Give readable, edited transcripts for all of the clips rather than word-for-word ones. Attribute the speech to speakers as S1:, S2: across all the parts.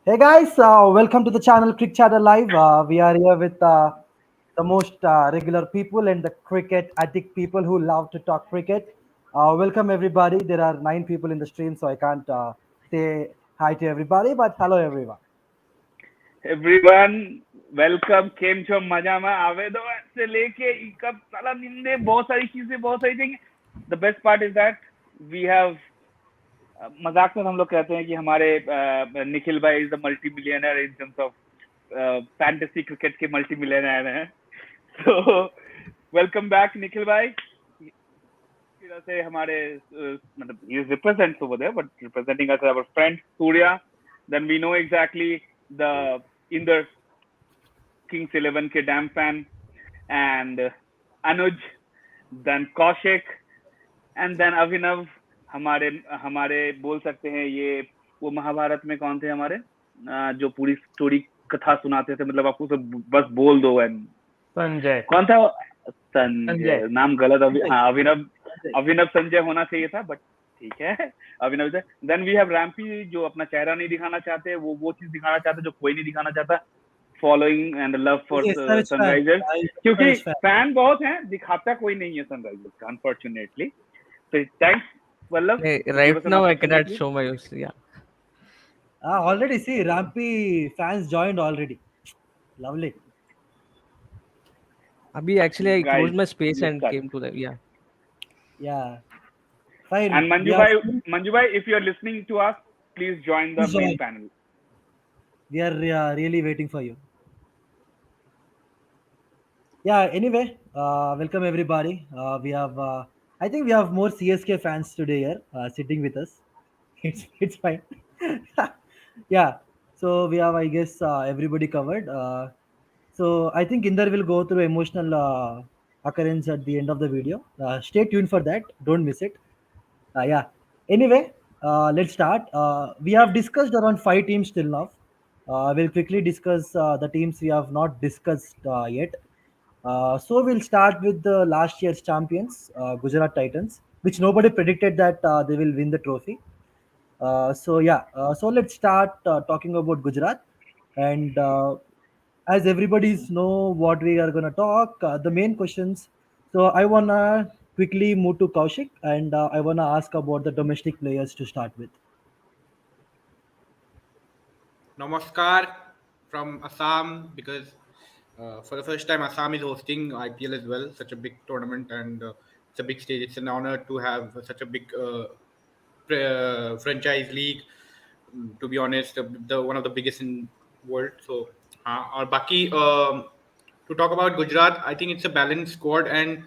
S1: Hey guys, welcome to the channel Cricket Chatter Live. We are here with the most regular people and the cricket addict people who love to talk cricket. Welcome everybody. There are 9 people in the stream, so I can't say hi to everybody, but hello everyone.
S2: Everyone welcome केम छो मजा में आवे दो से लेके कब साला निंदे बहुत सारी चीजें बहुत सारी thing the best part is that we have मजाक में हम लोग कहते हैं कि हमारे निखिल भाई is the multi millionaire in terms of fantasy cricket के मल्टी मिलियनर हैं तो वेलकम बैक निखिल भाई तरह से हमारे मतलब he is represents over there but representing us our friend Surya then we know exactly the in the Kings 11 के damn fan and Anuj, then Kaushik and then Abhinav हमारे हमारे बोल सकते हैं ये वो महाभारत में कौन थे हमारे जो पूरी स्टोरी कथा सुनाते थे मतलब आपको सब बस बोल दो
S3: संजय
S2: कौन था संजय नाम गलत हाँ अभिनव संजय होना चाहिए था बट ठीक है अभिनव देन वी हैव रैम्पी जो अपना चेहरा नहीं दिखाना चाहते वो चीज दिखाना चाहते जो कोई नहीं दिखाना चाहता following and love for Sunrisers क्योंकि फैन बहुत हैं दिखाता कोई नहीं है सनराइजर्स का unfortunately so thanks Vallabh
S3: right now I cannot show my
S1: Already see Rampy fans joined already. Lovely.
S3: Abhi actually I closed my space and came to the
S1: Yeah. Fine.
S2: And Manju bhai, if you are listening to us, please join the main panel.
S1: We are really waiting for you. Yeah. Anyway, welcome everybody. We have, I think we have more CSK fans today here sitting with us. It's fine. Yeah. So we have, I guess, everybody covered. So I think Inder will go through emotional occurrence at the end of the video. Stay tuned for that. Don't miss it. Yeah. Anyway, let's start. We have discussed around 5 teams till now. We'll quickly discuss the teams we have not discussed yet. So we'll start with the last year's champions, Gujarat Titans, which nobody predicted that they will win the trophy. So let's start talking about Gujarat, and as everybody's know what we are gonna talk, the main questions. So I wanna quickly move to Kaushik, and I wanna ask about the domestic players to start with.
S4: Namaskar from Assam because for the first time Assam is hosting IPL as well, such a big tournament and it's a big stage. It's an honor to have such a big franchise league. To be honest, the one of the biggest in world. So, और बाकी to talk about Gujarat, I think it's a balanced squad and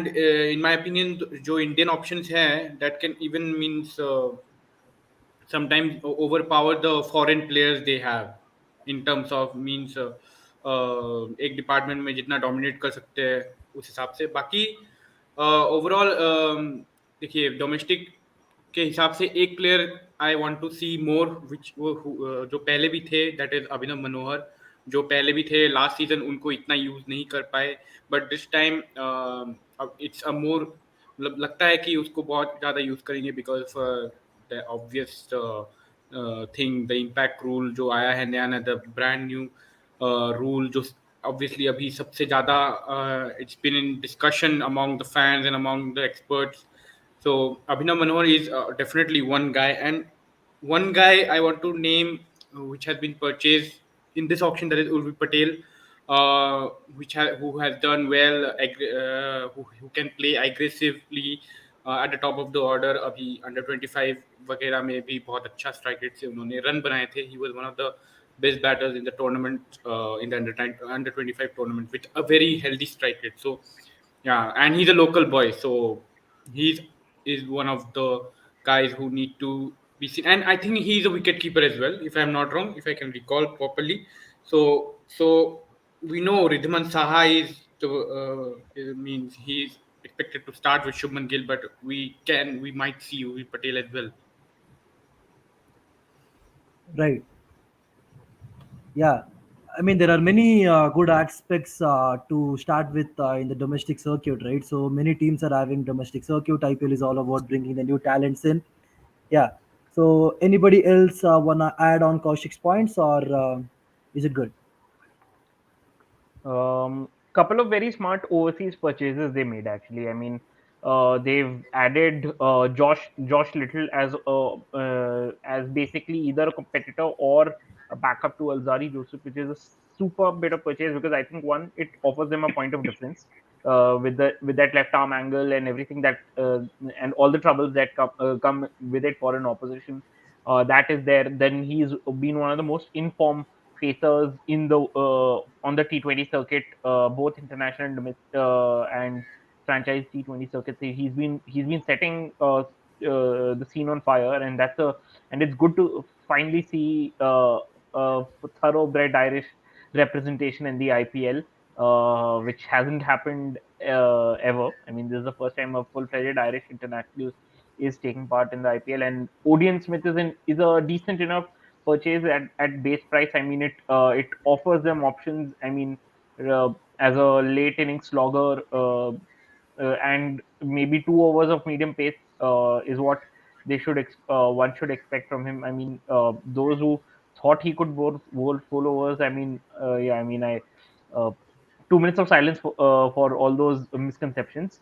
S4: in my opinion, जो Indian options हैं that can even means. Sometimes overpower the foreign players they have in terms of means एक department में जितना dominate कर सकते हैं उस हिसाब से बाकी ओवरऑल देखिए डोमेस्टिक के हिसाब से एक प्लेयर आई वांट टू सी मोर विच जो पहले भी थे दैट इज अभिनव मनोहर जो पहले भी थे लास्ट सीजन उनको इतना यूज नहीं कर पाए but this time it's a more मतलब लगता है कि उसको बहुत ज़्यादा यूज करेंगे because the obvious thing, the impact rule जो आया है नया नया the brand new rule जो obviously अभी सबसे ज़्यादा it's been in discussion among the fans and among the experts. So Abhinav Manohar is definitely one guy, and one guy I want to name which has been purchased in this auction, that is Urvi Patel, who has done well, who can play aggressively at the top of the order. अभी under 25 वगैरह में भी बहुत अच्छा strike rate से उन्होंने run बनाए थे. He was one of the best batters in the tournament, in the under 25 tournament with a very healthy strike rate. So yeah, and he's a local boy, so he's is one of the guys who need to be seen. And I think he's a wicket keeper as well, if I'm not wrong, if I can recall properly. So we know Ridhiman Saha is means he's expected to start with Shubman Gill, but we might see Urvi Patel as well.
S1: Right. Yeah. I mean, there are many good aspects to start with in the domestic circuit, right? So many teams are having domestic circuit. IPL is all about bringing the new talents in. Yeah. So anybody else wanna add on Kaushik's points, or is it good?
S5: Couple of very smart overseas purchases they made actually. I mean, they've added Josh Little as basically either a competitor or a backup to Alzari Joseph, which is a super bit of purchase because I think one, it offers them a point of difference with that left arm angle and everything that and all the troubles that come with it for an opposition. That is there. Then he's been one of the most informed pacers in the on the T20 circuit, both international and and franchise T20 circuits. He's been setting the scene on fire, and it's good to finally see a thoroughbred Irish representation in the IPL, which hasn't happened ever. I mean, this is the first time a full-fledged Irish international is taking part in the IPL, and Odean Smith is a decent enough purchase at base price. I mean, it offers them options. I mean, as a late inning slogger, and maybe 2 overs of medium pace is what one should expect from him. I mean, those who thought he could bowl full overs. I mean, yeah. I mean, I 2 minutes of silence for all those misconceptions.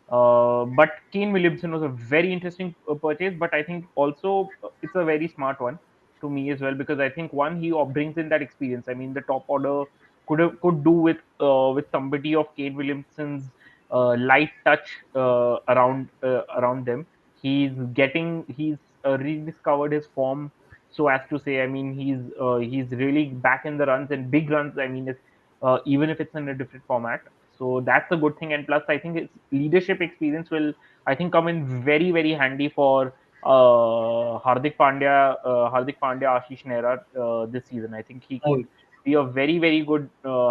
S5: But Kane Williamson was a very interesting purchase, but I think also it's a very smart one to me as well because I think one he brings in that experience. I mean, the top order could do with somebody of Kane Williamson's light touch around them. He's rediscovered his form, so as to say. I mean, he's really back in the runs and big runs. I mean, even if it's in a different format. So that's a good thing. And plus, I think his leadership experience will, I think, come in very, very handy for Hardik Pandya, Ashish Nehra this season. I think he could
S1: Right.
S5: be a very, very good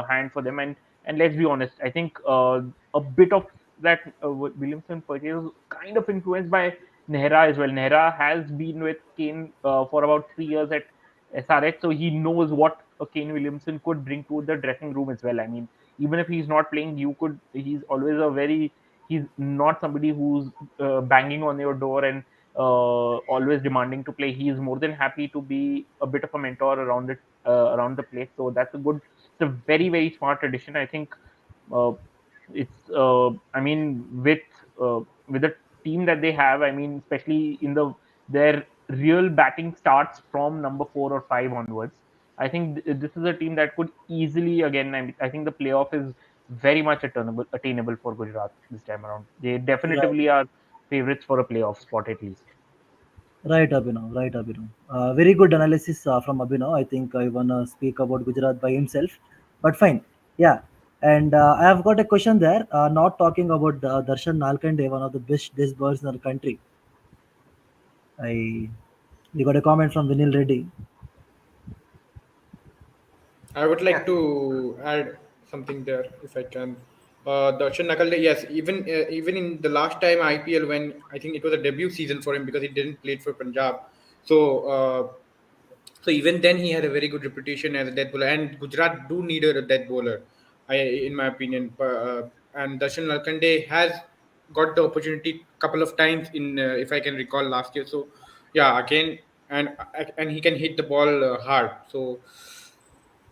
S5: hand for them. And let's be honest, I think a bit of that Williamson purchase was kind of influenced by Nehra as well. Nehra has been with Kane for about 3 years at SRH, so he knows what a Kane Williamson could bring to the dressing room as well. I mean, even if he's not playing, he's always he's not somebody who's banging on your door and always demanding to play. He is more than happy to be a bit of a mentor around the place. So it's a very, very smart addition. I think uh, I mean, with the team that they have, I mean, especially in their real batting starts from number 4 or 5 onwards. I think this is a team that could easily, again, I think the playoff is very much attainable for Gujarat this time around. They
S1: Right.
S5: definitely are favorites for a playoff spot at least.
S1: Right, Abhinav. Right, Abhinav. Very good analysis from Abhinav. I think I wanna speak about Gujarat by himself, but fine. Yeah, and I have got a question there. Not talking about Darshan Nalkande, one of the best birds in the country. I We got a comment from Vinil Reddy.
S4: I would like to add something there if I can. Darshan Nakalde, yes, even in the last time IPL when I think it was a debut season for him because he didn't play for Punjab. So so even then he had a very good reputation as a death bowler, and Gujarat do need a death bowler, in my opinion. And Darshan Nalkande has got the opportunity couple of times in, if I can recall, last year. So yeah, again, and he can hit the ball hard. So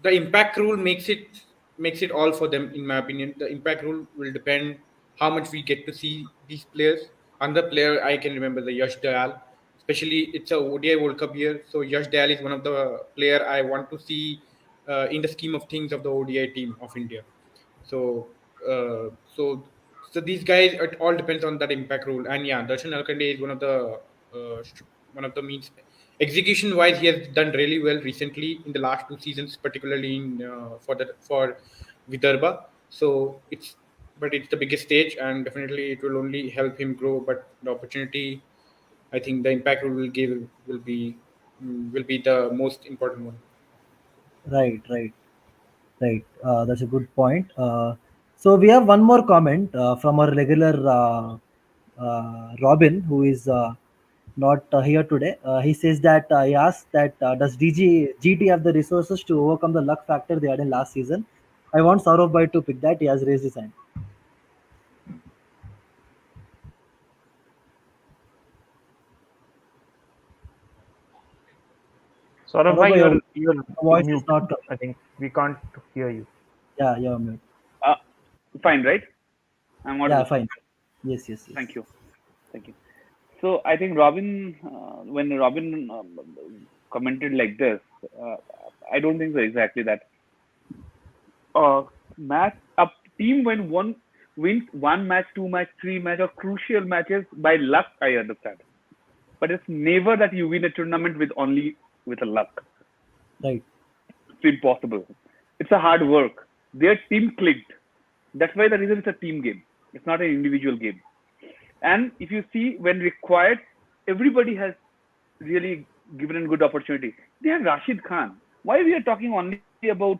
S4: the impact rule makes it all for them, in my opinion. The impact rule will depend how much we get to see these players. Another player I can remember, the Yash Dayal, especially it's a ODI World Cup year, so Yash Dayal is one of the player I want to see in the scheme of things of the ODI team of India. So uh, so so these guys, it all depends on that impact rule. And yeah, Darshan Alkande is one of the means, execution wise he has done really well recently in the last 2 seasons, particularly in for Vidarbha. So it's the biggest stage, and definitely it will only help him grow. But the opportunity, I think the impact rule will give will be the most important one.
S1: Right, right. Right, that's a good point. So we have one more comment from our regular Robin, who is not here today. He says that he asked that does GT have the resources to overcome the luck factor they had in last season? I want Saurav Bhai to pick that. He has raised his hand.
S5: Saurabh bhai,
S1: Your
S5: you're
S1: voice is
S5: mute.
S1: not coming.
S5: I think we can't hear you.
S1: Yeah, you're mute.
S2: Uh, Fine, right? I'm
S1: Yeah,
S2: audible.
S1: fine. Yes, yes, yes.
S2: Thank you. Thank you. So I think Robin, when Robin commented like this, uh, I don't think so exactly that. Match a team when one wins one match, two match, three match, or crucial matches by luck. I understand, but it's never that you win a tournament with only with a luck.
S1: Right.
S2: It's impossible. It's a hard work. Their team clicked. That's why the reason it's a team game. It's not an individual game. And if you see when required, everybody has really given a good opportunity. They have Rashid Khan. Why we are talking only about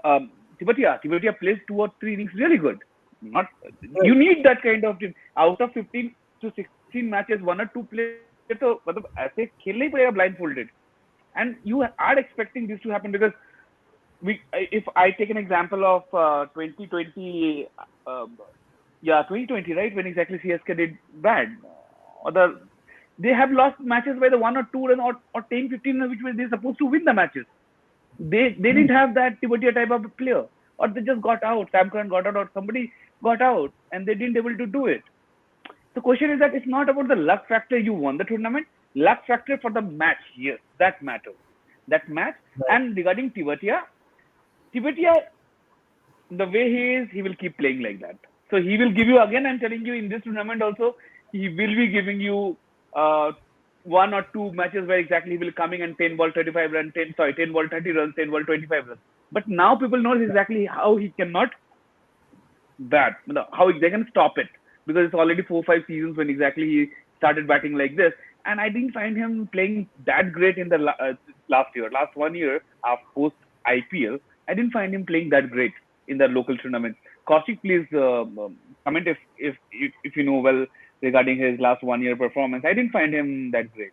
S2: Tibetia? Tibetia plays 2 or 3 innings really good. Not
S1: Right.
S2: you need that kind of team. Out of 15 to 16 matches, 1 or 2 players तो मतलब ऐसे खेलना ही पड़ेगा blindfolded. And you are expecting this to happen because if I take an example of 2020, yeah, 2020, right, when exactly CSK did bad, or they have lost matches by the 1 or 2 run or 10, 15, which were they supposed to win the matches. They didn't have that Tibetia type of player, or they just got out. Sam Curran got out, or somebody got out, and they didn't able to do it. The question is that it's not about the luck factor you won the tournament. Luck factor for the match, yes, that matters. That match.
S1: Right.
S2: And regarding Tibetia, the way he is, he will keep playing like that. So he will give you again. I'm telling you, in this tournament also, he will be giving you 1 or 2 matches where exactly he will coming and 10 ball 35 runs, 10 ball 30 runs, 10 ball 25 runs. But now people know exactly how he cannot bat, how they can stop it because it's already 4 5 seasons when exactly he started batting like this. And I didn't find him playing that great in the last year, last 1 year post IPL. I didn't find him playing that great in the local tournaments. Kaushik, please comment if you know well regarding his last 1 year performance. I didn't find him that great.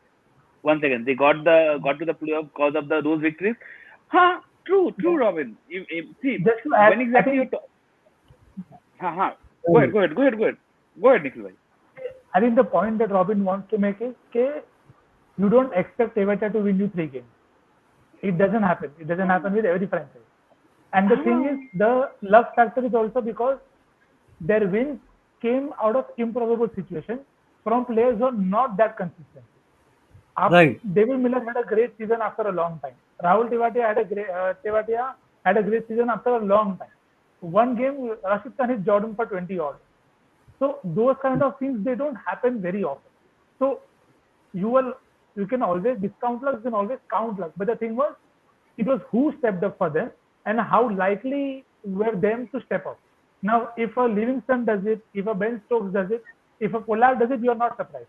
S2: Once again, they got to the playoff because of those victories. Huh? True,
S6: Yeah.
S2: Robin. See,
S6: Just to add,
S2: when
S6: I
S2: exactly
S6: think
S2: you go ahead, Nikhil bhai.
S6: I think the point that Robin wants to make is that you don't expect Everton to win you 3 games. It doesn't happen. It doesn't happen with every franchise. And the thing is, the luck factor is also because their wins came out of improbable situations from players who are not that consistent.
S1: Right.
S6: David Miller had a great season after a long time. Rahul Tewatia had a great season after a long time. One game, Rashid Khan hit Jordan for 20 odd. So those kind of things, they don't happen very often. So you can always discount luck, you can always count luck. But the thing was, it was who stepped up for them and how likely were them to step up. Now, if a Livingston does it, if a Ben Stokes does it, if a Pollard does it, you are not surprised.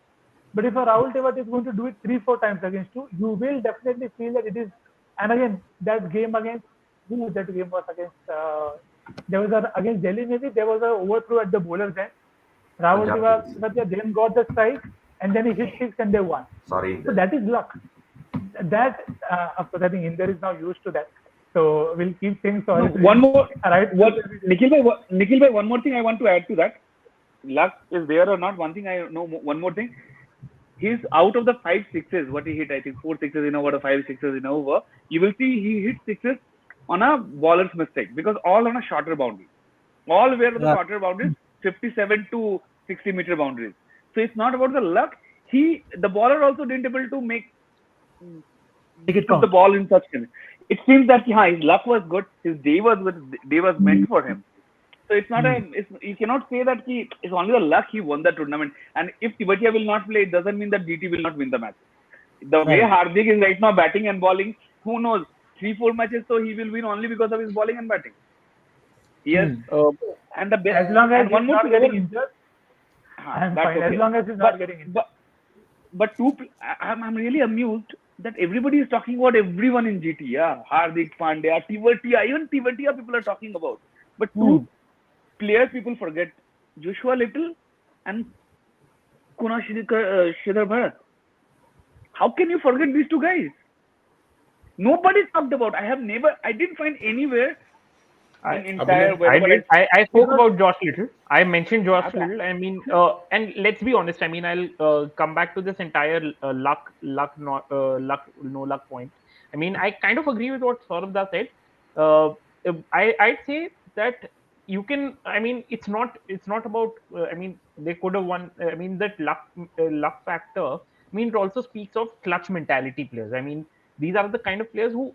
S6: But if a Rahul Tevat is going to do it 3-4 times against you, you will definitely feel that it is. And again, that game against who that game was against? There was against Delhi. Maybe there was a overthrow at the bowler's end. Rahul
S7: Punjab Kings.
S6: Tevat then got the strike, and then he hit six, and they won.
S7: Sorry.
S6: So that is luck. That of course, I think Inder is now used to that. So we'll keep saying sorry.
S2: One more,
S6: right?
S2: Nikhil bhai, one more thing I want to add to that. Luck is there or not? One thing I know. One more thing. He's out of the 5 sixes. What he hit, I think 4 sixes in over, 5 sixes in over. You will see he hit sixes on a bowler's mistake because all on a shorter boundary. All where the shorter boundaries, 57 to 60-meter boundaries. So it's not about the luck. The bowler also didn't able to make the ball in such way. It seems that his luck was good. His day was meant for him. So it's not you cannot say that it's only the luck he won the tournament. And if Tibetia will not play, it doesn't mean that DT will not win the match. The way Hardik is right now batting and bowling, who knows? 3-4 matches, so he will win only because of his bowling and batting. Yes. And the best.
S6: As long as
S2: one
S6: he's
S2: more
S6: not
S2: thing
S6: getting injured,
S2: I'm
S6: fine.
S2: okay.
S6: As long as he's not getting injured.
S2: But I'm really amused that everybody is talking about everyone in GT. Yeah, Hardik Pandya, Tibetia, even Tibetia people are talking about. But two players people forget: Joshua Little and Kuna Shridhar Bharat. How can you forget these two guys? Nobody talked about. I didn't find anywhere in entire.
S5: I spoke about Josh Little. I mentioned Josh Little. I mean, and let's be honest. I mean, I'll come back to this entire luck point. I mean, I kind of agree with what Saurabh said. I'd say that you can. I mean, it's not about. I mean, they could have won. I mean, that luck factor. I mean, it also speaks of clutch mentality players. I mean, these are the kind of players who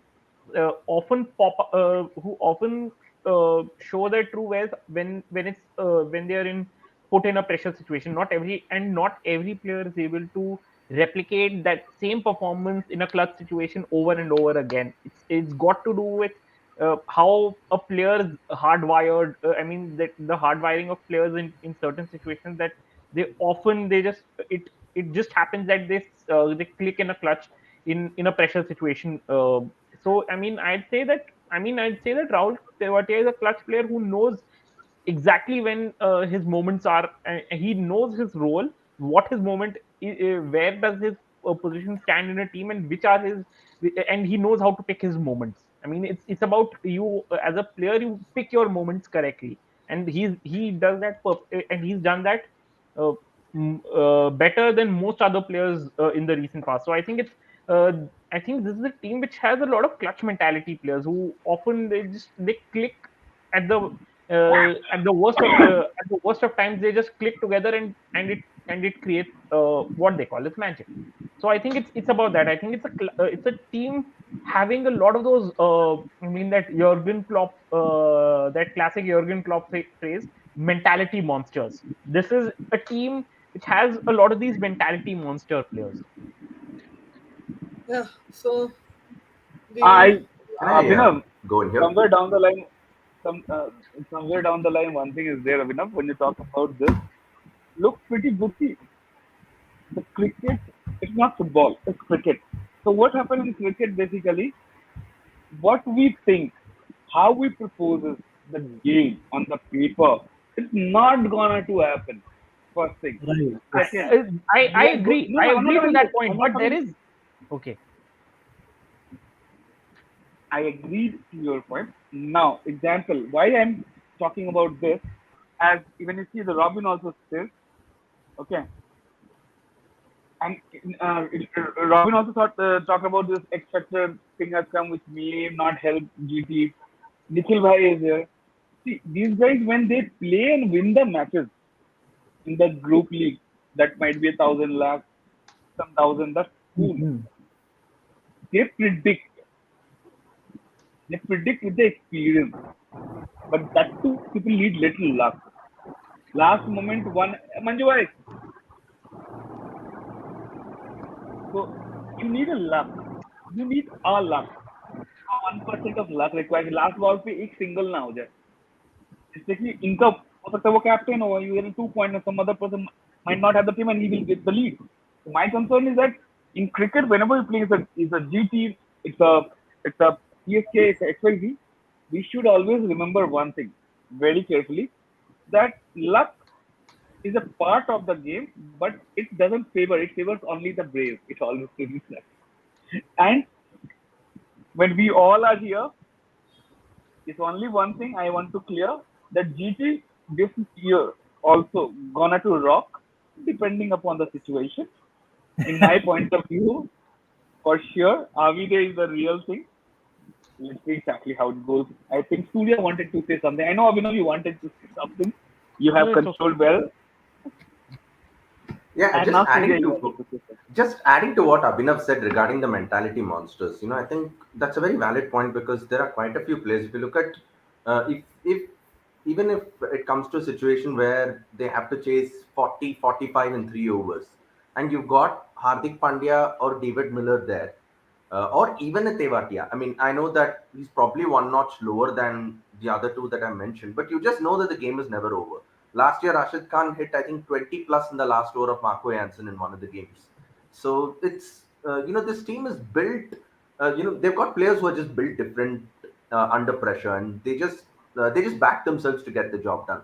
S5: who often show their true wealth when they are in put in a pressure situation. Not every player is able to replicate that same performance in a clutch situation over and over again. It's got to do with how a player's hardwired. I mean, that the hardwiring of players in certain situations, that they just it just happens that they click in a clutch in a pressure situation. So I'd say that Rahul Tewatia is a clutch player who knows exactly when his moments are. He knows his role, what his moment, where does his position stand in a team, and which are his, and he knows how to pick his moments. I mean, it's about you as a player, you pick your moments correctly, and he does that, and he's done that uh, better than most other players in the recent past. So uh, I think this is a team which has a lot of clutch mentality players who often they click at the worst of times. They just click together, and it creates what they call as magic. So I think it's about that. I think it's a team having a lot of those. I mean, that classic Jurgen Klopp phrase, mentality monsters. This is a team which has a lot of these mentality monster players.
S7: Yeah. So the
S2: I,
S8: Can I
S2: Abhinav,
S8: go in here?
S2: somewhere down the line, some somewhere down the line, one thing is there, Abhinav. When you talk about this, look pretty good. See, the cricket, it's not football, it's cricket. So what happens in cricket basically? What we think, how we propose is the game on the paper. It's not gonna to happen. First thing.
S1: Right. Yes.
S2: Second,
S5: I
S2: we are good.
S5: agree.
S2: No,
S5: I
S2: no, I'm not
S5: agree to
S2: coming to.
S5: that point.
S2: I'm not
S5: But there
S2: coming.
S5: is okay.
S2: I agreed to your point. Now, example, why I'm talking about this, as even you see the Robin also says, okay, and Robin also talk about this X Factor thing has come, which may not help GT. Nikhil Bhai is here. See, these guys when they play and win the matches in the group league, that might be 1,000 lakh, some thousand. That's cool.
S1: Mhm.
S2: They predict. They predict with the experience, but that too people need little luck. Last moment one Manju bhai. So you need a luck. You need a luck. 1% of luck required. Last ball पे एक single ना हो जाए. Especially इनका हो सकता है वो captain हो, you get 2 points, and some other person might not have the team and he will get the lead. So my concern is that in cricket, whenever you play it's a GT, it's a CSK, it's a XYZ, we should always remember one thing very carefully, that luck is a part of the game, but it doesn't favor. It favors only the brave. It always favors that. And when we all are here, it's only one thing I want to clear, that GT this year also gonna to rock depending upon the situation. In my point of view, for sure, Avide is the real thing. Let's see exactly how it goes. I think Surya wanted to say something. I know Abhinav, you wanted to say something. You
S5: No,
S2: have
S5: it's okay.
S2: controlled well.
S8: Yeah,
S2: And
S8: just
S2: now Surya,
S8: adding
S2: you
S8: to
S2: wanted to say something.
S8: what Abhinav said regarding the mentality monsters. I think that's a very valid point because there are quite a few players. If you look at if even if it comes to a situation where they have to chase 40, 45 in 3 overs, and you've got Hardik Pandya or David Miller there, or even a Tewatia. I mean, I know that he's probably one notch lower than the other two that I mentioned, but you just know that the game is never over. Last year, Rashid Khan hit, I think, 20 plus in the last over of Marco Jansen in one of the games. So it's, this team is built, they've got players who are just built different under pressure, and they just back themselves to get the job done.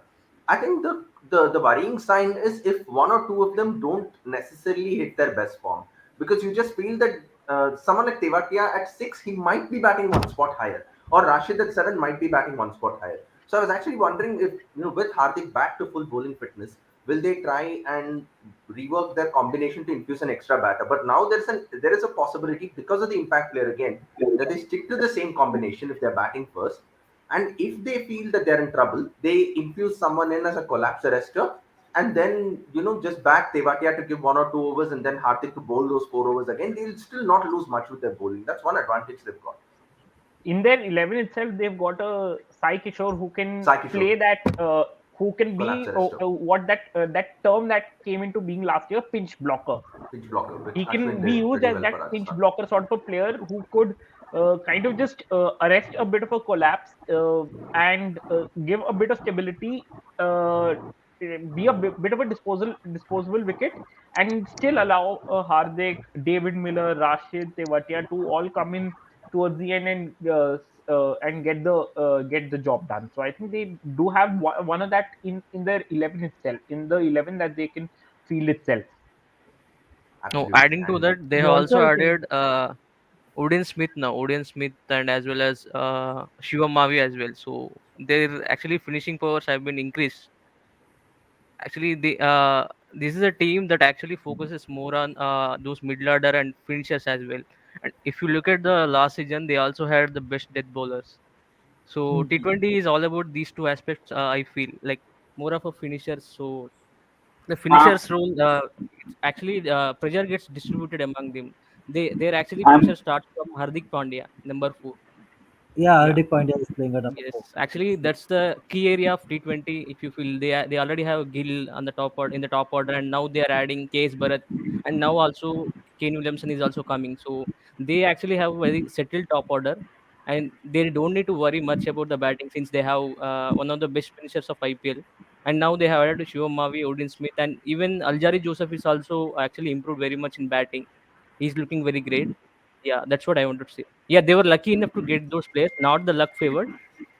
S8: I think the worrying sign is if one or two of them don't necessarily hit their best form, because you just feel that someone like Tewatia at 6, he might be batting one spot higher, or Rashid at 7 might be batting one spot higher. So I was actually wondering if, with Hardik back to full bowling fitness, will they try and rework their combination to infuse an extra batter? But now there is a possibility, because of the impact player again, that they stick to the same combination if they're batting first. And if they feel that they're in trouble, they infuse someone in as a collapse arrester, and then just back Tewatia to give 1 or 2 overs, and then Hardik to bowl those 4 overs again. They'll still not lose much with their bowling. That's one advantage they've got.
S5: In their 11 itself, they've got a Sai Kishore who can
S8: Sai Kishore.
S5: play that, who can be
S8: Collapse arrester.
S5: what that term that came into being last year, pinch blocker.
S8: Pitch blocker, which
S5: He can
S8: Ashwin
S5: be
S8: did
S5: used
S8: pretty
S5: as
S8: well
S5: that
S8: for
S5: pinch
S8: Rajasthan.
S5: blocker sort of a player who could kind of just arrest a bit of a collapse and give a bit of stability, be a bit of a disposable wicket, and still allow Hardik, David Miller, Rashid, Tewatia to all come in towards the end and get the job done. So I think they do have one of that in their 11 itself, in the 11 that they can field itself.
S3: No,
S8: Absolutely.
S3: adding to
S8: And
S3: that, they
S6: And
S3: have also
S6: also, I think
S3: added Odin Smith, and as well as Shivam Mavi as well. So their actually finishing powers have been increased. Actually, this is a team that actually focuses more on those mid order and finishers as well. And if you look at the last season, they also had the best death bowlers. So T20 is all about these two aspects. I feel like more of a finisher. So the finishers role, it's actually pressure gets distributed among them. Their actually
S2: I'm
S3: pressure starts from Hardik Pandya, number 4.
S1: Yeah,
S3: Yeah.
S1: Hardik Pandya is playing at number
S3: Yes,
S1: 4.
S3: actually, that's the key area of T20. If you feel they already have Gill on the top order, in the top order, and now they are adding KS Bharat, and now also Kane Williamson is also coming. So they actually have a very settled top order, and they don't need to worry much about the batting since they have one of the best finishers of IPL. And now they have added Shivam Mavi, Odin Smith, and even Aljari Joseph is also actually improved very much in batting. He's looking very great. Yeah, that's what I wanted to say. Yeah, they were lucky enough to get those players, not the luck favored.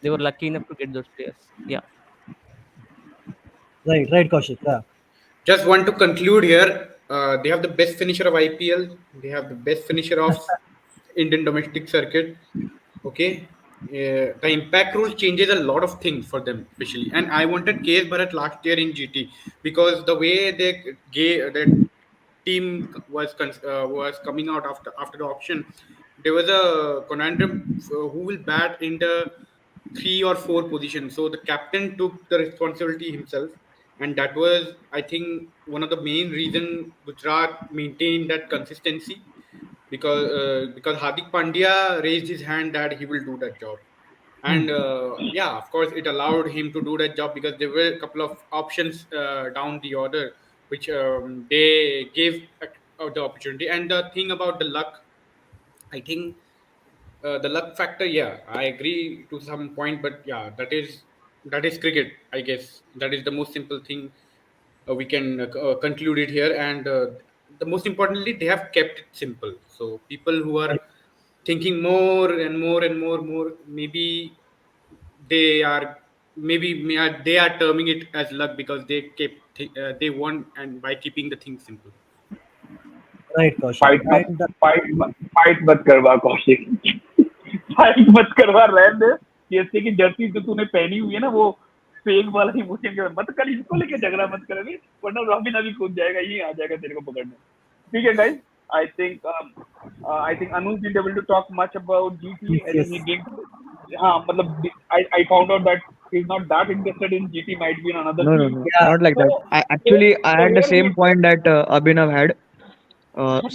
S3: They were lucky enough to get those players. Yeah.
S1: Right, right, Kaushik. Yeah.
S4: Just want to conclude here. They have the best finisher of IPL. They have the best finisher of Indian domestic circuit. Okay. The impact rule changes a lot of things for them, especially. And I wanted KS Bharat last year in GT because the way they gave that team was coming out after the auction, there was a conundrum who will bat in the 3 or 4 positions. So the captain took the responsibility himself, and that was, I think, one of the main reason Gujarat maintained that consistency because Hardik Pandya raised his hand that he will do that job. And yeah, of course, it allowed him to do that job because there were a couple of options down the order which they gave the opportunity. And the thing about the luck, I think the luck factor, yeah, I agree to some point, but yeah, that is cricket. I guess that is the most simple thing we can conclude it here. And the most importantly, they have kept it simple. So people who are thinking more and more and more, maybe they are they are terming it as luck because they won and by keeping the thing simple.
S1: Right, Kaushik.
S2: Fight मत
S1: And
S2: fight मत करवा Kaushik fight मत करवा रहने दे CSK की Jersey जो तूने पहनी हुई है ना वो फेक वाला ही मुझे मत कर इसको लेके झगड़ा मत कर अभी वरना रॉबिन अभी कूद जाएगा ये आ जाएगा तेरे को पकड़ने ठीक है guys I think Anuj didn't able to talk much about GT. I
S1: yes,
S2: think he did. हाँ मतलब I found out that he's not that interested in GT. Might be in another
S9: No, no,
S2: team.
S9: no,
S1: yeah,
S9: not like that.
S2: So
S9: I actually I
S2: so
S9: had the
S2: here
S9: same
S2: we
S9: point that Abhinav had.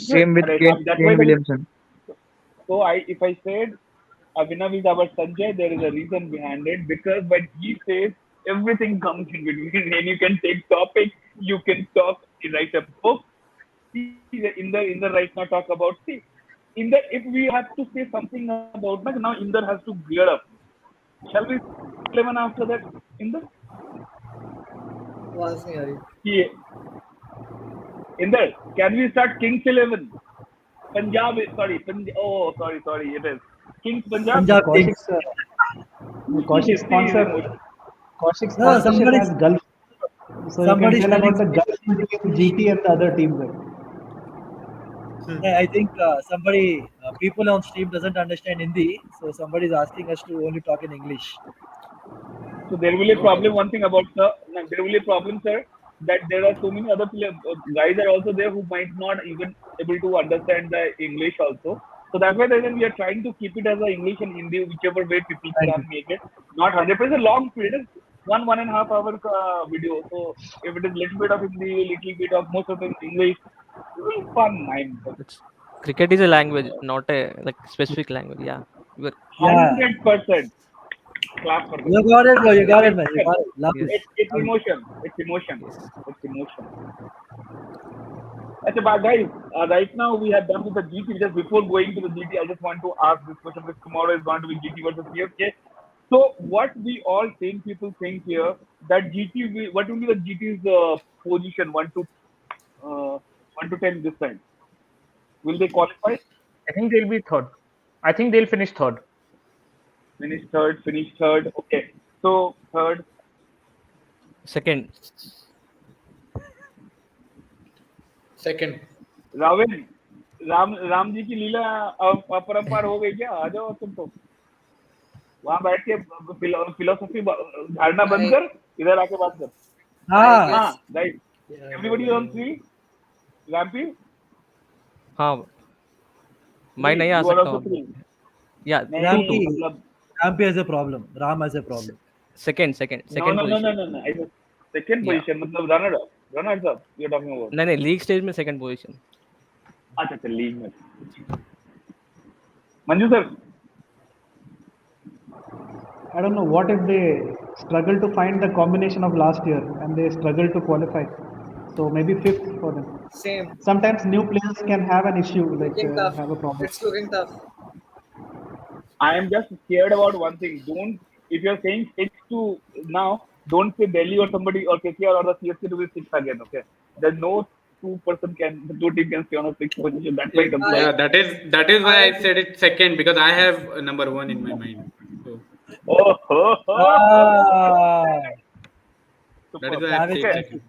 S9: Same with
S2: Correct.
S9: Kane,
S2: That's why
S9: Kane Williamson.
S2: so if I said Abhinav is our Sanjay, there is a reason behind it because when he says everything comes in between, and you can take topic, you can talk, you write a book. See in the right now talk about see in the if we have to say something about like now Inder has to gear up. Shall we 11 after that Inder?
S7: आवाज नहीं आ रही
S2: Yeah. Inder, can we start Kings 11? Punjab, sorry, it is Kings Punjab.
S1: Punjab Kings.
S10: Kaushik's sponsor. Kaushik's
S1: No,
S10: sponsorship has Gulf. So you can
S1: somebody's
S10: tell about the
S1: telling.
S10: Gulf between GT and the other teams.
S1: I think people on stream doesn't understand Hindi, so somebody is asking us to only talk in English.
S2: So there will be a problem. One thing about there will be a problem, sir. that there are so many other guys are also there who might not even able to understand the English also. So that's why then we are trying to keep it as a English and Hindi, whichever way people can make it. Not 100% long period, one and a half hour video. So if it is little bit of Hindi, little bit of most of the English, it will be fun.
S3: It's cricket is a language, not a like specific language. Yeah, you were,
S1: Yeah,
S2: 100% clap for this.
S1: you got it, bro. You
S2: It's
S1: got it, man. You
S2: emotion.
S1: got it. Love
S3: yes,
S1: it.
S2: It's
S1: Love it.
S2: emotion. It's emotion.
S3: yes.
S2: It's emotion. Achha, but guys, right now we have done with the GT. Just before going to the GT, I just want to ask this question because tomorrow is going to be GT versus CSK. So, what we all same people think here that what will be the GT's position 1 to 10 this time? Will they qualify?
S5: I think they'll be third. I think they'll finish third.
S2: Finish third. Finish third. Okay. So third.
S3: Second,
S4: Second.
S2: Ravan Ram ji की लीला अपरंपार हो गई क्या? आ जाओ तुम तो वहां बैठ के फिलोसफी झाड़ना बंद कर, इधर आके बात कर.
S7: I
S1: Ah,
S2: हाँ
S7: guess.
S2: Right.
S7: Yeah.
S2: Everybody on three. Rampy,
S3: हाँ मैं नहीं आ
S2: you are
S3: सकता
S2: also
S3: हूँ.
S2: three.
S3: Yeah,
S2: नहीं
S1: Rampy,
S2: मतलब
S1: Rampy has a problem. Ram has a problem.
S3: second
S2: no no no no
S3: position.
S2: no no. I said second
S3: Yeah,
S2: position मतलब runners up you're talking about.
S3: नहीं league stage में second position.
S2: अच्छा अच्छा league में. Manju sir.
S10: I don't know what if they struggle to find the combination of last year and they struggle to qualify. So maybe fifth for them.
S7: Same.
S10: Sometimes new players can have an issue, like
S7: Looking tough.
S10: have a problem.
S7: It's looking tough.
S2: I am just scared about one thing. Don't, if you're saying six to now, don't say Delhi or somebody or KKR or the CSK to be six again. Okay, there's no two team can stay on a sixth position. That's why I'm
S4: Yeah, that is why I
S7: I
S4: said it second, because I have a number one in my mind. So
S2: Oh,
S1: Ah,
S4: that is
S2: super.
S4: why I
S1: savage.
S4: said
S2: Okay,
S4: second.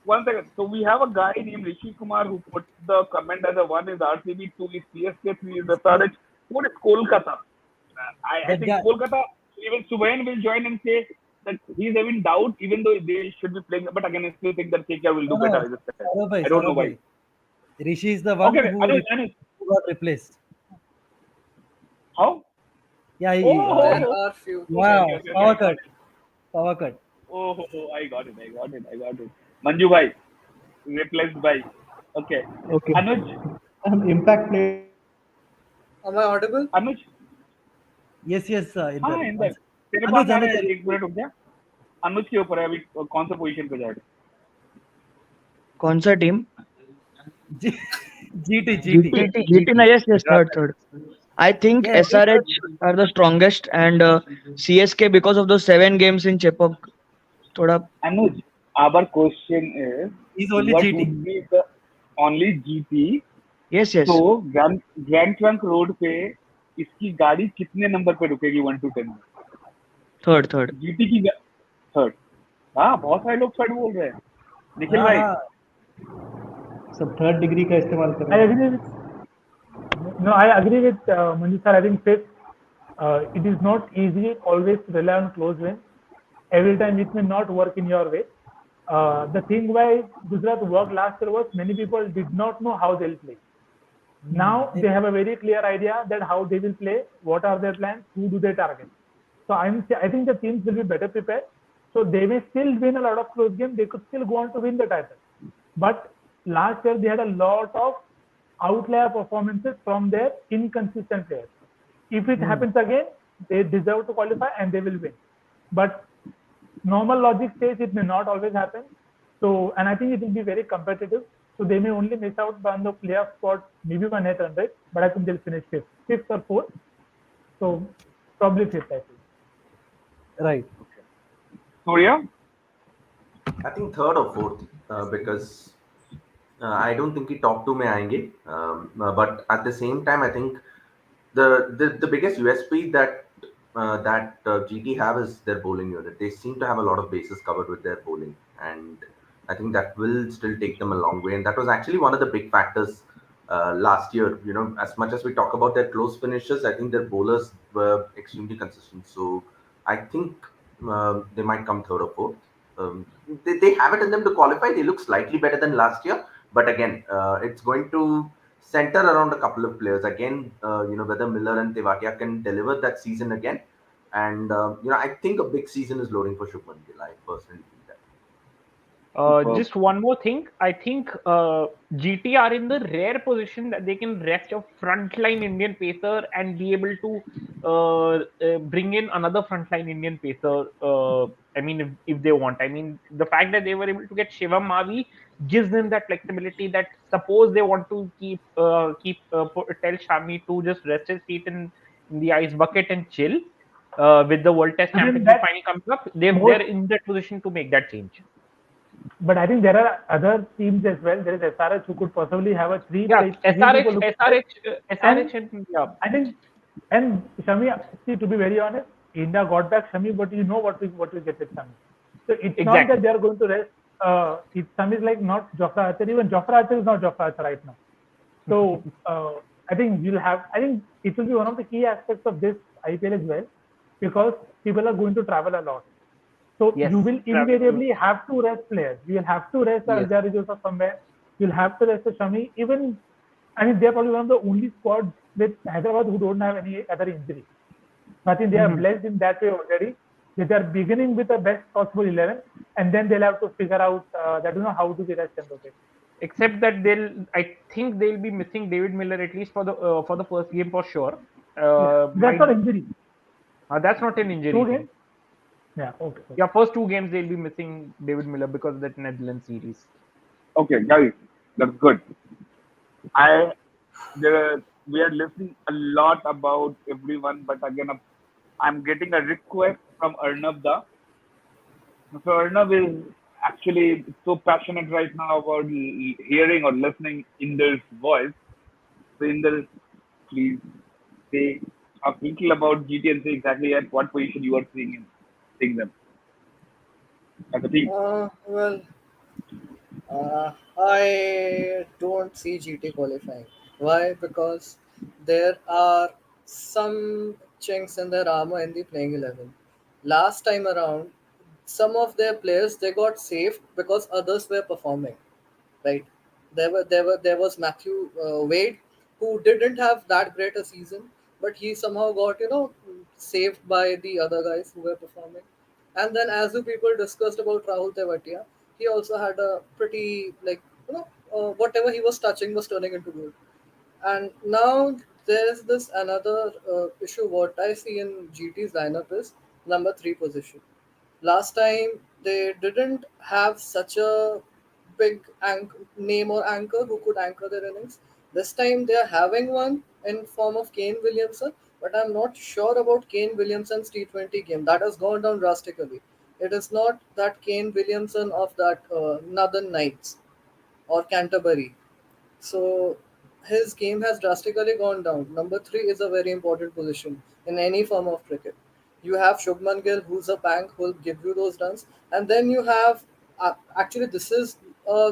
S2: one second. So we have a guy named Rishi Kumar who put the comment as a one is RCB, two is CSK, three is the SRH, four is Kolkata. I
S1: That
S2: think
S1: guy.
S2: Kolkata, even Subayan will join and say that he's having doubt, even though they should be playing. But again, I still think that KKR will do
S1: No,
S2: better
S1: no.
S2: this time.
S1: Saurabh bhai,
S2: I don't know
S1: Saurabh
S2: why.
S1: bhai. Rishi is the one
S2: Okay, Anuj,
S1: who got replaced.
S2: how?
S1: Yeah,
S7: there
S2: Oh,
S7: are few.
S1: wow,
S2: okay,
S1: power
S2: I got
S1: cut,
S2: it.
S1: power cut.
S2: I got it. Manju bhai, replaced by. Okay.
S10: Okay.
S2: Anuj,
S10: Impact player.
S7: Am I audible?
S2: Anuj,
S1: Yes, yes, in
S2: हाँ
S1: there.
S2: Inder, तेरे
S1: Anuj,
S2: पास आ रहा
S1: Anuj,
S2: है, एक minute रुक जा. अनुज के ऊपर है अभी कौन सा पोजीशन पे जाएगा.
S9: कौन सा team?
S1: GT,
S9: GT.
S1: GT.
S9: GT ना, yes,
S2: Gujarat
S9: third. I think
S1: Yeah,
S9: SRH are the strongest, and CSK, because of those 7 games in Chepauk, थोड़ा.
S2: Anuj, our question is
S1: he's only
S2: what
S1: cheating.
S2: would be the only GP.
S9: Yes.
S2: तो grand trunk road पे इसकी गाड़ी कितने number पे रुकेगी 1 to 10 में?
S9: Third.
S2: GT की थर्ड. हाँ बहुत सारे लोग थर्ड बोल रहे हैं. निखिल
S1: हाँ,
S2: भाई.
S1: हाँ.
S10: सब थर्ड डिग्री का इस्तेमाल कर
S6: I
S10: रहे हैं.
S6: agree with. No, I agree with Manju sir. I think fifth. It is not easy always to rely on close wins. Every time it may not work in your way. The thing why Gujarat worked last year was many people did not know how they'll play. Now they have a very clear idea that how they will play, what are their plans, who do they target. So I think the teams will be better prepared. So they may still win a lot of close games. They could still go on to win the title. But last year they had a lot of outlier performances from their inconsistent players. If it happens again, they deserve to qualify and they will win. But normal logic says it may not always happen. So, and I think it will be very competitive. So they may only miss out on the playoff spot, maybe by net run rate, but I think they'll finish fifth or fourth. So probably fifth, I think.
S1: Right.
S2: Surya?
S8: I think third or fourth, because I don't think he top two में आएंगे. But at the same time, I think the biggest USP that GT have is their bowling unit. They seem to have a lot of bases covered with their bowling, and I think that will still take them a long way. And that was actually one of the big factors last year. You know, as much as we talk about their close finishes, I think their bowlers were extremely consistent. So I think they might come third or fourth. they have it in them to qualify. They look slightly better than last year, but again, it's going to center around a couple of players again. Whether Miller and Tewatia can deliver that season again, and I think a big season is loading for Shubman Gill. I personally feel that.
S2: Superb.
S5: Just one more thing. I think GT are in the rare position that they can rest a frontline Indian pacer and be able to bring in another frontline Indian pacer. I mean, if they want. I mean, the fact that they were able to get Shivam Mavi gives them that flexibility. That suppose they want to tell Shami to just rest his feet in the ice bucket and chill. With the World Test
S6: I mean,
S5: Championship
S6: that's
S5: final coming up,
S6: more.
S5: they're in that position to make that change.
S6: But I think there are other teams as well. There is SRH who could possibly have a
S5: Yeah,
S6: three people
S5: SRH,
S6: who could play.
S5: SRH,
S6: And
S5: SRH, and yeah,
S6: I think, and Shami, see, to be very honest, India got back Shami, but you know what we get with Shami. So it's not that
S5: exactly.
S6: they are going to rest. Shami is like not Jofra Archer. Even Jofra Archer is not Jofra Archer right now. So I think I think it will be one of the key aspects of this IPL as well, because people are going to travel a lot. So
S5: Yes,
S6: you will
S5: traveling to
S6: invariably have to rest players. You will have to rest
S5: yes,
S6: Alzari Joseph somewhere. You'll have to rest Shami. Even, I mean, they're probably one of the only squads with Hyderabad who don't have any other injury. So I think they are blessed in that way already. That they are beginning with the best possible 11, and then they'll have to figure out that how to be rest and rotate.
S5: except that I think they'll be missing David Miller at least for the first game for sure.
S6: Yeah, that's
S5: Might
S6: not injury.
S5: That's not an injury
S6: 2 games.
S5: thing.
S6: Yeah. Okay.
S5: Yeah, first 2 games they'll be missing David Miller because of that Netherlands series.
S2: Okay, guys, that's good. I we are listening a lot about everyone, but again, I'm getting a request from Arnab Da. So Arnab is actually so passionate right now about hearing or listening Inder's voice. So Inder, please say talk little about GT and say exactly at what position you are seeing them as a team.
S7: Well, I don't see GT qualifying. Why? Because there are some chinks in their armor in the playing 11. Last time around, some of their players they got saved because others were performing. Right? There was Matthew Wade who didn't have that great a season, but he somehow got saved by the other guys who were performing. And then as you people discussed about Rahul Tewatia, he also had a pretty whatever he was touching was turning into gold. And now there's this another issue. What I see in GT's lineup is number 3 position. Last time they didn't have such a big name or anchor who could anchor their innings. This time they are having one in form of Kane Williamson, but I'm not sure about Kane Williamson's T20 game. That has gone down drastically. It is not that Kane Williamson of that Northern Knights or Canterbury. So his game has drastically gone down. Number 3 is a very important position in any form of cricket. You have Shubman Gill, who's a bank, who will give you those runs, and then you have actually this is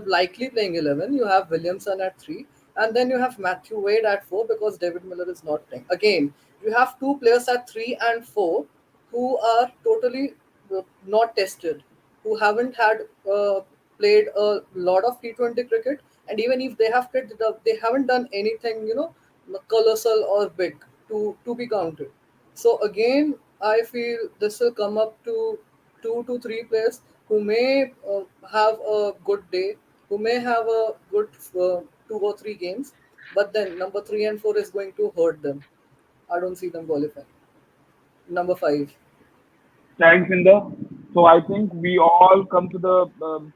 S7: likely playing 11. You have Williamson at 3, and then you have Matthew Wade at 4 because David Miller is not playing. Again, you have 2 players at 3 and 4 who are totally not tested, who haven't had played a lot of T20 cricket, and even if they have played, they haven't done anything, colossal or big to be counted. So again, I feel this will come up to 2 to 3 players who may have a good day, who may have a good 2 or 3 games, but then number 3 and 4 is going to hurt them. I don't see them qualifying. Number 5.
S2: Thanks, Inder. So I think we all come to the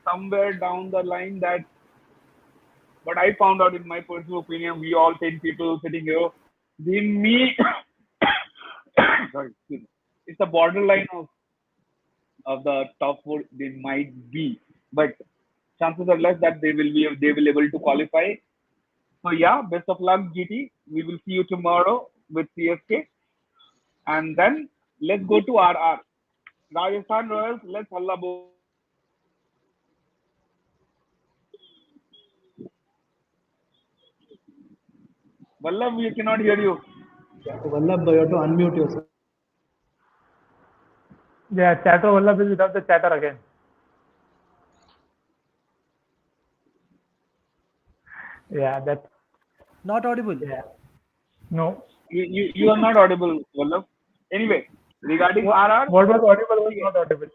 S2: somewhere down the line that what I found out in my personal opinion, we all 10 people sitting here, they me sorry, excuse me. It's a borderline of the top 4 they might be, but chances are less that they will able to qualify. So yeah, best of luck, GT. We will see you tomorrow with CSK, and then let's go to RR. Rajasthan Royals. Let's halla bol. Vallabh, we cannot hear you.
S10: Vallabh, you have to unmute yourself.
S6: Yeah, chatter Vallabh is without the chatter again. Yeah, that's
S1: Not audible.
S6: yeah. No.
S2: You are not audible, Vallabh. Anyway, regarding RR,
S6: What was audible was
S2: okay,
S6: not audible.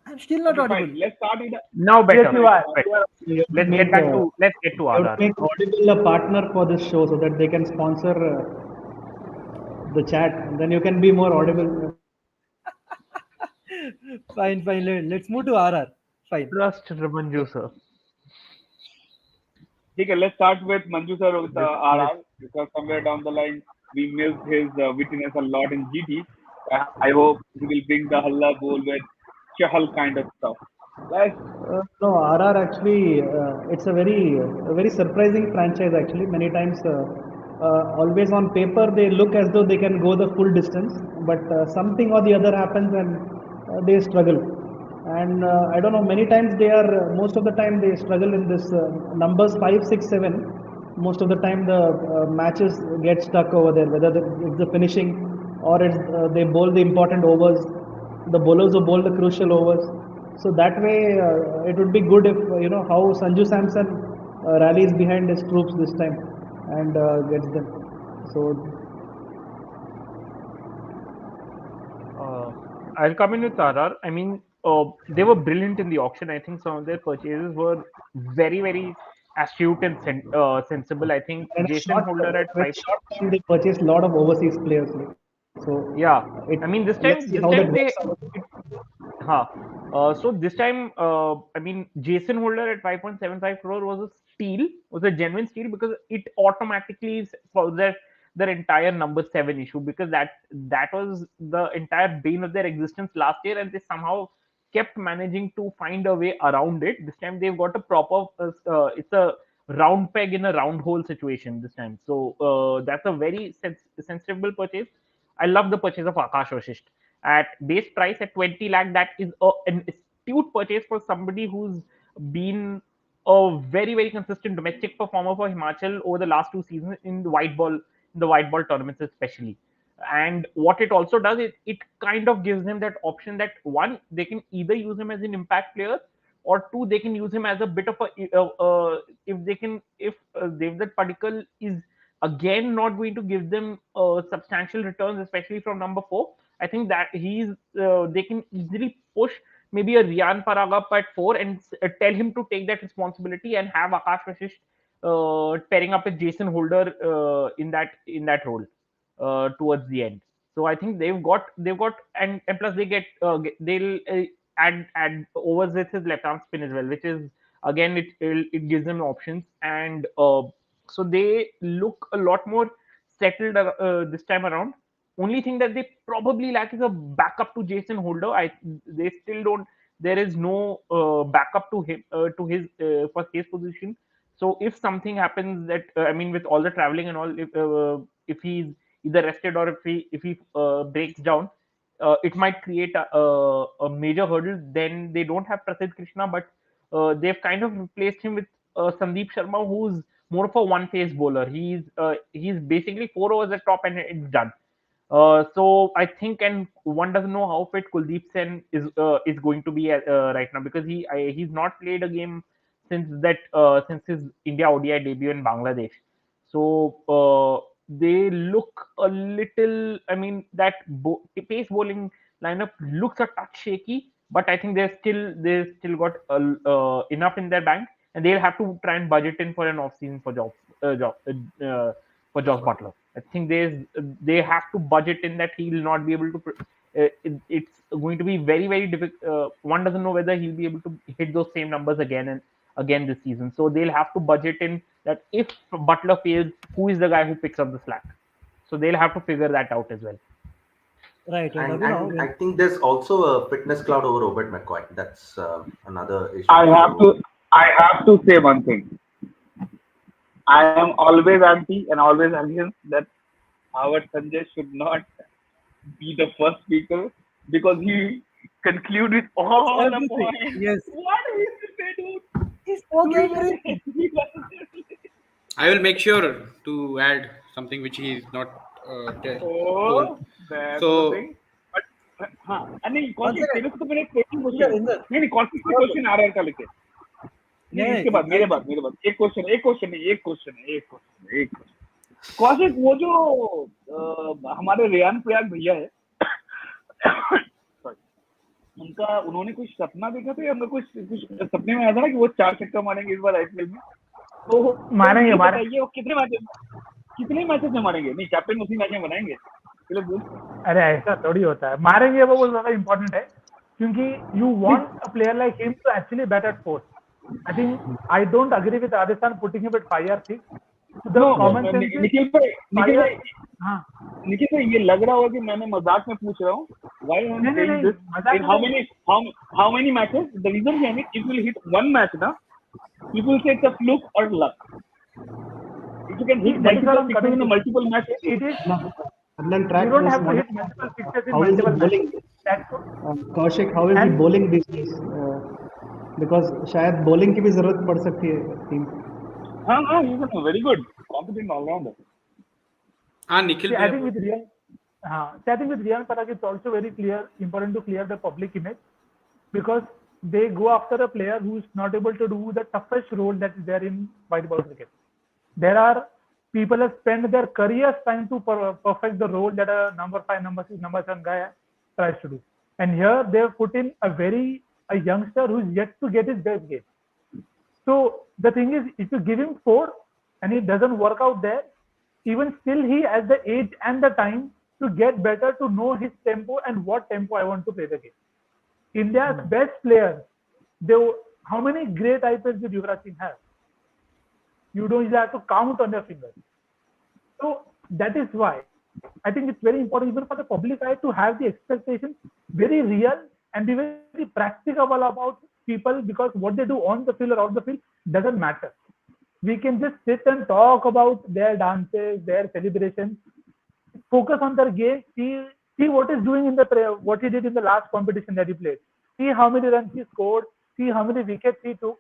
S1: I'm still not
S2: okay, fine.
S1: audible.
S2: Let's start with the
S5: Now
S6: Yes,
S5: better.
S6: you are.
S5: Better.
S6: You are.
S10: You have to
S5: Let's
S10: make
S5: get back to
S10: you have to
S5: RR.
S10: make Audible a partner for this show so that they can sponsor the chat, and then you can be more audible.
S1: Fine, fine. Let's move to RR. Fine.
S5: Trust Ramanju sir.
S2: Okay, let's start with Manju sir with
S5: Let's
S2: RR because somewhere down the line we missed his wittiness a lot in GT. I hope he will bring the Halla bowl with Chahal kind of stuff. Let's
S10: No, RR actually, it's a very surprising franchise actually. Many times, always on paper, they look as though they can go the full distance, but something or the other happens and they struggle. And I don't know, many times they are, most of the time they struggle in this numbers 5, 6, 7. Most of the time the matches get stuck over there, whether it's the finishing or it's, they bowl the important overs, the bowlers who bowl the crucial overs. So that way, it would be good if how Sanju Samson rallies behind his troops this time and gets them. So
S5: I'll come in with RR. I mean, they were brilliant in the auction. I think some of their purchases were very, very astute and sensible. I think
S10: in a
S5: Jason Holder at
S10: very
S5: 5.
S10: short time, they purchased a lot of overseas players. So
S5: Yeah,
S10: it
S5: I mean
S10: let's see
S5: this
S10: how that
S5: time
S10: works
S5: they
S10: out.
S5: Huh. So this time, I mean, Jason Holder at 5.75 crore was a steal, was a genuine steal because it automatically solves their entire number 7 issue because that was the entire bane of their existence last year, and they somehow kept managing to find a way around it. This time they've got a proper, it's a round peg in a round hole situation this time. So that's a very sensible purchase. I love the purchase of Akash Vashisht at base price at 20 lakh. That is an astute purchase for somebody who's been a very very consistent domestic performer for Himachal over the last 2 seasons in the white ball tournaments especially. And what it also does is it kind of gives them that option that one, they can either use him as an impact player, or two, they can use him as a bit of if they can, if Devdutt Padikkal is again not going to give them substantial returns, especially from number 4. I think that they can easily push maybe a Rian Parag up at 4 and tell him to take that responsibility and have Akash Vashisht pairing up with Jason Holder in that role towards the end. So I think they've got and plus they'll add overs with his left arm spin as well, which is again it gives them options. And so they look a lot more settled this time around. Only thing that they probably lack is a backup to Jason Holder. They still don't. There is no backup to him to his for his position. So if something happens that I mean, with all the traveling and all, if he's either rested or if he breaks down, it might create a major hurdle. Then they don't have Prasidh Krishna, but they've kind of replaced him with Sandeep Sharma, who's more of a one-phase bowler. He's basically 4 overs at top and it's done. So I think, and one doesn't know how fit Kuldeep Sen is going to be right now, because he's not played a game since his India ODI debut in Bangladesh. So they look a little. I mean, that pace bowling lineup looks a touch shaky, but I think they still got enough in their bank, and they'll have to try and budget in for an off season for Josh Butler. I think they have to budget in that he will not be able to. It's going to be very very difficult. One doesn't know whether he'll be able to hit those same numbers again and again this season. So they'll have to budget in that if Butler fails, who is the guy who picks up the slack? So they'll have to figure that out as well.
S1: Right. And
S8: And I think there's also a fitness cloud over Robert McCoy. That's another issue.
S2: I have to say one thing. I am always anti and always against that Howard Sanjay should not be the first speaker because he concluded all the
S1: everything.
S2: points.
S1: Yes.
S2: What is it, dude?
S1: He spoke
S2: Do it.
S1: everything.
S4: I will make sure to add something which he is not told.
S2: Oh, that's
S4: So-
S2: the thing. But हाँ नहीं
S1: One
S2: कौन सी
S1: second.
S2: तेरे को तो मैंने question
S1: Inder,
S2: पूछा
S1: Inder.
S2: नहीं कौन सी क्वेश्चन आ रहा है कल के नहीं,
S1: Yeah,
S2: इसके बाद
S1: I,
S2: मेरे बाद एक क्वेश्चन है। कौशिक, वो जो हमारे रेयान प्रयाग भैया है sorry, उन्होंने कुछ सपना देखा था या हमें कुछ सपने में आया था ना कि वो 4 छक्का मारेंगे इस बार आईपीएल में। तो
S6: मारेंगे,
S2: ये
S6: मारेंगे।
S2: बताइए वो कितने मैचेस में मारेंगे? नहीं, कैप्टन उसी मैच में बनाएंगे, चलो बोल।
S6: अरे ऐसा थोड़ी होता है, मारेंगे वो ज्यादा इंपॉर्टेंट है, क्योंकि you want a player like him to actually bat at 4. I think I don't agree with Rajasthan putting him at 5 or 6. The
S2: no
S6: common sense is
S2: Nikhil
S6: 5 or
S2: भाई,
S6: 6. हाँ,
S2: निखिल भाई, ये लग रहा होगा कि मैंने मजाक में पूछ रहा हूँ। Why I'm
S6: नहीं नहीं
S2: saying
S6: नहीं,
S2: this?
S6: मजाक
S2: In
S6: में नहीं।
S2: how many matches? The reason behind it, if you hit one match, na, people say it's a fluke or luck. If you can
S6: See,
S2: hit
S6: that is what
S2: multiple
S6: I'm
S2: sixes
S6: coming
S2: in a
S6: to.
S2: multiple matches,
S6: It is,
S10: Adnan,
S6: you
S10: track
S6: don't
S10: this
S6: have to
S10: model.
S6: hit multiple sixes in
S10: How is he
S6: multiple
S10: bowling?
S6: matches. That's
S10: Kaushik, how is he
S6: and
S10: bowling these days? Because शायद bowling की भी जरूरत पड़ सकती है team को.
S2: हाँ, he's a very good, competent all-rounder.
S4: हाँ निखिल
S6: see, I
S4: भैया
S6: think with Riyan, see, I think with Riyan Parag, it's also very important to clear the public image, because they go after a player who is not able to do the toughest role that is there in white ball cricket. There are people have spent their careers trying to perfect the role that a number 5, number 6, number 7 guy tries to do. And here they have put in a youngster who is yet to get his best game. So the thing is, if you give him 4 and it doesn't work out there, even still he has the age and the time to get better, to know his tempo and what tempo I want to play the game. India's best players, how many great IPLs did Yuvraj Singh have? You don't have to count on your fingers. So that is why I think it's very important even for the public eye to have the expectations very real and be very practical about people, because what they do on the field or out the field doesn't matter. We can just sit and talk about their dances, their celebrations, focus on their game, see what is doing in what he did in the last competition that he played, see how many runs he scored, see how many wickets he took.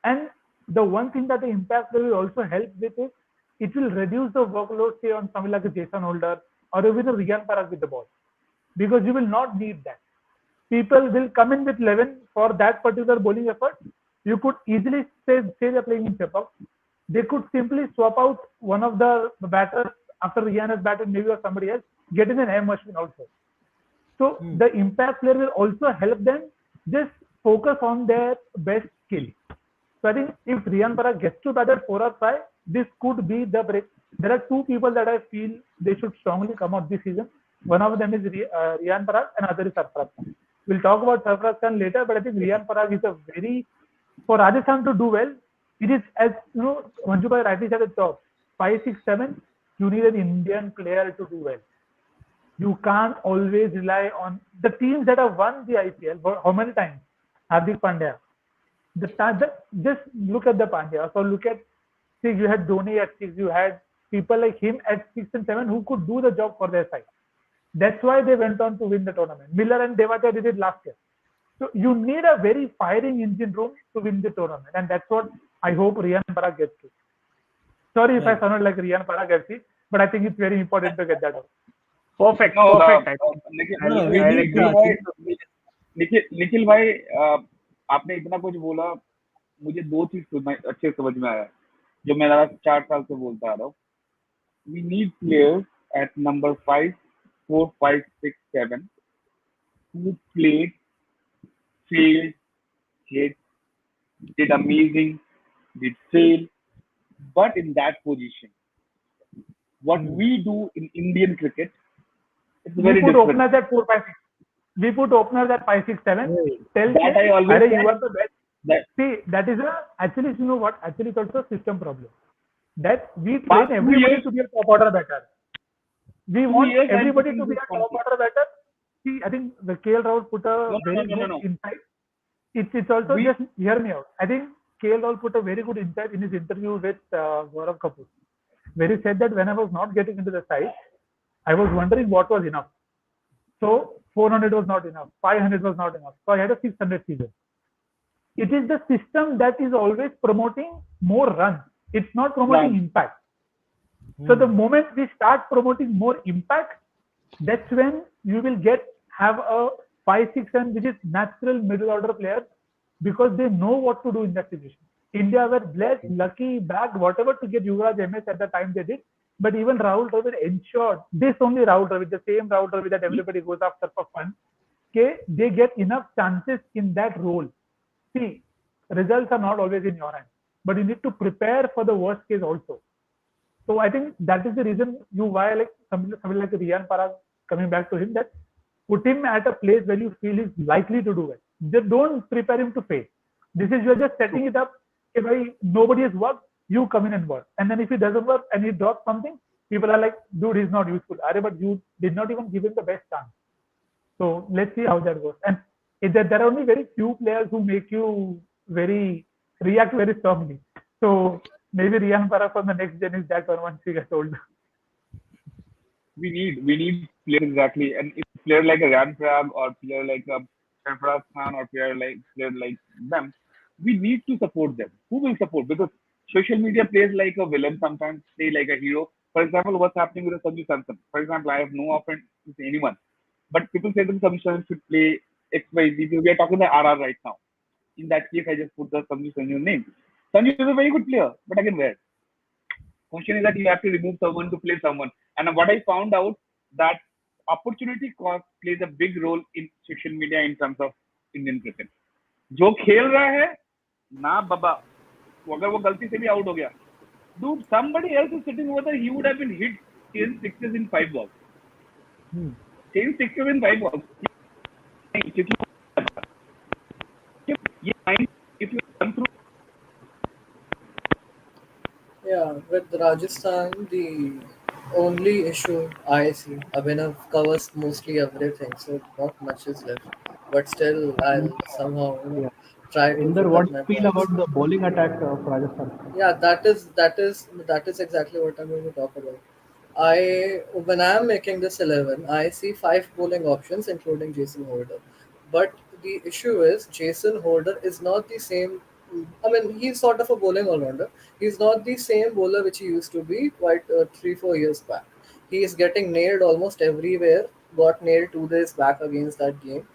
S6: And the one thing that the impact will also help with is it will reduce the workload, say, on someone like a Jason Holder or even a Riyan Parag with the ball, because you will not need that. People will come in with 11 for that particular bowling effort. You could easily say they're playing in Chepak. They could simply swap out one of the batters after Riyan has batted, maybe, or somebody else, get in an air machine also. So the impact player will also help them just focus on their best skill. So I think if Riyan Parag gets to bat at 4 or 5, this could be the break. There are 2 people that I feel they should strongly come out this season. One of them is Riyan Parag, and another is Sarfaraz Khan. We'll talk about Sarfaraz Khan later, but I think Riyan Parag is for Rajasthan to do well, it is, as you know, Manjubai rightly said at the top, 5, 6, 7, you need an Indian player to do well. You can't always rely on the teams that have won the IPL. How many times? Hardik Pandya. Just look at the Pandya. So look at 6, you had Dhoni at 6, you had people like him at 6 and 7 who could do the job for their side. That's why they went on to win the tournament. Miller and Devata did it last year. So you need a very firing engine room to win the tournament, and that's what I hope Riyan Parag gets to. Sorry if I sounded like Riyan Parag FC, but I think it's very important to get that out.
S5: Perfect,
S2: No,
S5: perfect. I think I'll agree.
S2: Nikhil भाई, आपने इतना कुछ बोला, मुझे 2 चीज अच्छे समझ में आया जो मैं 4 साल से बोलता आ रहा हूँ. We need players at number 5, 4, 5, 6, 7 who played, failed, hit, did amazing, did fail, but in that position. What we do in Indian cricket, it's
S6: We
S2: very
S6: put
S2: different.
S6: openers at 4, 5, 6. We put openers at 5, 6, 7. Tell
S2: That I always
S6: Arey,
S2: said.
S6: you are the best.
S2: That
S6: See, that is actually, you know what? Actually, it's also a system problem. That we
S2: Past
S6: train
S2: 2
S6: everybody
S2: years,
S6: to be a top order batter. We
S2: 2
S6: want
S2: years I'm
S6: everybody
S2: putting
S6: to be
S2: this
S6: a top
S2: concept.
S6: order batter. See, I think the KL Rahul put a very good
S2: No.
S6: insight. It's also
S2: We-
S6: just hear me out. I think KL Rahul put a very good insight in his interview with Gaurav Kapoor, where he said that when I was not getting into the side, I was wondering what was enough. So 400 was not enough, 500 was not enough. So I had a 600 season. It is the system that is always promoting more runs. It's not promoting
S2: Runs.
S6: impact. So the moment we start promoting more impact, that's when you will have a 5, 6, and which is natural middle order player, because they know what to do in that situation. India were blessed, lucky, bagged, whatever to get Yuvraj MS at the time they did. But even Rahul Dravid ensured this only Rahul Dravid, the same Rahul Dravid that everybody goes after for fun. Okay, they get enough chances in that role. See, results are not always in your hand, but you need to prepare for the worst case also. So I think that is the reason you why like somebody like Riyan Parag coming back to him that put him at a place where you feel he's likely to do well. Just don't prepare him to fail. This is you're just setting it up. If nobody has worked, you come in and work. And then if he doesn't work and he drops something, people are like, dude, he's not useful. But you did not even give him the best chance. So let's see how that goes. And there are only very few players who make you react very strongly. So maybe Riyan Parag from the next gen is that one once he gets older.
S2: We need players exactly, and if player like a Ryan Prag or player like a Sarfaraz Khan or player like them, we need to support them. Who will support? Because social media plays like a villain sometimes, play like a hero. For example, what's happening with Sanju Samson? For example, I have no offense to anyone, but people say that Sanju Samson should play X Y Z. We are talking about RR right now. In that case, I just put the Sanju name. Sanju is a very good player, but again, where? Question is that you have to remove someone to play someone. And what I found out that opportunity cost plays a big role in social media in terms of Indian cricket. जो खेल रहा है ना बाबा अगर वो गलती से भी आउट हो गया dude somebody else is sitting over there he would have been hit 10 sixes in 5 balls 10 sixes in 5 balls क्योंकि ये mind if you run through
S7: Yeah, with Rajasthan, the only issue I see, Abhinav covers mostly everything, so not much is left. But still, I'll somehow,
S10: Yeah.
S7: try to
S10: Inder,
S7: put
S10: what
S7: up
S10: do
S7: my
S10: you feel
S7: points.
S10: about the bowling attack of Rajasthan?
S7: Yeah, that is exactly what I'm going to talk about. When I'm making this 11, I see five bowling options, including Jason Holder. But the issue is Jason Holder is not the same. I mean, he's sort of a bowling all-rounder. He's not the same bowler which he used to be quite 3-4 years back. He is getting nailed almost everywhere. Got nailed 2 days back against that game,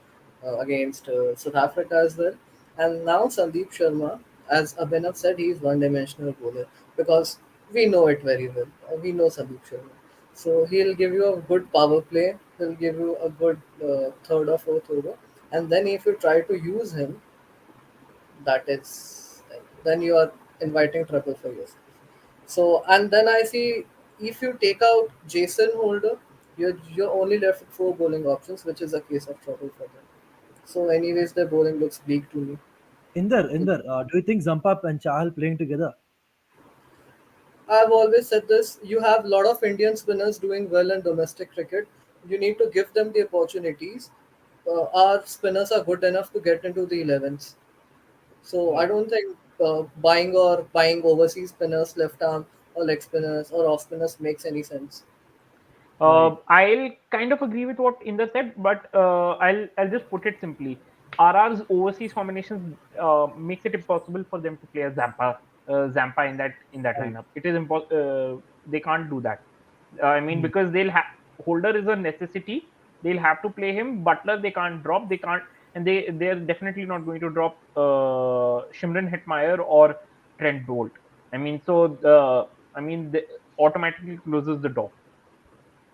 S7: against South Africa as well. And now Sandeep Sharma, as Abhinav said, he is one-dimensional bowler because we know it very well. We know Sandeep Sharma. So he'll give you a good power play. He'll give you a good third or fourth over. And then if you try to use him, that is, then you are inviting trouble for yourself. So and then I see if you take out Jason Holder, you're only left with four bowling options, which is a case of trouble for them. So anyways, their bowling looks bleak to me.
S1: Inder, do you think Zampap and Chahal playing together?
S7: I've always said this. You have a lot of Indian spinners doing well in domestic cricket. You need to give them the opportunities. Our spinners are good enough to get into the 11s. So I
S2: right.
S7: don't think buying overseas spinners, left arm or leg spinners or off spinners makes any sense.
S1: Right.
S5: I'll kind of agree with what Inder said, but I'll just put it simply. RR's overseas combinations makes it impossible for them to play a Zampa in that
S1: Right.
S5: lineup. It is impossible. They can't do that. I mean,
S1: Hmm.
S5: because they'll have Holder is a necessity. They'll have to play him. Butler they can't drop. They can't, and they're definitely not going to drop Shimron Hetmeyer or Trent Bolt. I mean, automatically closes the door.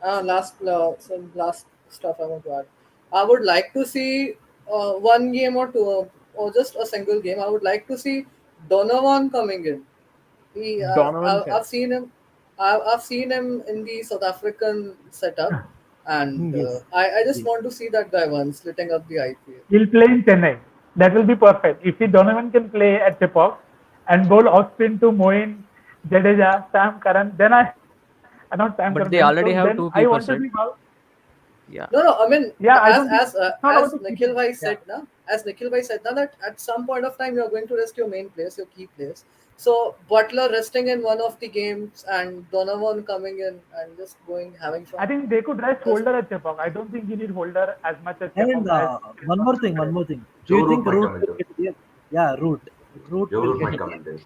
S7: Some last stuff I want to add. I would like to see one game or two, or just a single game. I would like to see Donovan coming in.
S5: Donovan
S7: I've seen him. I've seen him in the South African setup, and
S1: Yes.
S7: I just
S1: Yes.
S7: want to see that guy once lighting up the IPL.
S6: He'll play in Chennai. That will be perfect. If he Donovan can play at Chepauk and bowl off spin to Moin, Jadeja, Sam Curran, then not Sam Curran,
S3: But
S6: Ben
S3: they
S6: Stokes,
S3: already
S6: then
S3: have two
S6: I want
S3: keepers,
S6: to
S3: right?
S6: see how.
S3: Yeah.
S7: No, no. I mean,
S6: Yeah, I
S7: as
S6: don't think
S7: as
S6: it's
S7: uh,
S6: not about
S7: as
S6: the
S7: Nikhil
S6: keeping.
S7: Bhai
S6: Yeah.
S7: said now, as Nikhil Bhai said now that at some point of time you are going to rest your main players, your key players. So Butler resting in one of the games and Donovan coming in and just going having
S6: I
S7: fun.
S6: think they could rest
S7: That's
S6: Holder at Chepauk. I don't think you need Holder as much as
S1: And
S6: Chepauk as
S1: one more thing, one
S6: today.
S1: more thing. Do
S8: Joe
S1: you
S8: Root
S1: think
S8: might
S1: Root
S8: come in
S1: will
S8: there.
S1: get here? Yeah, Root
S8: Joe
S1: will
S8: Root
S1: get
S8: might come
S1: here.
S8: in there.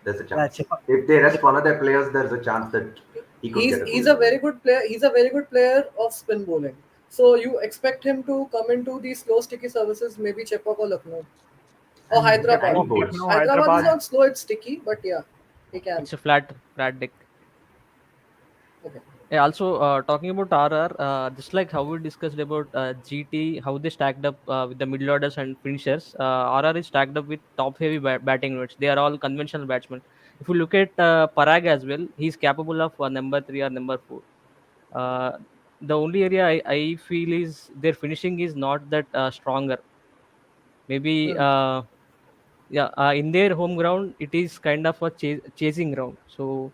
S8: There's a
S1: Yeah,
S8: chance. If they rest one of their players, there's a chance that he could
S7: he's
S8: get a
S7: he's
S8: full
S7: a
S8: 11.
S7: very good player. He's a very good player of spin bowling. So you expect him to come into these slow sticky services, maybe Chepauk or Lucknow. Oh,
S1: And
S5: Yeah,
S7: Hyderabad.
S8: and he
S5: as of
S8: bowls.
S5: now,
S7: Hyderabad is
S5: Hyderabad.
S7: not slow, it's sticky, but yeah, he can.
S3: It's a flat deck.
S7: Okay.
S3: Yeah, also, talking about RR, just like how we discussed about GT, how they stacked up with the middle orders and finishers, RR is stacked up with top heavy batting units. They are all conventional batsmen. If you look at Parag as well, he's capable of number three or number four. Uh, the only area I feel is their finishing is not that stronger. Maybe
S7: Hmm.
S3: yeah, in their home ground, it is kind of a chasing ground. So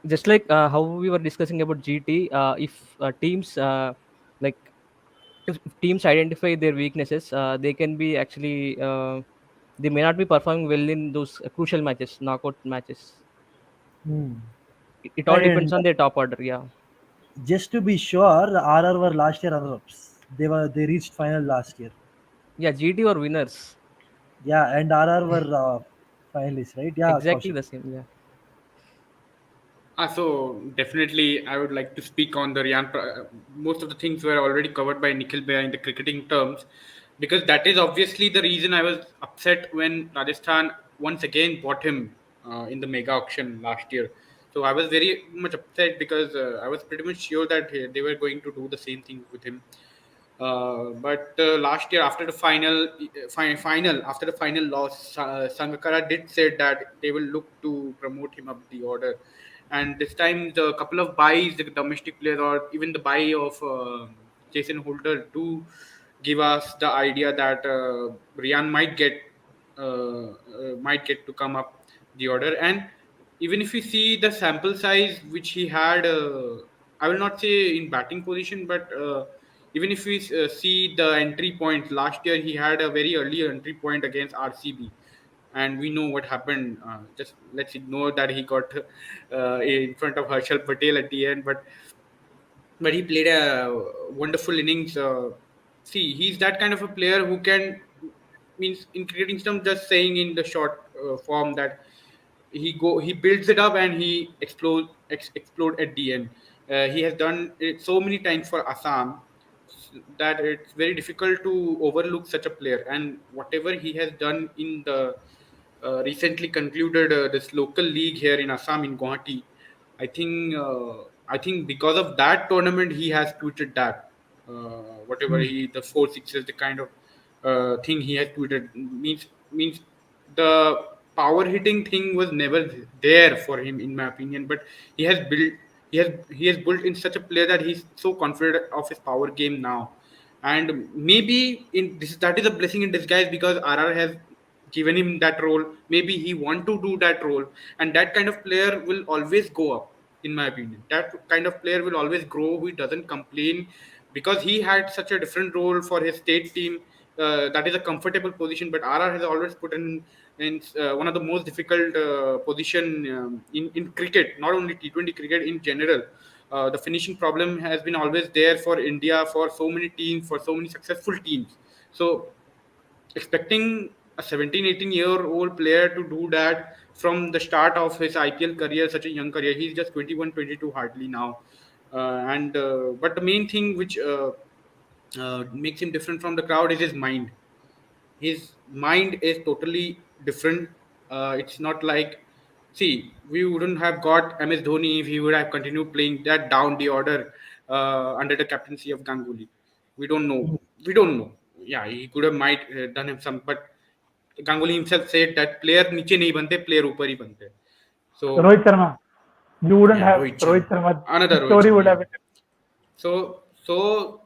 S3: just like how we were discussing about GT, if teams like if teams identify their weaknesses, they can be actually they may not be performing well in those crucial matches, knockout matches.
S1: hmm.
S3: It all
S1: And
S3: depends on their top order. Yeah,
S1: just to be sure, the RR were last year runners-ups. They reached final last year.
S3: yeah, GT or winners,
S1: Yeah, and RR were finalists, right? Yeah,
S3: exactly
S1: Kaushik.
S3: the same. Yeah,
S4: So definitely, I would like to speak on the most of the things were already covered by Nikhil Bhaiya in the cricketing terms, because that is obviously the reason I was upset when Rajasthan once again bought him in the mega auction last year. So I was very much upset because I was pretty much sure that they were going to do the same thing with him. But last year, after the final loss, Sangakkara did say that they will look to promote him up the order. And this time, the couple of buys, the domestic players, or even the buy of Jason Holder, do give us the idea that Rian might get to come up the order. And even if you see the sample size which he had, I will not say in batting position, but even if we see the entry point last year, he had a very early entry point against RCB, and we know what happened. Just let's ignore that he got in front of Harshal Patel at the end, but he played a wonderful innings. See, he's that kind of a player who can, means in cricketing terms, just saying in the short form that he builds it up and he explode at the end. He has done it so many times for Assam that it's very difficult to overlook such a player. And whatever he has done in the recently concluded this local league here in Assam in Guwahati, I think because of that tournament he has tweeted that whatever
S1: Hmm.
S4: he the four sixes, the kind of thing he has tweeted, means the power hitting thing was never there for him in my opinion. But he has built he has built in such a player that he's so confident of his power game now. And maybe in this, that is a blessing in disguise, because RR has given him that role. Maybe he want to do that role, and that kind of player will always go up. In my opinion, that kind of player will always grow, who doesn't complain, because he had such a different role for his state team. That is a comfortable position, but RR has always put in one of the most difficult position in cricket, not only T20 cricket in general. The finishing problem has been always there for India, for so many teams, for so many successful teams. So expecting a 17, 18-year old player to do that from the start of his IPL career, such a young career, he's just 21, 22 hardly now. And But the main thing which makes him different from the crowd is his mind. His mind is totally different. It's not like, see, we wouldn't have got MS Dhoni if he would have continued playing that down the order under the captaincy of Ganguly. We don't know. We don't know. Yeah, he could have might done him some, but Ganguly himself said that player नीचे नहीं बनते, player ऊपर ही बनते. So
S6: Rohit Sharma. You wouldn't
S4: yeah,
S6: have
S4: Rohit
S6: Rohit
S4: Sharma,
S6: Sharma. The
S4: another Rohit
S6: story
S4: Sharma.
S6: would
S4: Yeah.
S6: have been
S4: So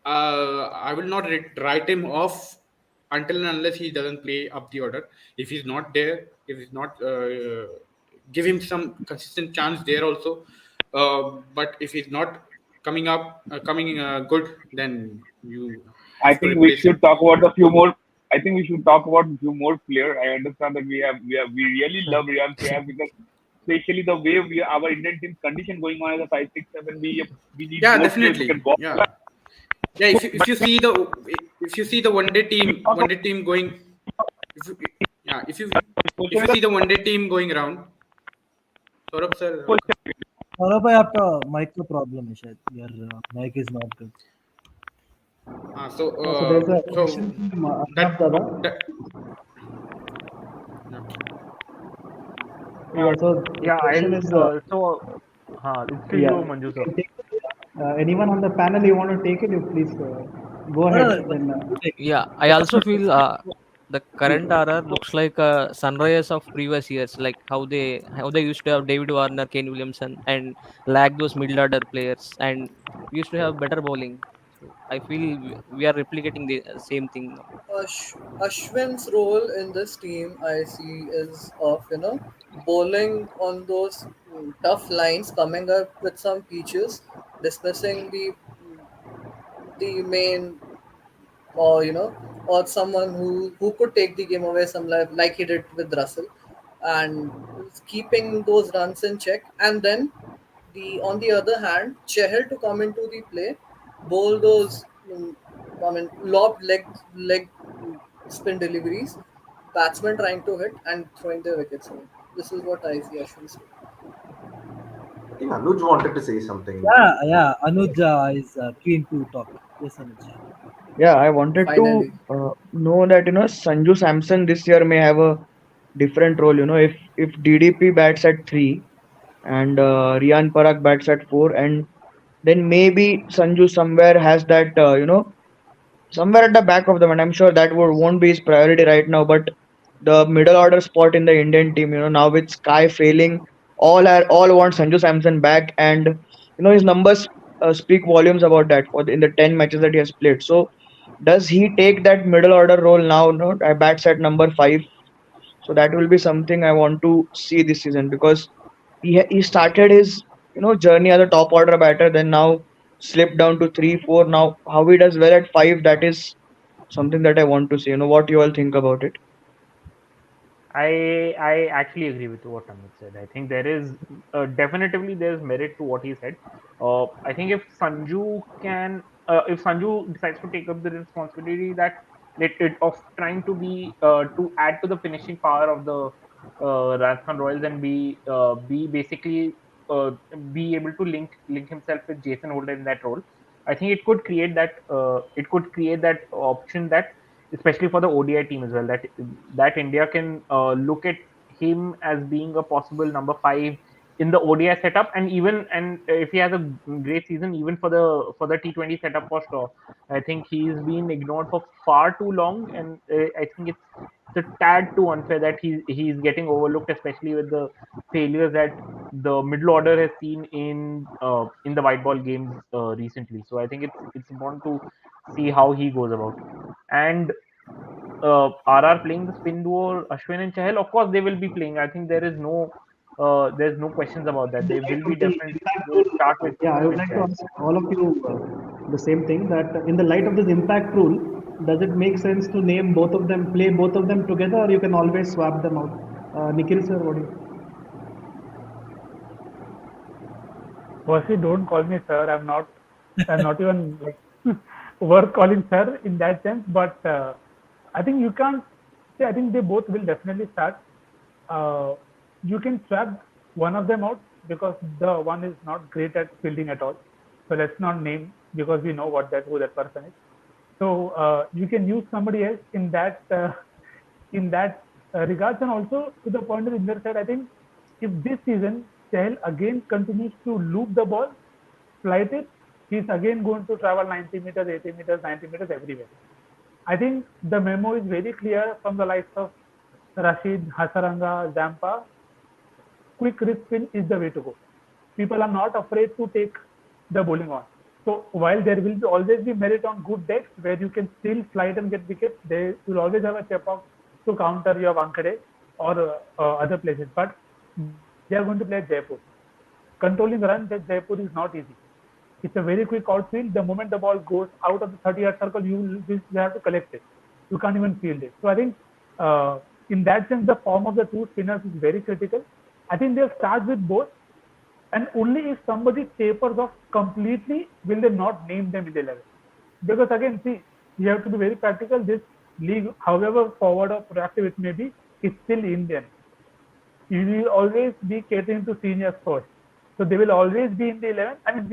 S4: I will not write him off until and unless he doesn't play up the order. If he's not there, if he's not, give him some consistent chance there also. But if he's not coming good, then you
S2: I
S4: have to
S2: think we
S4: replace
S2: should
S4: him.
S2: talk about a few more. I think we should talk about a few more players. I understand that we really love Riyad Sehat because especially the way our Indian team's condition going on as a 5, 6, 7, we need
S4: Yeah,
S2: more players who can
S4: definitely.
S2: box.
S4: Yeah, yeah. If you see the one day team going, if you, yeah, if you see the one day team going around, Saurabh sir.
S1: Saurabh भाई आपका mic का problem है शायद your mic is not good
S4: So
S10: So there's a
S4: so
S10: question from
S4: that
S10: Arnab Dada.
S4: that Yeah.
S10: Yeah, so the
S5: Yeah,
S10: question
S5: I'll
S10: is,
S5: it's to you,
S10: yeah,
S5: Manju
S10: you
S5: sir.
S10: can take it. Anyone on the panel you want to take it, you please go
S1: No,
S10: ahead.
S1: no, no,
S10: Then
S1: you take it.
S3: Yeah, I
S1: The
S3: also
S1: first
S3: feel the current
S10: yeah.
S3: RR looks like Sunrise of previous years, like how they used to have David Warner, Kane Williamson, and lack those middle order players, and we used to have better bowling. So I feel we are replicating the same thing now.
S7: Ashwin's role in this team, I see, is of bowling on those tough lines, coming up with some pitches, dismissing the main, or or someone who could take the game away, some like he did with Russell, and keeping those runs in check. And then on the other hand, Chehel to come into the play, bowl those, lob leg spin deliveries, batsmen trying to hit and throwing their wickets away. This is what I see Ashwin's role.
S8: I think Anuj wanted to say something.
S1: yeah, Anuj is keen to talk. Yes, Anuj.
S9: Yeah, I wanted to
S7: Finally.
S9: know that Sanju Samson this year may have a different role. If DDP bats at 3 and Rian Parak bats at 4, and then maybe Sanju somewhere has that somewhere at the back of the mind. I'm sure that won't be his priority right now, but the middle order spot in the Indian team, now with Sky failing, all want Sanju Samson back, and his numbers speak volumes about that in the 10 matches that he has played. So does he take that middle order role now? No, I bats at number 5, so that will be something I want to see this season, because he started his journey as a top order batter, then now slipped down to 3 4. Now how he does well at 5, that is something that I want to see. What you all think about it?
S5: I actually agree with what Amit said. I think there is definitively there's merit to what he said. I think if Sanju decides to take up the responsibility that of trying to be to add to the finishing power of the Rajasthan Royals, and be basically uh, be able to link himself with Jason Holder in that role. I think it could create that option, that especially for the ODI team as well, that India can look at him as being a possible number 5 in the ODI setup, and even and if he has a great season, even for the T20 setup for sure. I think he's been ignored for far too long, and I think it's a tad too unfair that he's getting overlooked, especially with the failures that the middle order has seen in the white ball games recently. So I think it's important to see how he goes about. And RR playing the spin duo, Ashwin and Chahal, of course they will be playing. I think there's no questions about that.
S10: In the
S5: They
S10: light
S5: will be
S10: of the
S5: definitely
S10: impact
S5: they'll
S10: rule,
S5: start with
S10: yeah, I would
S5: Ashwin
S10: like to
S5: Chahal.
S10: ask all of you the same thing, that in the light of this impact rule, does it make sense to name both of them, play both of them together, or you can always swap them out? Nikhil sir, what do you?
S6: Firstly, don't call me sir. I'm not even like worth calling sir in that sense. But I think you can't say. I think they both will definitely start. Uh, you can swap one of them out because the one is not great at fielding at all. So let's not name, because we know who that person is. So you can use somebody else in that regards. And also to the point of the other side, I think if this season Chahal again continues to loop the ball, flight it, he's again going to travel 90 meters, 80 meters, 90 meters everywhere. I think the memo is very clear from the likes of Rashid, Hasaranga, Zampa. Quick wrist spin is the way to go. People are not afraid to take the bowling on. So while there will always be merit on good decks where you can still slide and get wickets, they will always have a Chepauk to counter your Wankhede or other places. But they are going to play at Jaipur. Controlling runs at Jaipur is not easy. It's a very quick outfield. The moment the ball goes out of the 30-yard circle, you have to collect it. You can't even field it. So I think in that sense, the form of the two spinners is very critical. I think they'll start with both, and only if somebody tapers off completely will they not name them in the 11. Because again, see, you have to be very practical. This league, however forward or proactive it may be, is still Indian. You will always be catering to seniors first. So they will always be in the 11. I mean,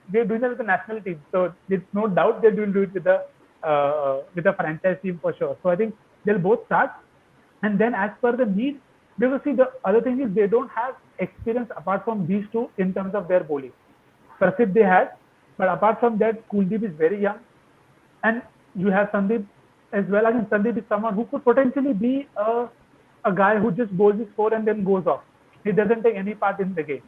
S6: they're doing that with the national team. So it's no doubt they will do it with the franchise team for sure. So I think they'll both start. And then as per the need, because see the other thing is they don't have experience apart from these two in terms of their bowling. Prasid they had, but apart from that, Kuldeep is very young, and you have Sandeep as well. Again, Sandeep is someone who could potentially be a guy who just bowls his four and then goes off. He doesn't take any part in the game,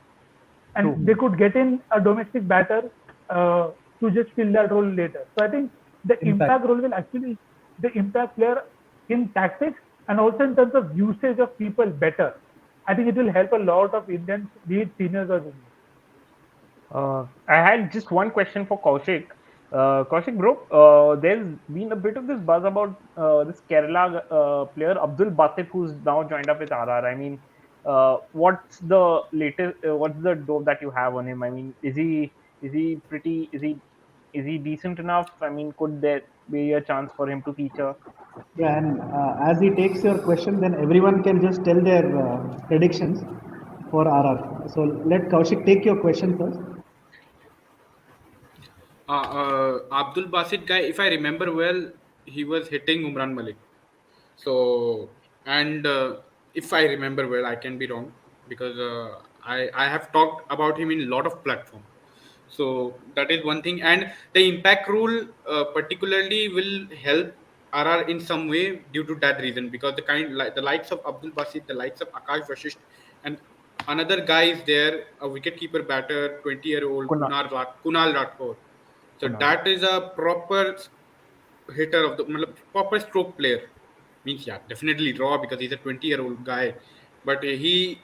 S6: and
S5: True.
S6: they could get in a domestic batter to just fill that role later. So I think the
S1: Impact.
S6: impact role will actually the impact player in tactics and also in terms of usage of people better. I think it will help a lot of Indians, be it seniors or juniors.
S5: I had just one question for Kaushik. Kaushik, bro, there's been a bit of this buzz about this Kerala player Abdul Basit, who's now joined up with RR. I mean, what's the latest? What's the dope that you have on him? I mean, is he pretty? Is he decent enough? I mean, could there be a chance for him to feature?
S10: Yeah, and as he takes your question, then everyone can just tell their predictions for RR. So let Kaushik take your question first.
S4: Abdul Basit guy, if I remember well, he was hitting Umran Malik. So, and if I remember well, I can be wrong because I have talked about him in a lot of platforms. So that is one thing, and the impact rule particularly will help RR in some way due to that reason, because the kind like the likes of Abdul Basit, the likes of Akash Vashisht, and another guy is there, a wicketkeeper batter, 20-year-old
S5: Kunal.
S4: Kunal Rathore. So
S5: Kunal.
S4: that is a proper hitter of the proper stroke player. Means yeah, definitely raw because he's a 20-year-old guy, but he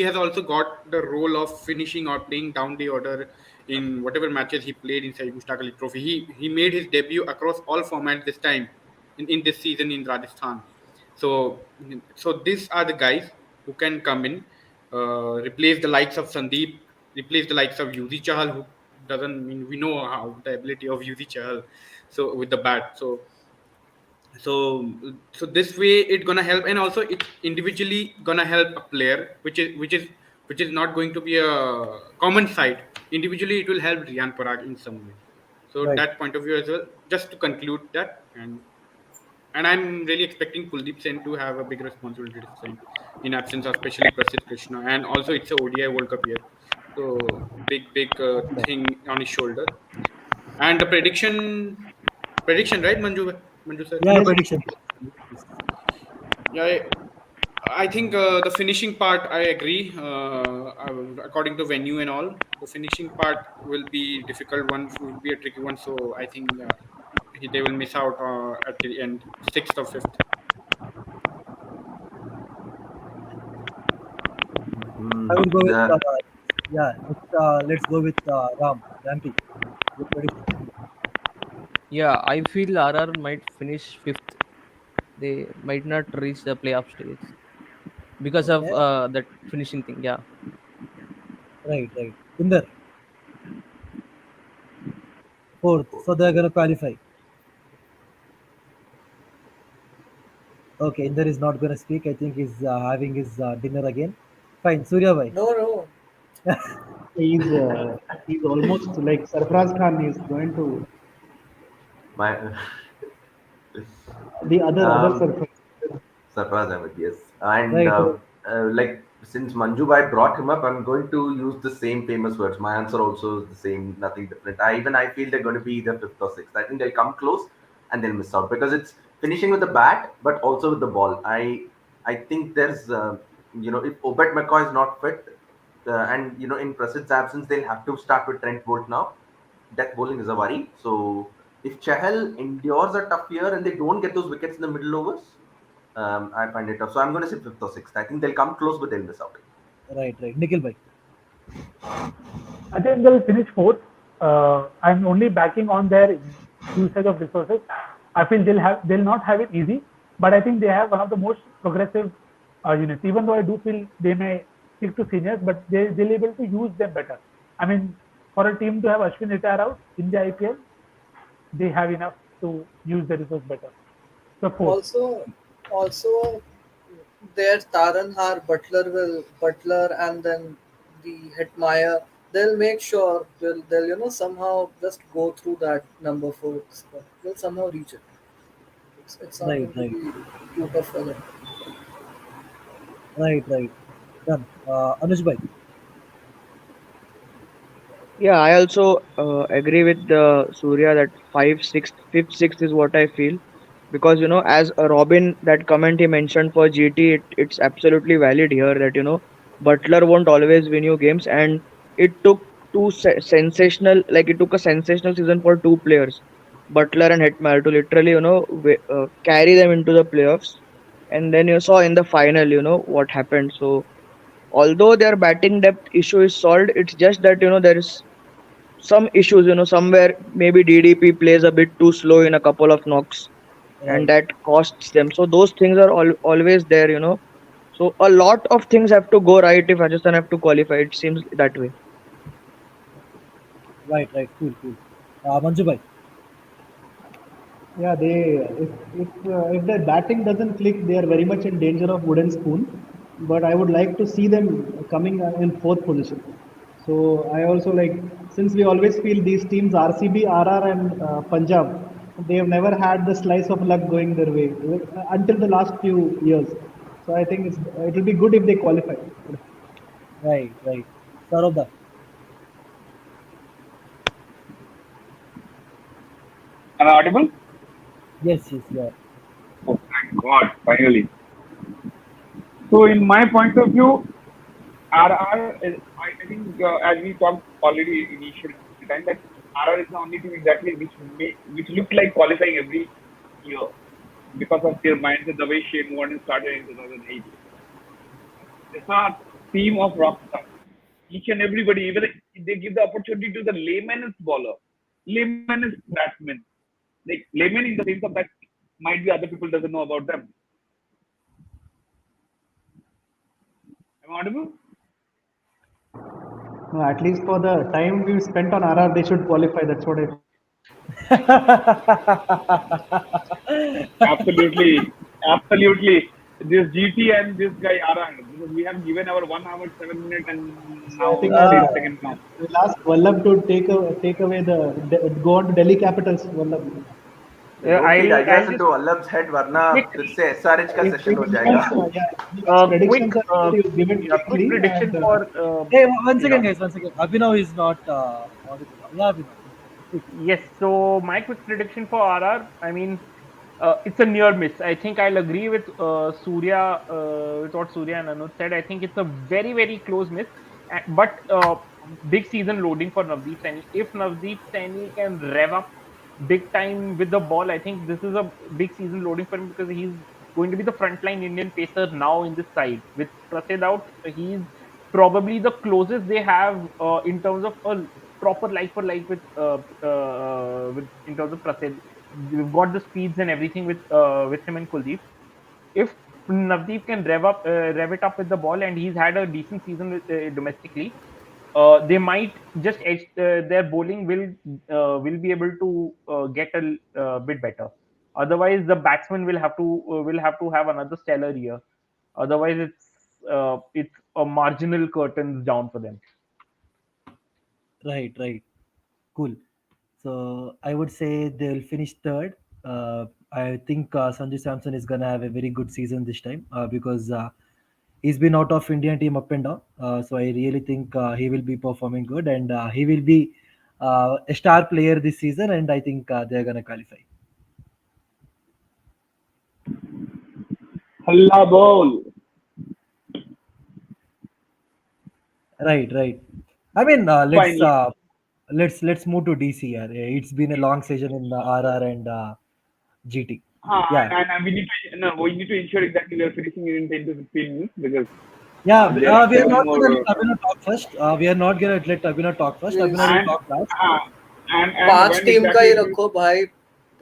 S4: has also got the role of finishing or playing down the order in whatever matches he played inside Mushtaq Ali Trophy. He made his debut across all formats this time in this season in Rajasthan. So these are the guys who can come in, replace the likes of Sandeep, replace the likes of Yuzi Chahal, who doesn't mean we know how the ability of Yuzi Chahal. So with the bat, so so this way it gonna help, and also it's individually gonna help a player which is not going to be a common sight. Individually it will help Riyan Parag in some way. So
S1: Right.
S4: that point of view as well, just to conclude that. And I'm really expecting Kuldeep Sen to have a big responsibility this time, in absence of especially Prasidh Krishna, and also it's a ODI World Cup year, so big thing on his shoulder. And the prediction, right, Manju sir?
S1: Yeah,
S10: Yes.
S1: prediction.
S4: Yeah, I think the finishing part, I agree. According to venue and all, the finishing part will be difficult one, will be a tricky one. So I think they will miss out at the end, sixth or fifth.
S1: I would go with
S8: The
S1: yeah. Let's go with Rampy. Your prediction.
S3: Yeah, I feel RR might finish fifth. They might not reach the playoff stage because of
S1: Okay.
S3: that finishing thing. Yeah.
S1: Right, right. Inder, fourth. So they're gonna qualify. Okay, Inder is not gonna speak. I think he's having his dinner again. Fine, Surya bhai.
S7: No, no.
S10: He's almost like Sarfraz Khan is going to
S8: my
S10: the other
S8: um,
S10: Sarfraz.
S8: Sarfraz Ahmed, yes. And
S1: Right, right,
S8: like since Manju Bhai brought him up, I'm going to use the same famous words. My answer also is the same, nothing different. I feel they're going to be either fifth or sixth. I think they'll come close and they'll miss out because it's finishing with the bat, but also with the ball. I think there's if Obed McCoy is not fit, and in Prasid's absence, they'll have to start with Trent Bolt now. Death bowling is a worry. So if Chahal endures a tough year and they don't get those wickets in the middle overs, I find it tough. So I'm going to say fifth or sixth. I think they'll come close, but they'll miss out.
S1: right, right. Nikhil bhai.
S6: I think they'll finish fourth. I'm only backing on their usage of resources. I feel they'll not have it easy, but I think they have one of the most progressive units. Even though I do feel they may stick to seniors, but they'll be able to use them better. I mean, for a team to have Ashwin retire out in the IPL, they have enough to use the resource better. So fourth.
S7: Also, their Taranhar Butler and then the Hetmeyer. They'll make sure they'll somehow just go through that number four spot. They'll somehow reach it. It's not
S1: Right,
S7: going to
S1: right.
S7: be too tough for them.
S1: Right, right. Done. Anuj bhai.
S9: Yeah, I also agree with Surya that five, sixth, fifth, sixth is what I feel, because as Robin, that comment he mentioned for GT, it's absolutely valid here that Butler won't always win you games, and it took sensational, like it took a sensational season for two players, Butler and Hetmeyer, to literally carry them into the playoffs, and then you saw in the final what happened. So although their batting depth issue is solved, it's just that there is some issues, somewhere maybe DDP plays a bit too slow in a couple of knocks, and
S1: Right,
S9: that costs them. So those things are always there. So a lot of things have to go right if Rajasthan have to qualify. It seems that way.
S1: right, right. Cool, cool. Manju bhai.
S10: Yeah, if their batting doesn't click, they are very much in danger of wooden spoon. But I would like to see them coming in fourth position. So I also like, since we always feel these teams RCB, RR, and Punjab, they have never had the slice of luck going their way until the last few years. So I think it will be good if they qualify.
S1: Right, right. Saurabh.
S2: Am I audible?
S1: Yes, yes, you are.
S2: Oh, thank God, finally. So, in my point of view, I think, as we talked already initial time, that RR is the only team exactly which looked like qualifying every year because of their mindset, the way Shane Warne started in 2008. It's a team of rock stars. Each and everybody, even if they give the opportunity to the layman's bowler, layman's batsman. Like layman in the sense of that might be other people doesn't know about them. Am I audible?
S10: No, at least for the time we spent on RR, they should qualify. That's what I feel.
S2: Absolutely, absolutely. This GT and this guy Arang, because we have given our 1 hour 7 minutes and
S10: So I
S2: now
S10: think
S1: Ah,
S2: 10 seconds now.
S10: we'll ask Vallabh to take away go on to Delhi Capitals. Vallabh.
S8: Don't feed
S5: I'll
S8: ideas
S5: just
S8: into Allab's head, वरना
S5: quick
S8: फिर से SRH का
S10: If
S8: session
S10: he
S8: हो जाएगा.
S10: wants, yeah, if he wants
S5: quick
S10: predictions, he will give it
S5: yeah, quick
S10: quickly.
S5: prediction
S10: And
S5: for
S1: hey, one
S5: yeah.
S1: second, guys. One second. Abhinav is not audible. Yeah, Abhinav. Quick.
S5: Yes, so my quick prediction for RR, I mean, it's a near miss. I think I'll agree with Surya, with what Surya and Anuj said. I think it's a very, very close miss. But big season loading for Navdeep Saini. If Navdeep Saini can rev up big time with the ball, I think this is a big season loading for him because he's going to be the frontline Indian pacer now in this side. With Prasid out, he's probably the closest they have in terms of a proper like for like with in terms of Prasid. We've got the speeds and everything with him and Kuldeep. If Navdeep can rev it up with the ball, and he's had a decent season domestically, they might just edge their bowling will be able to get a bit better. Otherwise, the batsman will have to have another stellar year. Otherwise, it's a marginal curtains down for them.
S1: Right, right. Cool. So I would say they'll finish third. I think Sanju Samson is gonna have a very good season this time because he's been out of Indian team up and down. So I really think he will be performing good and he will be a star player this season. And I think they're gonna qualify.
S2: Halla ball.
S1: Right, right. I mean,
S2: Finally.
S1: let's move to DC. Yeah, it's been a long season in RR and GT. Yeah,
S2: And we need to ensure exactly we are finishing it in 10 to 15 minutes because
S1: yeah.
S2: there are
S1: We are
S2: seven
S1: not
S2: more.
S1: gonna let Abhinav talk first. We are not gonna let Abhinav talk first.
S7: Please.
S1: Abhinav will
S2: And
S1: talk last.
S2: uh, and
S7: पांच
S2: when
S7: team का
S2: exactly
S7: he
S2: it will.
S7: रखो भाई,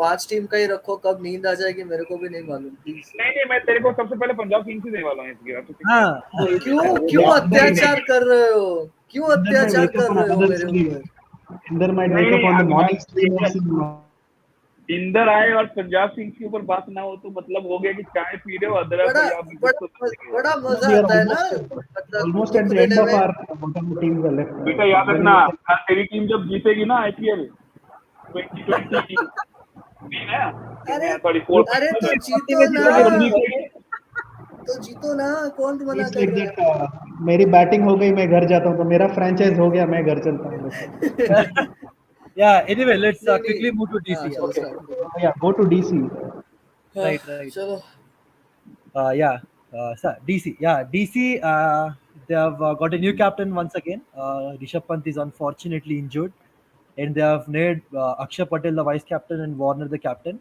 S7: 5 team का ही रखो. कब नींद आ जाएगी मेरे को भी नहीं मालूम. प्लीज.
S2: नहीं नहीं मैं तेरे को सबसे पहले पंजाब किंग्स ही देने वाला हूँ इसकी बात तो ठीक है
S1: हाँ,
S2: कोई
S7: क्यों
S2: दिक्कत
S7: क्यों
S2: नहीं नहीं नहीं
S7: अत्याचार कर रहे हो? क्यों
S10: Inder might
S7: अत्याचार
S10: wake up
S7: कर
S10: on
S7: रहे हो
S10: another
S7: मेरे
S10: stream.
S7: ऊपर?
S10: Inder might
S2: नहीं
S10: wake up
S2: नहीं
S10: on the morning stream of
S2: अगर
S10: cinema.
S2: इंदर आए और पंजाब किंग्स के ऊपर बात ना हो तो मतलब हो गया कि चाय पी रहे हो अदरक
S7: बड़ा
S2: और या बिल्कुल तो नहीं
S7: बड़ा
S10: No,
S7: मजा
S10: we are
S7: आता है ना, मतलब
S10: almost
S7: दुख
S10: at the end
S7: देने
S10: of
S7: में.
S10: our whatever teams are left.
S2: बेटा याद
S10: There
S2: रखना
S10: is a,
S2: कल तेरी टीम जब जीतेगी ना आईपीएल 2020 नहीं ना
S7: अरे
S2: सॉरी
S7: अरे तो
S1: 40
S7: जीतो
S1: में
S7: ना.
S1: जीतोगे
S2: जब
S1: तुम।
S2: जीतेगी
S7: तो जीतो ना, कौन मना
S10: It's
S7: कर
S10: like
S7: रहा
S10: that. मेरी बैटिंग हो गई, मैं घर जाता हूँ, तो मेरा फ्रेंचाइज हो गया, मैं घर चलता हूँ बस.
S7: है?
S1: Yeah. Anyway, let's
S7: नहीं नहीं,
S1: quickly move to
S7: हाँ
S1: DC. Yeah.
S7: चलो
S10: Okay.
S7: स्टार्ट करो.
S10: Yeah, go to DC.
S7: हाँ
S1: Right. Right.
S7: चलो.
S1: Yeah. DC. Yeah, DC. They have got a new captain once again. Rishabh Pant is unfortunately injured, and they have made Akshay Patel the vice captain and Warner the captain.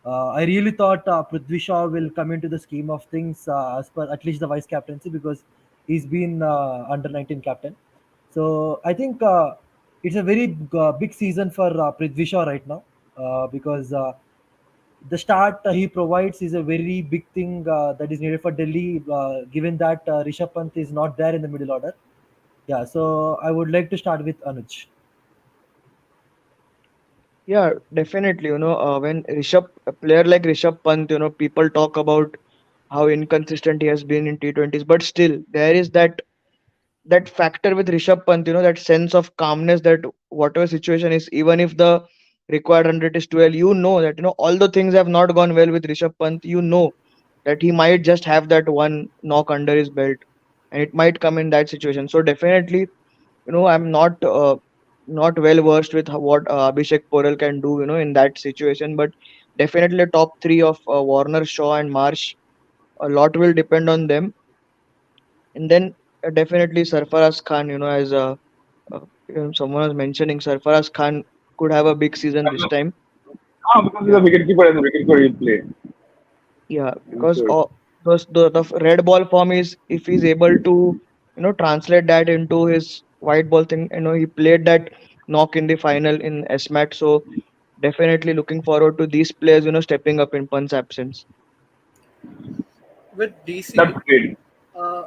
S1: I really thought Prithvi Shaw will come into the scheme of things as per at least the vice captaincy because he's been under 19 captain. So I think it's a very big season for Prithvi Shaw right now because the start he provides is a very big thing that is needed for Delhi, given that Rishabh Pant is not there in the middle order. Yeah, so I would like to start with Anuj.
S9: Yeah, definitely. When a player like Rishabh Pant, people talk about how inconsistent he has been in T20s, but still there is that factor with Rishabh Pant, that sense of calmness that whatever situation is, even if the required 100 is 12, that although things have not gone well with Rishabh Pant, that he might just have that one knock under his belt, and it might come in that situation. So definitely, I'm not well versed with what Abhishek Porel can do, in that situation, but definitely top three of Warner, Shaw, and Marsh. A lot will depend on them, and then definitely Sarfaraz Khan, as someone was mentioning, Sarfaraz Khan could have a big season this time.
S2: Because he's a
S9: Yeah,
S2: wicketkeeper and the wicketkeeper he'll play.
S9: yeah,
S2: I'm
S9: because
S2: sure.
S9: the red ball form is, if he's able to, translate that into his white ball thing. He played that knock in the final in SMAT, so definitely looking forward to these players, stepping up in Pant's absence.
S7: With
S2: That's
S7: DC,
S2: great.
S7: uh,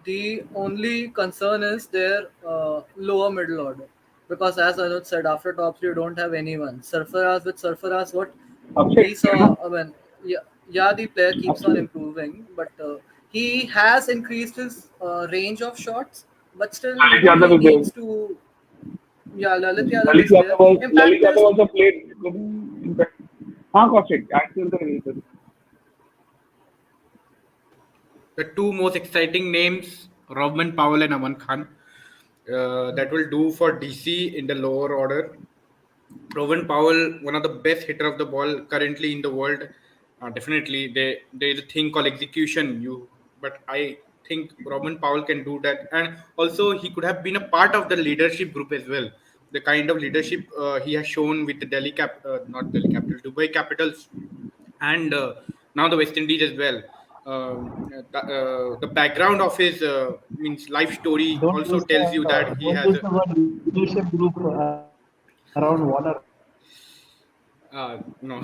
S7: the only concern is their lower middle order. Because as Anuj said, after top three, you don't have anyone. Surfaraz, what
S2: Akshay,
S7: we
S2: you know,
S7: saw, I mean, yeah, the player keeps on
S2: Akshay.
S7: improving, but he has increased his range of shots, but still,
S2: Lalit
S7: he
S2: Yadav is there.
S7: needs to. Yeah, Lalit Yadav
S2: Lalit
S7: is there.
S2: Yadav, Lalit
S7: Impact
S2: Yadav
S7: is
S2: also played. In fact, हाँ Kaushik actual का नहीं sir.
S4: The two most exciting names, Robman Powell and Aman Khan, that will do for DC in the lower order. Rowan Powell, one of the best hitter of the ball currently in the world. Definitely, there is a thing called execution. But I think Rowan Powell can do that, and also he could have been a part of the leadership group as well. The kind of leadership he has shown with the not Delhi Capital, Dubai Capitals, and now the West Indies as well. The background of his means life story also tells you that he has a,
S10: Don't use the word leadership group around Warner.
S4: no.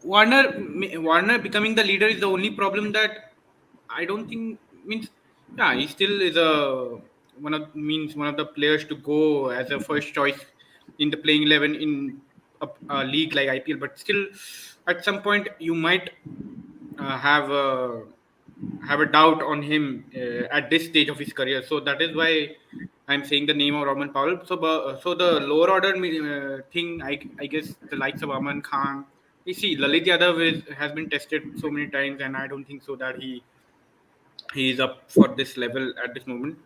S4: Warner becoming the leader is the only problem that I don't think means. Yeah, he still is one of the players to go as a first choice in the playing 11 in a league like IPL. But still, at some point, you might uh, have a have a doubt on him at this stage of his career. So that is why I'm saying the name of Roman Powell. So the lower order thing, I guess the likes of Aman Khan. You see, Lalit Yadav has been tested so many times, and I don't think so that he is up for this level at this moment.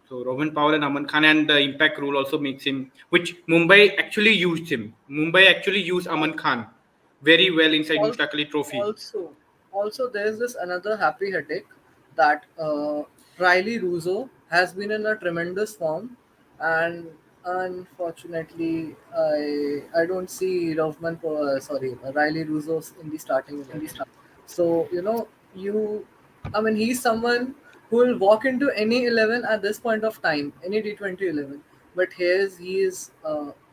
S4: So Roman Powell and Aman Khan, and the impact rule also makes him, which Mumbai actually used him. Mumbai actually used Aman Khan very well inside
S7: Al-
S4: Mushtaq Ali Trophy.
S7: also there's this another happy headache that Riley Russo has been in a tremendous form, and unfortunately I don't see Riley Russo in the starting 11. So you I mean he's someone who will walk into any 11 at this point of time, any T20 11. But he is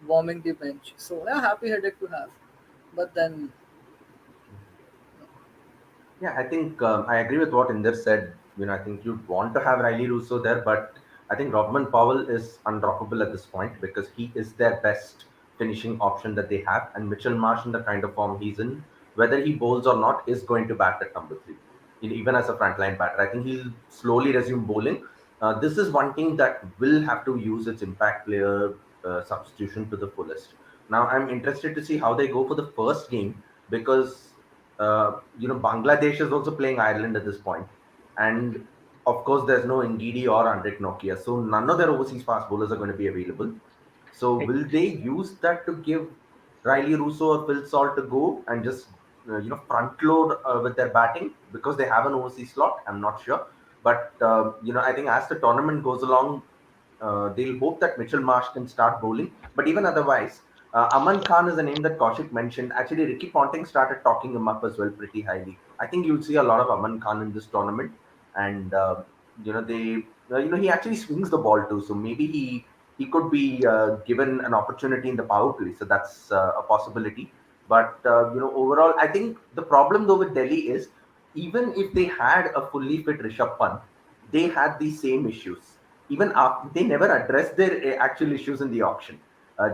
S7: warming the bench. So yeah, happy headache to have. But then
S8: Yeah, I think I agree with what Inder said. I think you'd want to have Riley Russo there, but I think Rodman Powell is undroppable at this point because he is their best finishing option that they have. And Mitchell Marsh, in the kind of form he's in, whether he bowls or not, is going to bat at number three, even as a frontline batter. I think he'll slowly resume bowling. This is one team that will have to use its impact player substitution to the fullest. Now, I'm interested to see how they go for the first game because Bangladesh is also playing Ireland at this point, and of course, there's no Ndidi or Andrik Nokia, so none of their overseas fast bowlers are going to be available. So will they use that to give Riley Russo or Phil Salt to go and just front load with their batting because they have an overseas slot? I'm not sure, but I think as the tournament goes along, they'll hope that Mitchell Marsh can start bowling. But even otherwise, Aman Khan is a name that Kaushik mentioned. Actually, Ricky Ponting started talking him up as well pretty highly. I think you'll see a lot of Aman Khan in this tournament, and he actually swings the ball too. So maybe he could be given an opportunity in the power play. So that's a possibility. But overall, I think the problem though with Delhi is even if they had a fully fit Rishabh Pant, they had these same issues. Even after they never addressed their actual issues in the auction.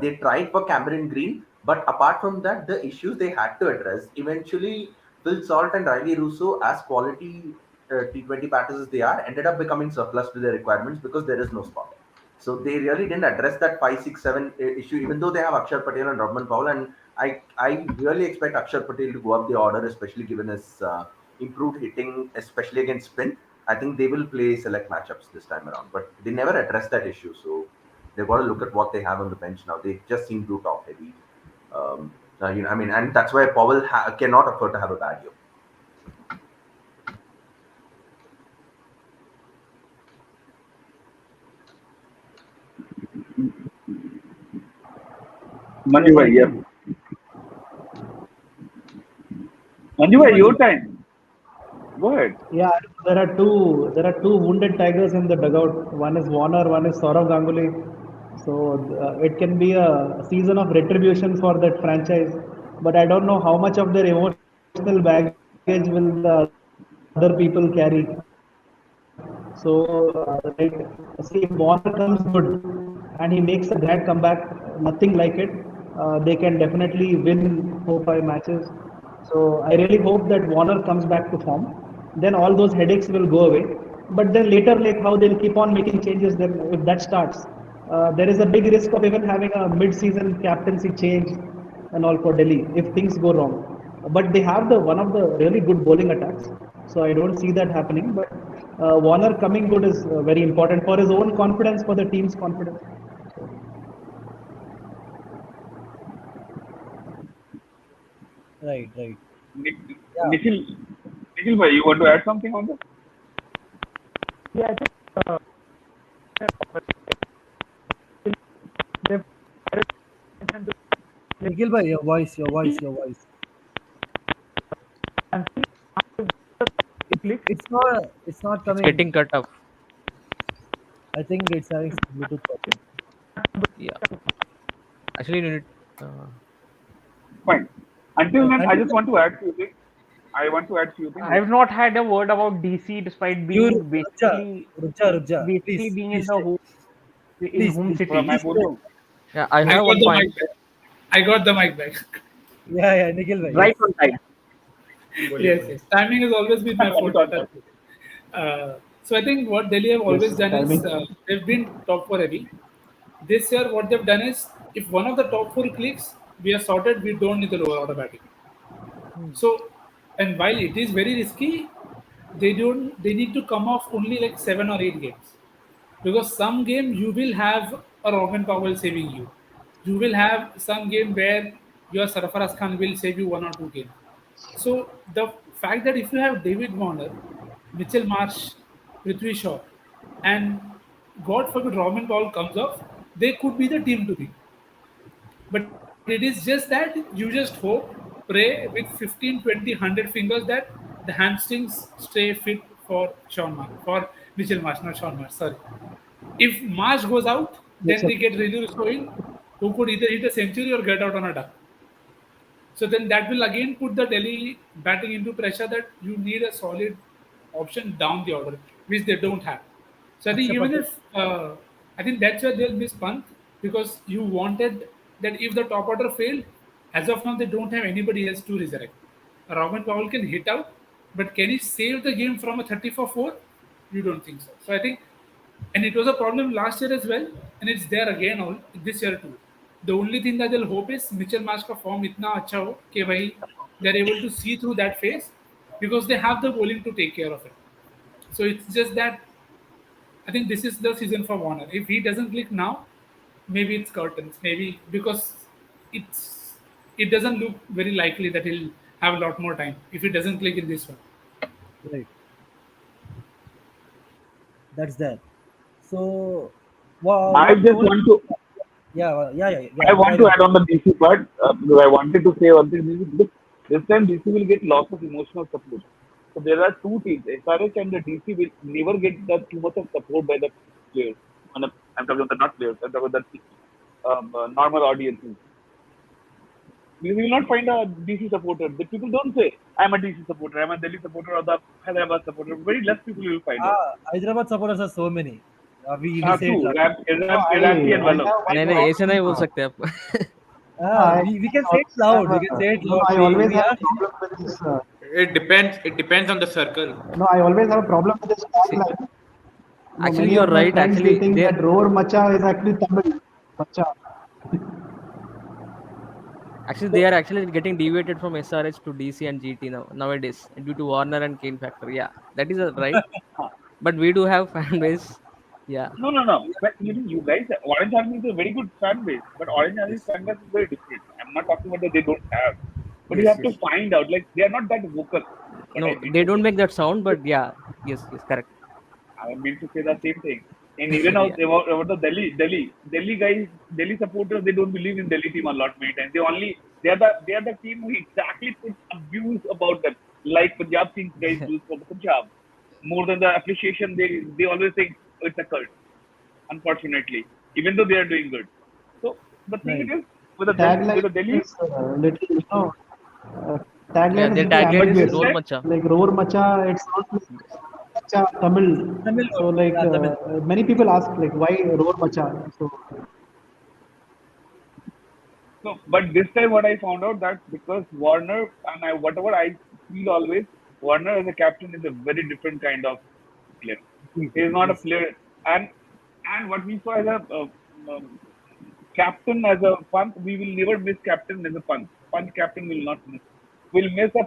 S8: They tried for Cameron Green, but apart from that, the issues they had to address eventually. Phil Salt and Riley Russo, as quality T20 batters as they are, ended up becoming surplus to their requirements because there is no spot. So they really didn't address that 5, 6, 7 issue, even though they have Akshar Patel and Rodman Powell. And I really expect Akshar Patel to go up the order, especially given his improved hitting, especially against spin. I think they will play select matchups this time around, but they never addressed that issue. So they've got to look at what they have on the bench now. They just seem too top heavy. And that's why Powell cannot afford to have a bad year.
S2: Manju bhai, yes. Manju bhai, your time. Go ahead.
S10: Yeah, there are two wounded tigers in the dugout. One is Warner, one is Saurav Ganguly. So it can be a season of retribution for that franchise. But I don't know how much of their emotional baggage will the other people carry. So see if Warner comes good and he makes a grand comeback, nothing like it. They can definitely win 4-5 matches. So I really hope that Warner comes back to form. Then all those headaches will go away. But then later, like how they'll keep on making changes, then if that starts, there is a big risk of even having a mid-season captaincy change and all for Delhi if things go wrong. But they have the one of the really good bowling attacks, so I don't see that happening. But Warner coming good is very important for his own confidence, for the team's confidence.
S1: Right, right. Yeah.
S2: Nikhil bhai, you want to add something on this?
S6: Yeah, I think they've
S1: Nikhil bhai, your voice. It's not
S3: It's
S1: coming.
S3: getting cut off.
S1: I think it's having some Bluetooth problem.
S3: Yeah. Actually, you need.
S2: Fine. Until then, I
S1: Until
S2: just want to add few things. I want to add few things.
S5: I've not had a word about DC despite
S1: you,
S5: being
S1: Rubja,
S5: basically
S1: please,
S5: being in
S1: please,
S5: the home
S1: please.
S5: city.
S2: मैं बोल रहा हूँ.
S3: Yeah, I
S11: I
S3: have
S11: got
S3: one
S11: the
S3: point.
S11: mic back. I got the mic back.
S1: Yeah, Nikhil bhai.
S5: Right
S1: Yes.
S5: on time.
S11: Yes. Timing has always been my forte. So I think what Delhi have always done is they've been top four heavy. This year, what they've done is if one of the top four clicks, we are sorted. We don't need the lower order batting. So, and while it is very risky, they don't. They need to come off only like 7 or 8 games, because some game you will have a Robin Powell saving you. You will have some game where your Sarfaraz Khan will save you 1 or 2 games. So the fact that if you have David Warner, Mitchell Marsh, Prithvi Shaw, and God forbid Robin Powell comes off, they could be the team to beat. But it is just that you just hope, pray with 15, 20, 100 fingers that the hamstrings stay fit for for Mitchell Marsh, not Sean Marsh, sorry. If Marsh goes out,
S10: Yes,
S11: then
S10: sir.
S11: they get really in who could either hit a century or get out on a duck. So then that will again put the Delhi batting into pressure that you need a solid option down the order, which they don't have. So I think
S1: Akshay
S11: even
S1: Patel.
S11: if I think that's where they'll miss Pant, because you wanted that if the top order failed, as of now they don't have anybody else to resurrect. Robin Powell can hit out, but can he save the game from a 30 for 4? You don't think so. So I think, and it was a problem last year as well, and it's there again this year too. The only thing that they'll hope is Mitchell Marsh का form इतना अच्छा हो कि भाई they're able to see through that phase because they have the bowling to take care of it. So it's just that I think this is the season for Warner. If he doesn't click now, maybe it's curtains. Maybe because it's it doesn't look very likely that he'll have a lot more time if he doesn't click in this one.
S1: Right. That's there. So,
S2: I
S1: what
S2: just
S1: told?
S2: want to
S1: Yeah,
S2: I
S1: yeah. Go
S2: want
S1: ahead.
S2: to add on the DC part because I wanted to say one thing. This time DC will get lots of emotional support. So there are two teams, SRH and the DC will never get that too much of support by the players. I'm talking about the not players. I'm talking about the normal audiences. You will not find a DC supporter. The people don't say, "I'm a DC supporter. I'm a Delhi supporter or the Hyderabad supporter." Very less people you will find out.
S1: Hyderabad supporters are so many. We say it.
S2: True.
S10: No,
S2: Iraqi and
S10: I
S2: Vallabh.
S10: have one
S2: I
S3: नहीं
S2: know.
S3: नहीं ऐसे नहीं
S10: problem.
S3: बोल सकते आप.
S1: We can say it loud. We can say it
S10: No,
S1: loud.
S10: I always
S1: We
S10: have
S1: are.
S10: a problem with this.
S4: It depends. It depends on the circle.
S10: No, I always have a problem with this
S3: See,
S10: tagline. No,
S3: actually
S10: many
S3: you're
S10: of my
S3: right.
S10: friends they
S3: Actually,
S10: think
S3: they
S10: that roar macha is actually Tamil. Macha.
S3: actually they are actually getting deviated from SRH to DC and GT now nowadays due to Warner and Kane factor. Yeah, that is right. But we do have fan base. Yeah.
S2: No. But you guys, Orange Army is a very good fan base, but Orange Army's
S3: Yes.
S2: fan base is very different. I'm not talking about that they don't have, but you
S3: Yes.
S2: have to
S3: Yes.
S2: find out. Like they are not that vocal. What I
S3: No,
S2: mean
S3: they
S2: to
S3: don't
S2: say,
S3: make that sound. But yeah. Yes. Yes. Correct.
S2: I mean to say the same thing. And even
S3: Yeah.
S2: about the Delhi guys, Delhi supporters, they don't believe in Delhi team a lot many times. They are the team who exactly put abuse about them, like Punjab Kings guys do for Punjab. More than the appreciation, they always think it's a cult. Unfortunately, even though they are doing good. So the thing
S1: Right.
S2: it is with
S10: Tagline
S2: the Delhi,
S10: is little, uh,
S3: Yeah.
S10: tagline is
S3: Their
S10: little
S3: tagline is
S2: this
S10: ambiguous.
S3: Roar
S2: time,
S3: Macha.
S10: Like roar macha, it's not like
S3: Yes.
S10: macha Tamil.
S1: Tamil
S10: So
S1: word.
S10: like
S1: Yeah, Tamil.
S10: many people ask like why roar macha. So
S2: so but this time what I found out that because Warner and whatever I feel always, Warner as a captain is a very different kind of player. He is not a
S1: Yes.
S2: player, and what we saw as a um, captain as a punt, we will never miss captain as a punt. Punt captain will not miss. Will miss a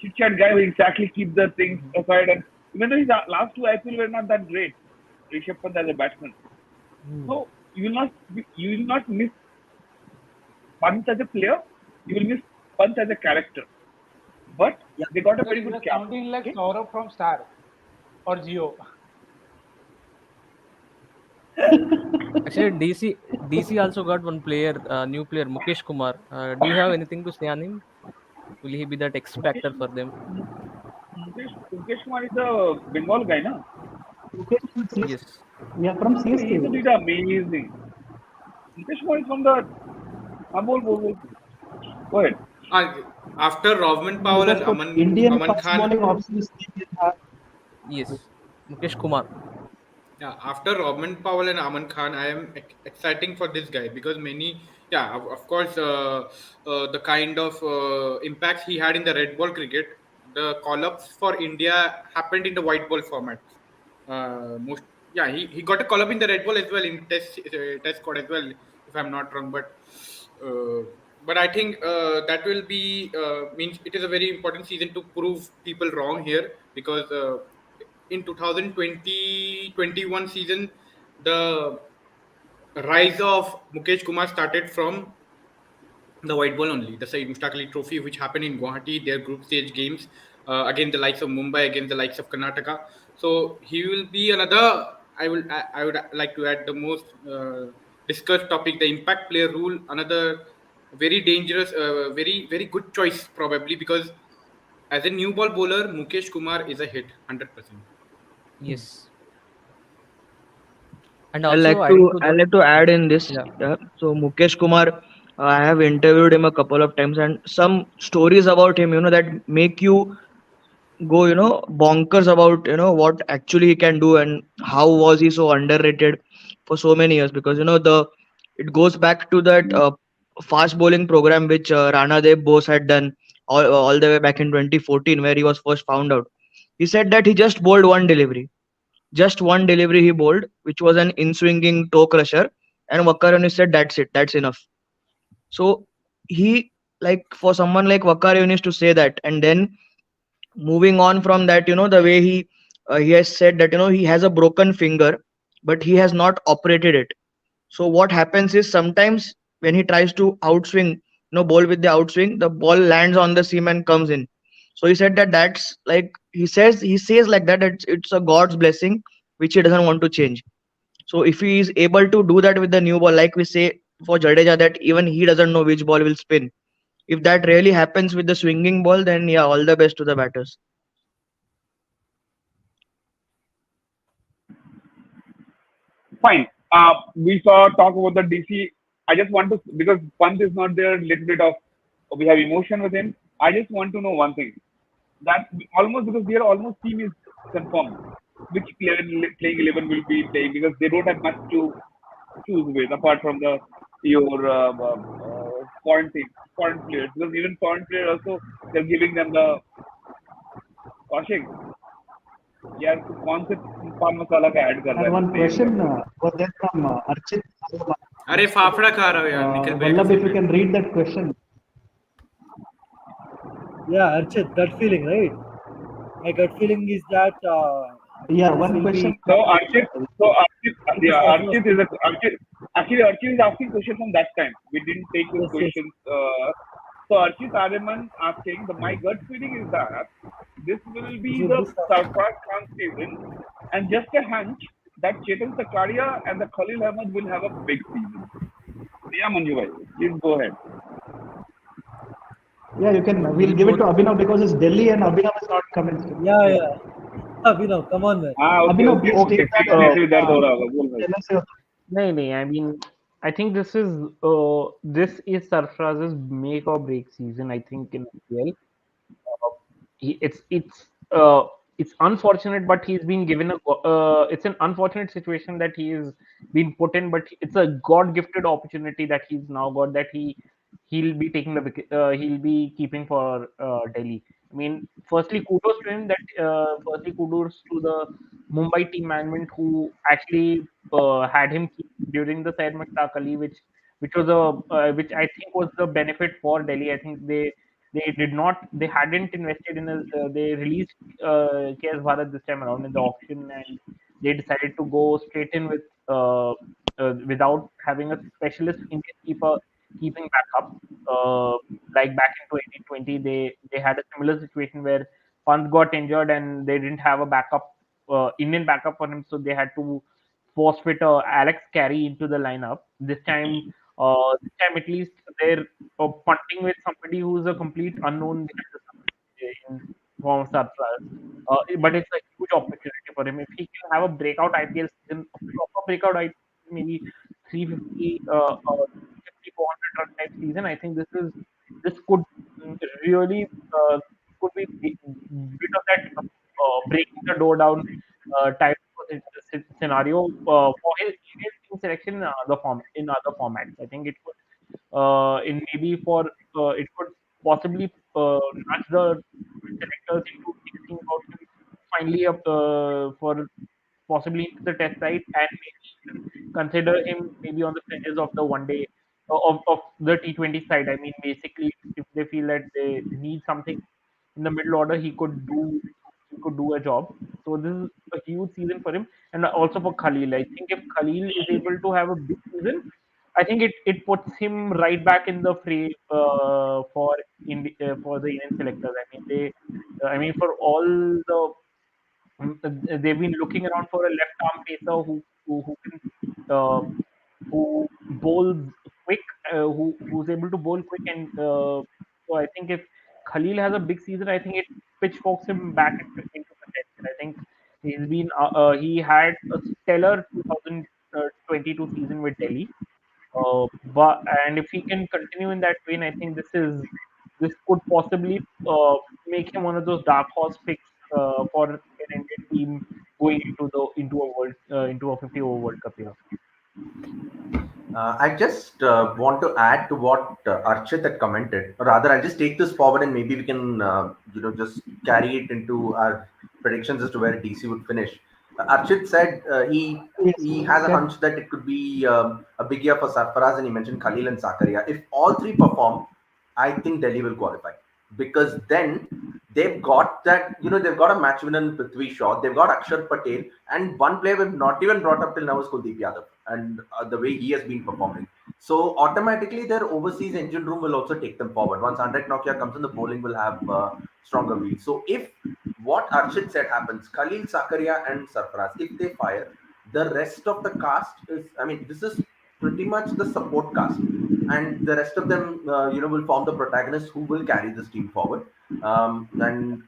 S2: chit chat guy who exactly keep the things aside. And even though his last two IPL were not that great, Rishabh Pant as a batsman.
S1: Hmm.
S2: So you will not miss Pant as a player. You will miss Pant as a character. But
S1: Yeah.
S2: they got a very good
S6: You're
S2: captain.
S6: sounding like
S2: Okay?
S6: Saurabh from Star or Geo.
S3: Actually, DC also got one player, new player, Mukesh Kumar. Do you have anything to say on him? Will he be that X
S2: Mukesh,
S3: factor for them?
S2: Mukesh Kumar is a Bengal guy, no?
S10: Mukesh from CSK.
S3: Yes.
S10: Yeah, from
S2: He
S10: CSK.
S2: did amazing. Mukesh Kumar is from the. Bol. Go ahead.
S4: Uh, After Rovman Powell
S10: Because
S4: and
S10: for Indian
S4: Aman
S10: fast
S4: Khan,
S10: bowling options, they have
S3: Yes. Mukesh Kumar.
S4: yeah, after Robin Powell and Aman Khan, I am exciting for this guy because yeah, of course, the kind of impacts he had in the red ball cricket, the call ups for India happened in the white ball format. Most, yeah, he got a call up in the red ball as well in test squad as well, if I'm not wrong. Uh, but I think that will be means it is a very important season to prove people wrong here because in 2020-21 season, the rise of Mukesh Kumar started from the white ball only. The Saeed Mushtaq Ali Trophy, which happened in Guwahati, their group stage games against the likes of Mumbai, against the likes of Karnataka. So he will be another. I would like to add the most discussed topic, the impact player rule. Another very dangerous, very good choice probably because as a new ball bowler, Mukesh Kumar is a hit 100%.
S3: Yes. And also adding to
S9: I
S3: that,
S9: like to add in this.
S3: yeah.
S9: Yeah. So Mukesh Kumar, I have interviewed him a couple of times, and some stories about him, that make you go, bonkers about, what actually he can do and how was he so underrated for so many years. Because the it goes back to that fast bowling program which Rana Dev Bose had done all the way back in 2014, where he was first found out. He said that he just bowled just one delivery he bowled, which was an in-swinging toe crusher, and Vakarani said, "That's it, that's enough." So he like for someone like Vakar Yunis to say that, and then moving on from that, the way he has said that he has a broken finger, but he has not operated it. So what happens is sometimes when he tries to outswing, ball with the outswing, the ball lands on the seam and comes in. So he said that that's like he says like that it's a God's blessing which he doesn't want to change. So if he is able to do that with the new ball, like we say for Jadeja, that even he doesn't know which ball will spin. If that really happens with the swinging ball, then yeah, all the best to the batters.
S2: Fine. We saw talk about the DC. I just want to, because Pant is not there, little bit of we have emotion with him. I just want to know one thing. That almost, because their almost team is confirmed, which player playing 11 will be playing, because they don't have much to choose with apart from the your foreign players, because even foreign players also they're giving them the Kaushik यार तू कौन से पान मसाला का add कर रहा
S10: And
S2: है
S10: one
S2: मुझसे ये
S10: question
S2: बता.
S10: was there from Archit.
S4: अरे फाफड़ा खा रहा हो यार निखिल भाई
S10: Vallabh,
S4: का
S10: if you
S4: favorite.
S10: can read that question.
S1: Yeah, Archit, that feeling, right? My gut feeling is that
S10: Yeah,
S1: this
S10: one
S1: will be
S10: question.
S2: So Archit,
S1: will be
S2: yeah,
S1: Sarfaraz.
S2: Archit is asking question from that time. We didn't take his
S1: Yes, yes.
S2: questions. So Archit Aryaman asking, my gut feeling is that this will
S1: This
S2: be
S1: will
S2: the
S1: be
S2: Sarfraz Khan season, and just a hunch that Chetan Sakaria and the Khalil Ahmed will have a big season. Yeah, Manju bhai, please go ahead.
S10: Yeah, you can. We'll give it to Abhinav because it's Delhi and Abhinav is not coming still.
S1: Yeah, yeah. Abhinav, come on, man.
S2: हाँ, okay,
S10: Abhinav,
S2: okay,
S10: please
S2: okay.
S10: take
S2: pet
S10: that.
S2: में ऐसे ही दर्द हो रहा होगा, बोल भाई.
S10: Tell us your
S5: No. I mean, I think this is Sarfaraz's make or break season. I think in IPL, uh, it's unfortunate, but he's been given it's an unfortunate situation that he is been put in, but it's a God gifted opportunity that he's now got, that he'll be taking he'll be keeping for Delhi. I mean, firstly, kudos to him. Firstly, kudos to the Mumbai team management who actually had him keep during the Syed Mushtaq Ali, which I think was the benefit for Delhi. I think they hadn't invested in they released KS Bharat this time around in the auction, and they decided to go straight in with without having a specialist Indian keeping backup. Like back in 2020, they had a similar situation where Pant got injured and they didn't have a backup Indian backup for him, so they had to forfeit Alex Carey into the lineup. This time at least they're punting with somebody who's a complete unknown behind the sun in form of Sarfaraz. But it's a huge opportunity for him if he can have a breakout IPL season, a proper breakout IPL, maybe 350, 350, 400 run type season. I think this could really could be bit of that breaking the door down type of scenario for his Indian team selection in other formats. I think it could in maybe for it could possibly nudge the selectors into thinking about him finally up for possibly into the test side, and maybe even consider him maybe on the fringes of the one day of the T20 side. I mean, basically, if they feel that they need something in the middle order, he could do a job. So this is a huge season for him, and also for Khalil. I think if Khalil is able to have a big season, I think it puts him right back in the fray for the Indian selectors. I mean, for all the they've been looking around for a left arm pacer who can uh, who bowls quick, who's able to bowl quick, and so I think if Khalil has a big season, I think it pitchforks him back into contention. I think he had a stellar 2022 season with Delhi, but and if he can continue in that vein, I think this could possibly make him one of those dark horse picks for an Indian team going into a 50 over World Cup here.
S8: I just want to add to what Archit had commented, or rather, I'll just take this forward and maybe we can, just carry it into our predictions as to where DC would finish. Archit said
S10: yes,
S8: he has a
S10: can,
S8: hunch that it could be a big year for Sarfaraz, and he mentioned Khalil and Zakaria. If all three perform, I think Delhi will qualify because then they've got that, they've got a match winner in Prithvi Shaw, they've got Akshar Patel, and one player we've not even brought up till now is Kuldeep Yadav, and the way he has been performing. So automatically their overseas engine room will also take them forward. Once Andrek Nokia comes in, the bowling will have stronger wheels. So if what Arshit said happens, Khalil Sakaria and Sarfaraz, if they fire, the rest of the cast is, I mean, this is pretty much the support cast, and the rest of them, will form the protagonists who will carry this team forward. And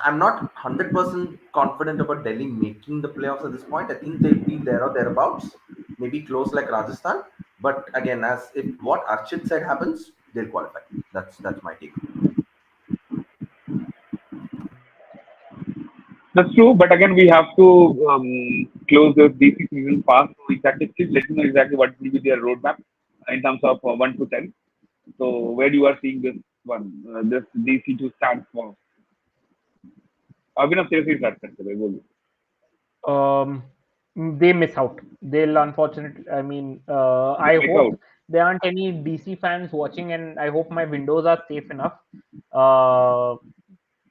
S8: I'm not 100% confident about Delhi making the playoffs at this point. I think they'll be there or thereabouts, maybe close like Rajasthan. But again, as if what Archit said happens, they'll qualify. That's my take.
S2: That's true, but again, we have to close the DC season fast. So exactly, please let me know exactly what will be their roadmap in terms of 1 to 10. So where you are seeing this one, this DC to stand for? अभिनव तेरे से start करते हैं बोलो.
S5: Um, they miss out. They'll unfortunately. I mean, I
S2: Miss
S5: hope
S2: out.
S5: there aren't any DC fans watching, and I hope my windows are safe enough. Uh,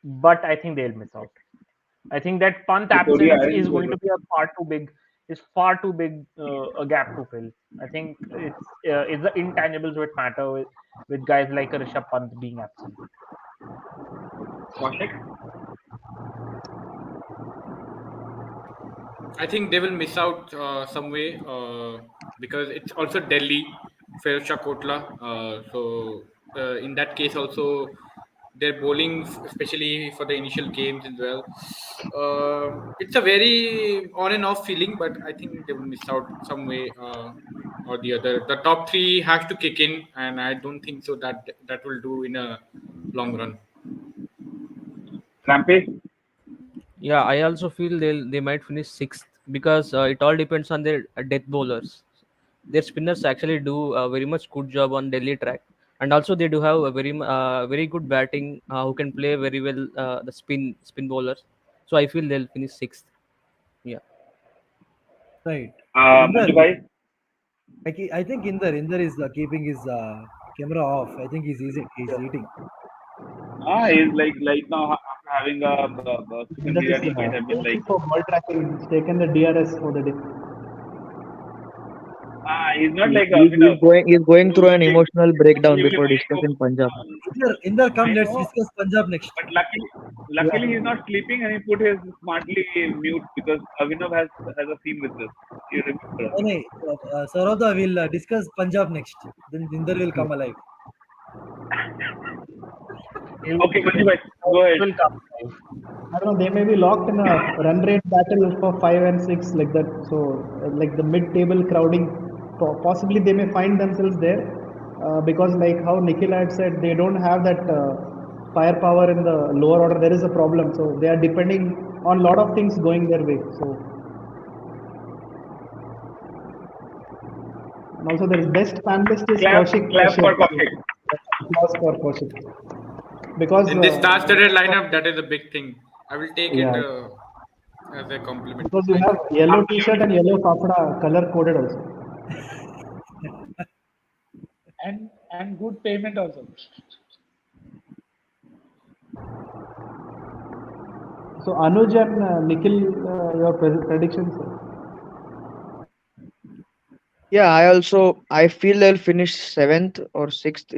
S5: but I think they'll miss out. I think that Pant
S2: Victoria
S5: absence is
S2: Island
S5: going
S2: बोलो.
S5: to be a far too big, is far too big a gap to fill. I think it's the intangibles which matter with guys like Rishabh Pant being absent.
S2: Kaushik?
S4: I think they will miss out some way because it's also Delhi, Firuzshah Kotla. So in that case, also their bowling, especially for the initial games as well. It's a very on and off feeling, but I think they will miss out some way or the other. The top three has to kick in, and I don't think so that will do in a long run.
S2: Rampage?
S3: Yeah, I also feel they might finish sixth because it all depends on their death bowlers. Their spinners actually do a very much good job on Delhi track, and also they do have a very good batting who can play very well the spin bowlers. So I feel they'll finish sixth. Yeah.
S1: Right.
S2: Manju
S1: Inder,
S2: bhai?
S1: I think Inder is keeping his camera off. I think he's eating.
S2: He's like now after having a chicken
S10: That is
S2: biryani, might have been like,
S10: OC for ball tracking. He's taken the DRS for the day.
S2: he's not
S9: He,
S2: like
S9: he's,
S2: Abhinav,
S9: he's going through
S2: who
S9: an emotional breakdown
S2: he will
S9: before
S2: only go.
S9: discussing Punjab.
S1: Inder, come.
S2: I
S1: Let's
S2: know,
S1: discuss Punjab next.
S2: but luckily he's not sleeping, and he put his smartly mute because Abhinav has a scene with this. You remember?
S1: No, Saurabh will discuss Punjab next. Then Inder will come alive.
S2: Okay, Manju bhai, go ahead.
S5: Will come live.
S10: I don't know. They may be locked in a run rate battle for 5 and 6 like that. So, like the mid-table crowding, possibly they may find themselves there because, like how Nikhil had said, they don't have that firepower in the lower order. There is a problem. So they are depending on a lot of things going their way. So, and also their best fan list is
S2: Clap
S10: Kaushik.
S2: for Kaushik.
S10: Applause for Kaushik. Because
S4: In this star-studded lineup, that is a big thing. I will take it
S10: yeah.
S4: as a compliment.
S10: Because you have yellow t-shirt and yellow kafda color coded also.
S11: And good payment also.
S10: So Anuj and Nikhil, your predictions?
S9: Yeah, I feel they'll finish seventh or sixth.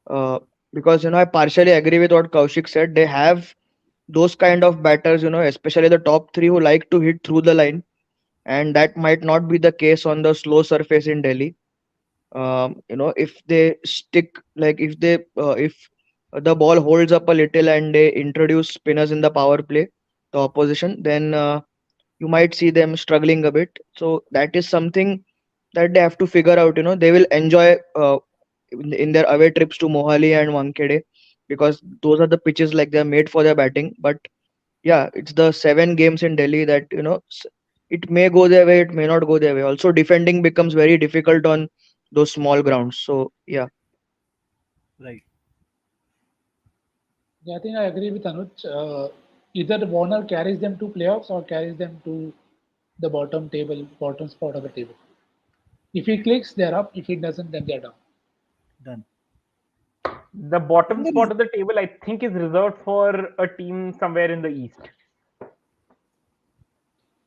S9: Uh, because I partially agree with what Kaushik said. They have those kind of batters, especially the top three who like to hit through the line, and that might not be the case on the slow surface in Delhi. If they stick, like if the ball holds up a little and they introduce spinners in the power play, the opposition, then you might see them struggling a bit. So that is something that they have to figure out. They will enjoy in their away trips to Mohali and Wankhede because those are the pitches like they're made for their batting. But yeah, it's the 7 games in Delhi that it may go their way, it may not go their way. Also, defending becomes very difficult on those small grounds. So yeah,
S1: Right.
S11: Yeah, I think I agree with Anuj. Either Warner carries them to playoffs or carries them to the bottom spot of the table. If he clicks, they're up. If he doesn't, then they're down.
S1: Done.
S5: The bottom
S1: Indore
S5: spot
S1: is,
S5: of the table, I think, is reserved for a team somewhere in the east.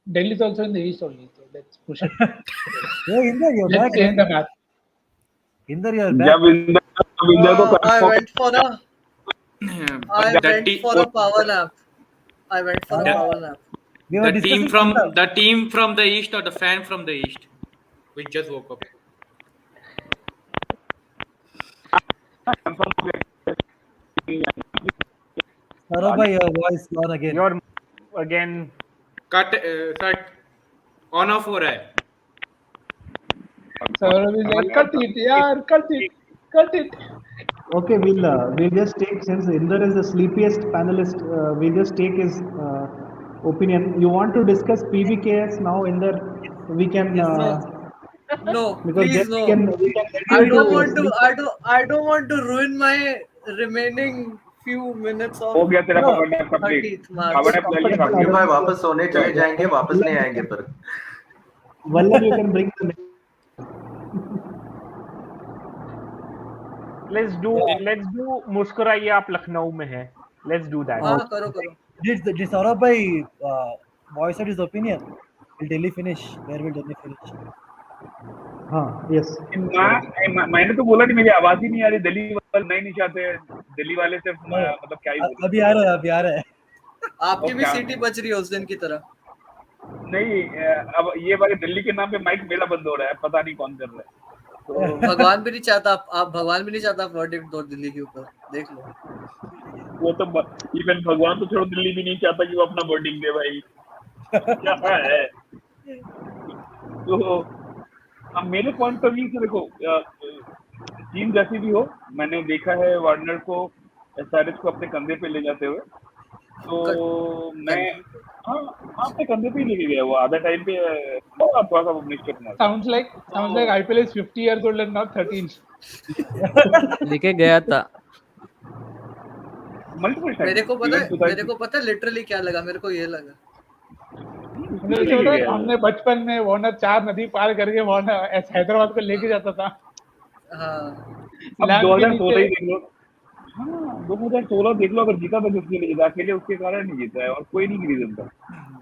S11: Delhi is also in the east only, so let's push it.
S1: yeah, Indore, you're
S11: Let's
S1: back,
S11: change the
S1: man.
S11: map.
S1: Indore, you're back.
S2: जब इंदर को
S7: I
S2: confirm
S7: went for a I
S4: But
S7: went for a power nap. I went for a
S1: Ah,
S7: power nap.
S1: we were discussing Punjab.
S4: the team from the east or the fan from the east, we just woke up.
S1: Saurabh bhai, your voice gone again.
S5: You're again.
S4: Cut on off हो रहा है.
S11: Saurav is like, cut it, yaar, cut it, cut it.
S10: Okay, we'll just take, since Inder is the sleepiest panelist, we'll just take his opinion. You want to discuss PBKS now, Inder? We can
S7: No,
S10: because
S7: please
S10: then
S7: no.
S10: we can get
S7: I
S10: you
S7: don't
S10: to
S7: want to.
S10: sleep.
S7: I don't want to ruin my remaining few minutes
S2: हो
S7: of
S2: गया तेरा
S1: No,
S2: power nap complete.
S7: 30th March.
S2: Power nap ले लिया
S1: comfortable.
S2: काफी
S8: ये
S2: है।
S8: भाई वापस सोने चले जाएंगे, वापस नहीं आएंगे फिर.
S10: Vallabh, you can bring the
S5: Let's do मुस्कुराइए आप लखनऊ में हैं. Let's do that.
S7: हाँ करो करो.
S1: Did Saurabh bhai voice out his opinion? Will Delhi finish? Where will Delhi finish?
S10: yes.
S2: मैंने तो बोला नहीं, मेरी आवाज ही नहीं आ रही. दिल्ली वाले नहीं चाहते, दिल्ली वाले से मतलब क्या ही बोलूं.
S1: अभी आ रहा है, अभी आ रहा है.
S7: आपकी भी सीटी बच रही है उस दिन की तरह.
S2: नहीं, अब ये वाले दिल्ली के नाम पे माइक मेरा बंद हो रहा है, पता नहीं कौन कर रहा है. तो
S7: भगवान भी नहीं चाहता आप भगवान भी नहीं चाहता वर्डिक्ट दो दिल्ली के ऊपर. देख लो.
S2: वो तो इवन भगवान तो छोड़ो, दिल्ली भी नहीं चाहता कि वो अपना वर्डिंग दे भाई. क्या है. तो अब मेरे पॉइंट ऑफ व्यू से देखो, टीम जैसी भी हो, मैंने देखा है वार्नर को, एसआरएच को अपने कंधे पे ले जाते हुए. तो मैं अपने कंधे पे ही लेके गया वो आधा टाइम पे. थोड़ा सा Bhuvneshwar Kumar
S11: Sounds like IPL is 50 years old and not 13.
S3: लेके गया था.
S2: Multiple time.
S7: मेरे को पता लिटरली क्या लगा. मेरे को ये लगा
S11: हमने बचपन में वार्नर 4 नदी पार करके वार्नर हैदराबाद को लेके जाता था.
S7: हाँ.
S2: अब 2016 ही देख लो. हाँ, 2016 देख लो, अगर जीता तो किसके लिए जीता? अकेले उसके कारण नहीं जीता है, और कोई नहीं रीजन था.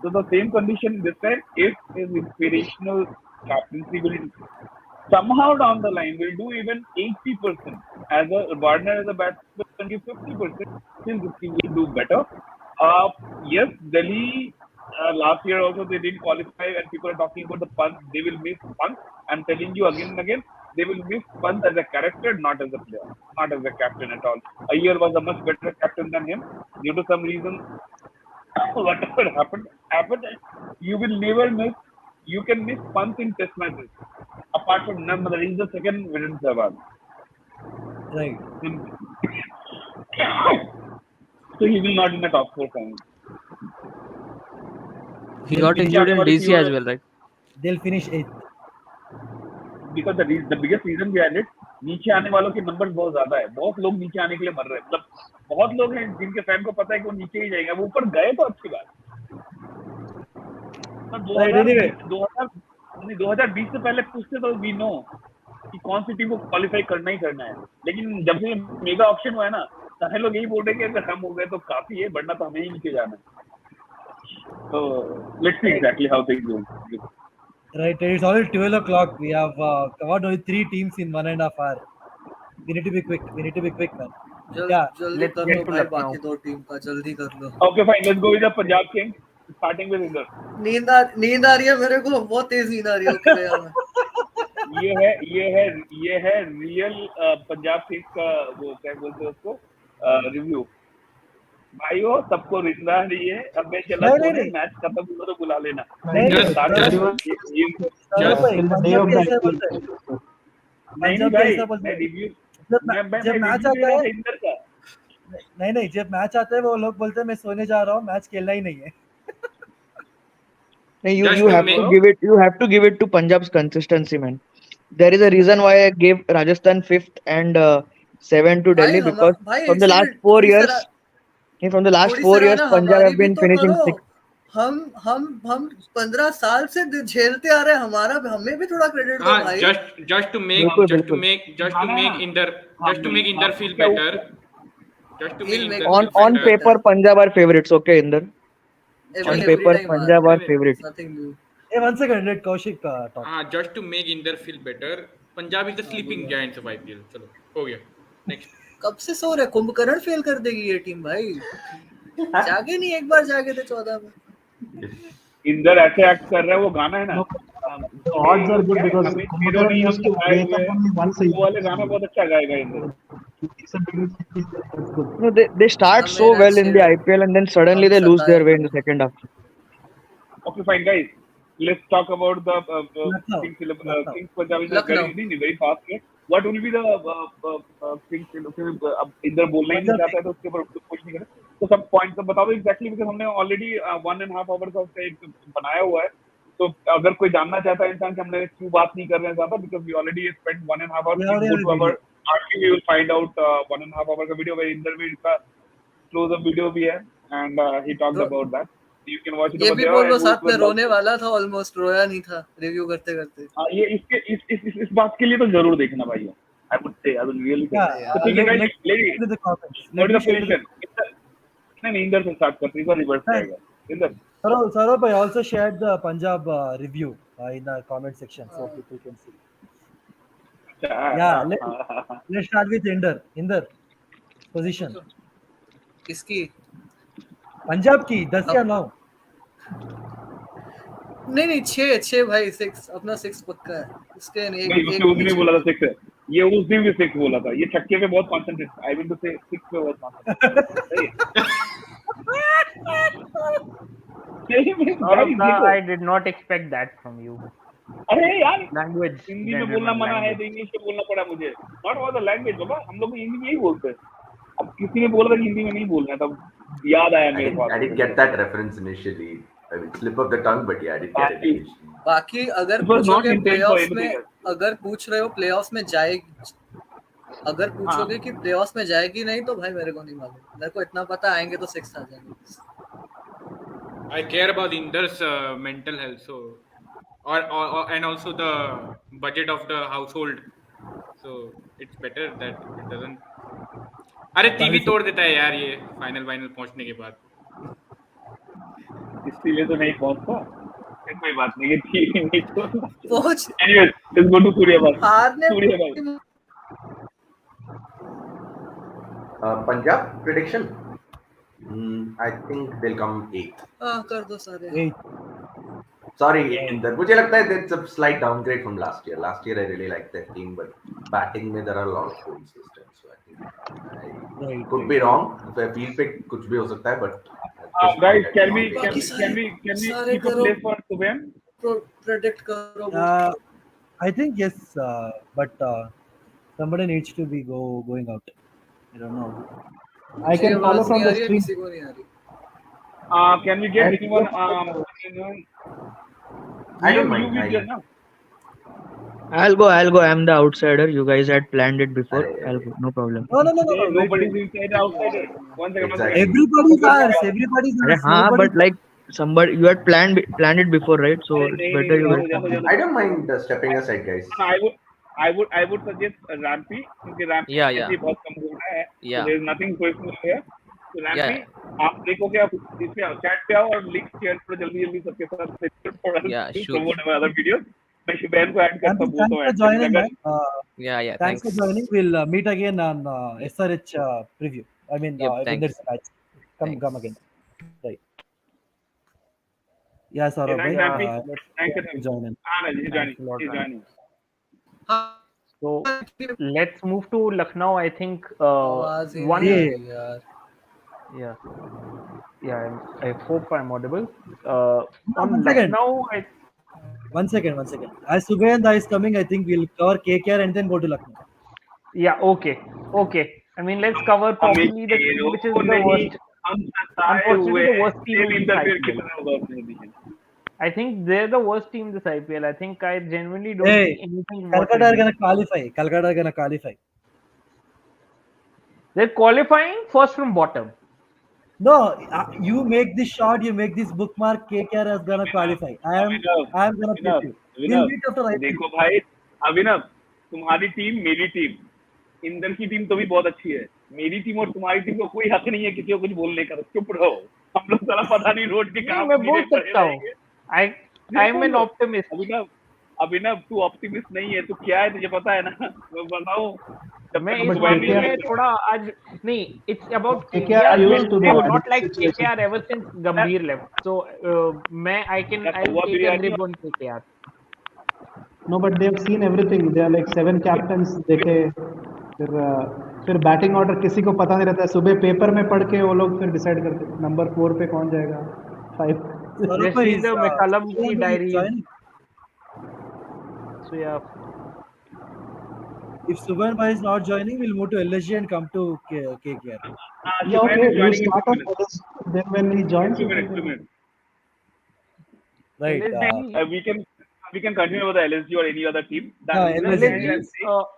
S2: So the same condition this time, if his inspirational captaincy will somehow down the line will do even 80%, as a Warner as a batsman give 50%, still this team will do better. Yes, Delhi last year also they didn't qualify, and people are talking about the Pant. They will miss Pant. I'm telling you again and again, they will miss Pant as a character, not as a player, not as a captain at all. Iyer was a much better captain than him. Due to some reason, whatever happened. You will never miss. You can miss Pant in Test matches. Apart from none, but he's the second Viren Sehwag.
S1: Right.
S2: So he will not in the top 4 finals.
S3: He got injured in DC as well, right?
S1: They'll finish 8th.
S2: Because the biggest reason behind it, नीचे आने वालों के number बहुत ज्यादा है. बहुत लोग नीचे आने के लिए मर रहे हैं. मतलब बहुत लोग हैं जिनके फैन को पता है कि वो नीचे ही जाएंगे. वो ऊपर गए तो अच्छी बात. 2020 से पहले पूछते तो वी नो कि कौन सी टीम को क्वालिफाई करना ही करना है. लेकिन जब से मेगा ऑप्शन हुआ है ना, सारे लोग यही बोल रहे हैं कि अगर हम हो गए तो काफी है, वरना तो हमें ही नीचे जाना है. So let's see exactly how things go.
S1: Right, it's already 12 o'clock. We have covered only 3 teams in 1.5 hours. We need to be quick. man.
S7: जल्दी कर लो भाई. बाकी 2 टीम का जल्दी कर लो.
S2: Okay, fine. Let's go with the Punjab Kings, starting with Inder.
S7: नींद आ रही है मेरे को. बहुत तेज नींद आ रही है. ओके यार.
S2: ये है रियल पंजाब किंग्स का वो क्या बोलते हैं उसको, रिव्यू. भाइयों, सबको नींद आ रही है. अब मैं चला सोने. मैच खत्म हुआ तो बुला लेना. नहीं भाई, मैं रिव्यू
S1: जब मैच आता है
S2: इंदर का.
S1: नहीं, जब मैच आता है वो लोग बोलते हैं मैं सोने जा रहा हूँ, मैच खेलना ही नहीं है.
S9: You have to give it to Punjab's consistency, man. There is a reason why I gave Rajasthan 5th and 7th to Delhi, because from the last 4 years, Punjab have been finishing 6th.
S7: हम 15 साल से झेलते आ रहे हैं, हमारा हमें भी थोड़ा क्रेडिट दो
S4: हाँ,
S7: भाई.
S4: just to make
S9: बिल्कुल
S4: just to
S9: बिल्कुल.
S4: make just to
S2: हाँ ना,
S4: make Inder
S2: हाँ
S4: just to make Inder feel
S2: क्या
S4: better. Just to make
S7: He'll make
S4: Inder
S7: me
S4: feel
S7: feel
S9: On
S4: better.
S9: paper, Punjab are favorites. Okay, Inder. On
S7: every
S9: paper,
S7: time
S9: Punjab
S7: are.
S9: are favorites.
S7: Nothing new.
S1: Hey, 1 second, let Kaushik talk.
S4: Just to make Inder feel better. Punjab is the
S7: हाँ,
S4: sleeping
S7: बोलो.
S4: giants of IPL. चलो, हो गया. Next.
S7: कब से सो रहे? Kumbhakarna fail कर देगी ये टीम भाई. जागे नहीं, एक बार जागे थे 14 में.
S2: इंदर ऐसे एक्ट कर रहा है, वो गाना है ना,
S10: No, the odds are good because
S2: हमें शेरों
S10: Kumbhakaran
S2: नहीं
S10: used
S2: हमसे
S10: to
S2: आए
S10: wake
S2: हुए,
S10: up only once a
S2: वो
S10: year.
S2: वाले गाना बहुत अच्छा गाएगा Inder.
S10: It's a big that's good.
S9: No, they start so
S7: हमें
S9: well in the
S7: शेर
S9: IPL and then suddenly
S7: हम
S9: they lose their way in
S7: सताए.
S9: the second half.
S2: Okay, fine, guys. Let's talk about the
S1: Lucknow.
S2: Kings Punjab is a
S7: Lucknow.
S2: very fast game. What will be the Kings? अब इधर बोलना ही नहीं
S1: Punjab
S2: चाहता है तो उसके ऊपर कुछ नहीं करें. तो सब पॉइंट तो बता दो एग्जैक्टली, बिकॉज हमने ऑलरेडी 1.5 आवर का उसका एक बनाया हुआ है. तो अगर कोई जानना चाहता है इंसान कि हमने क्यों बात नहीं कर रहे हैं ज्यादा, because we already spend 1.5 hour.
S1: We already
S2: go
S1: have
S2: to
S1: a
S2: hour
S1: video.
S2: Article, we will find out 1.5 hour का वीडियो में इंदर भी इसका क्लोज अप वीडियो भी है, एंड ही टॉक्ड
S7: रो-
S2: about that. You can watch it
S7: ये
S2: over
S7: भी
S2: there,
S7: बोल लो,
S2: and
S7: साथ में
S2: will
S7: रोने वाला था, ऑलमोस्ट रोया नहीं था रिव्यू करते करते.
S2: ये इसके इस बात के लिए तो जरूर देखना भाई. I would say, I would really.
S1: Yeah,
S2: तो ठीक है
S1: let
S2: guys,
S1: me share the comments.
S2: What
S1: Let
S2: is
S1: me
S2: the
S1: share the
S2: position? नहीं, इंदर से स्टार्ट करते हैं, रिवर्स
S1: Thanks.
S2: जाएगा Inder.
S1: Saurabh, I also shared the Punjab review in the comment section so people can see. Yeah, let's start with Inder. Inder, position.
S7: किसकी?
S1: Punjab की 10 या 9?
S7: नहीं 6 भाई. 6 अपना 6 पक्का है. इसके नहीं,
S2: नहीं,
S7: एक
S2: उसने उस दिन
S7: पीछे.
S2: बोला था 6 है. ये उस दिन भी 6 बोला था. ये छक्के पे बहुत कॉन्सेंट्रेट. आई विल टू से 6 पे बहुत concentrate.
S5: I did not expect that from you.
S2: अरे यार,
S5: Language.
S2: हिंदी में
S5: gentlemen,
S2: बोलना मना है
S5: language.
S2: तो इंग्लिश में बोलना पड़ा मुझे. नॉट अबाउट द लैंग्वेज बाबा, हम लोग हिंदी में यही बोलते हैं. अब किसी ने बोला था कि हिंदी में नहीं बोलना है, तब याद आया मेरे पास.
S8: I didn't get that reference initially. I mean, slip of the tongue, but yeah, I did get it initially.
S7: बाकी अगर
S2: It was not
S7: पूछोगे
S2: intent for
S7: प्लेऑफ्स में,
S2: anything else.
S7: अगर पूछ रहे हो प्लेऑफ्स में जाएगी, अगर पूछोगे कि प्लेऑफ्स में जाएगी नहीं, तो भाई मेरे को नहीं मालूम. मेरे को इतना पता आएंगे तो 6 आ जाएंगे.
S4: I care about Inder's mental health, so or and also the budget of the household. So it's better that it doesn't. अरे टीवी तोड़ देता है यार ये फाइनल पहुंचने के बाद.
S2: इसलिए तो नहीं पहुंचता. कोई बात नहीं, ये ठीक नहीं तो
S7: पहुंच.
S2: एनीवेज, लेट्स गो टू सूर्याबाई.
S7: हारने
S2: सूर्याबाई.
S8: Punjab prediction. I think they'll come 8th.
S7: कर दो सारे.
S1: 8.
S8: Sorry, Inder. मुझे लगता है that's a slight downgrade from last year. Last year I really liked that team, but batting में there are a lot of holes this time. So I think I could be wrong. Field पे कुछ भी हो सकता है, but
S2: Guys, can we
S7: सारे
S2: keep a
S7: करो.
S2: place for Subhan?
S7: Predict करो.
S1: I think yes, but somebody needs to be going out. I don't know.
S10: I can follow from the screen.
S7: किसी को नहीं आ रही.
S2: Can we get anyone?
S8: I don't mind.
S2: You will get now.
S9: I'll go. I'm the outsider. You guys had planned it before.
S8: Arey,
S9: I'll go. No problem.
S1: No.
S2: Nobody's inside, outsider. One second.
S8: Exactly.
S1: Everybody's ours. Everybody's
S9: अरे
S1: ours.
S9: हाँ,
S1: Nobody-
S9: but like somebody you had planned it before, right? So it's better you
S8: I don't mind stepping aside, guys.
S2: I would suggest Rampy, क्योंकि Rampy
S3: Yeah.
S2: ऐसे बहुत कम हो रहा है.
S3: Yeah.
S2: There is nothing personal here. So Rampy,
S3: Yeah.
S2: आप देखो क्या इसमें चैट पे आओ और लिंक शेयर करो जल्दी सबके साथ.
S3: Yeah, sure.
S2: Promote my other videos. मैं शुभैन को ऐड करता हूँ.
S1: Thanks for joining, man.
S3: Yeah.
S1: Thanks for joining. We'll meet again on SRH preview. I mean,
S3: Yep, thanks.
S1: Winner's match. Come again. Right. Yeah, Saurabh.
S2: Thanks,
S1: bhai,
S2: Rampy. Thanks
S1: let's
S2: for
S1: join in.
S2: He's joining.
S5: Thanks a lot,
S2: He's
S5: man.
S2: joining.
S5: So let's move to Lucknow. I think
S7: आवाज ही
S5: one.
S7: नहीं आ रही यार.
S5: Yeah. I hope I'm audible. On
S1: One second.
S5: Lucknow,
S1: One second. As Subhendra is coming, I think we'll cover KKR and then go to Lucknow.
S5: yeah. Okay. I mean, let's cover probably the team which is the worst. Unfortunately, the worst team in this IPL. I think they're the worst team this IPL. I think I genuinely don't
S1: Hey,
S5: see anything more.
S1: Calcutta are gonna qualify.
S5: They're qualifying first from bottom.
S1: No, you make this shot, you make this bookmark. KKR is gonna
S2: Abhinav
S1: qualify.
S2: Abhinav
S1: I am gonna pick
S2: Abhinav
S1: you. We'll
S2: Abhinav
S1: meet after IPL.
S2: देखो भाई, अभिनव, तुम्हारी team मेरी team, Inder की team तो भी बहुत अच्छी है। मेरी टीम और तुम्हारी टीम को कोई हक नहीं है किसी को कुछ बोलने का। चुप रहो। हम लोग साला पता नहीं रोड के
S5: नहीं,
S2: कहाँ
S5: मैं बोल
S2: गिरे पड़े
S5: सकता हूँ।
S2: रहेंगे।
S5: आई
S2: फिर
S5: आई एम
S2: बोल
S5: एन
S2: लो।
S5: ऑप्टिमिस्ट।
S2: अभिनव, अभिनव तू ऑप्टिमिस्ट नहीं है, तू क्या है तुझे पता है ना? मैं बताऊं, जब
S5: मैं
S2: तक
S5: इस
S10: But
S2: सुबह नहीं
S5: मामले
S10: KKR,
S5: में
S2: लगे।
S5: थोड़ा आज नहीं, it's about
S10: KKR are
S5: KKR
S10: used
S5: will
S10: to the
S5: not like
S10: situation.
S5: KKR ever since गंभीर लेफ्ट, सो मैं
S2: क्या
S5: आई
S2: कौवा
S5: टेक अ
S2: बिरयानी
S5: ग्रिप
S2: और
S5: on KKR.
S10: No, but they've seen everything. They are like 7 captains देखे, फिर बैटिंग ऑर्डर किसी को पता नहीं रहता है। सुबह पेपर में पढ़ के वो लोग फिर डिसाइड करते हैं नंबर 4 पे कौन जाएगा, 5।
S5: They've
S1: Sarupa
S5: seen
S1: is
S5: the McCallum
S1: Suvan
S5: की
S1: Bhai is
S5: diaries,
S1: joining.
S5: so yeah.
S1: If Suban Bhai is not joining, we'll move to LSG and come to KKR.
S10: Yeah,
S2: सुबह
S10: okay.
S2: is
S10: You
S2: joining in
S10: start
S2: 2
S10: off
S2: minutes.
S10: with this, then when he
S2: In
S10: joins,
S2: 2
S10: you can
S2: minutes, 2
S10: take it.
S2: minutes.
S1: Right.
S5: LSG,
S2: We can continue with the LSG or any other team. The
S1: Yeah,
S2: reason
S1: LSG.
S2: behind I'm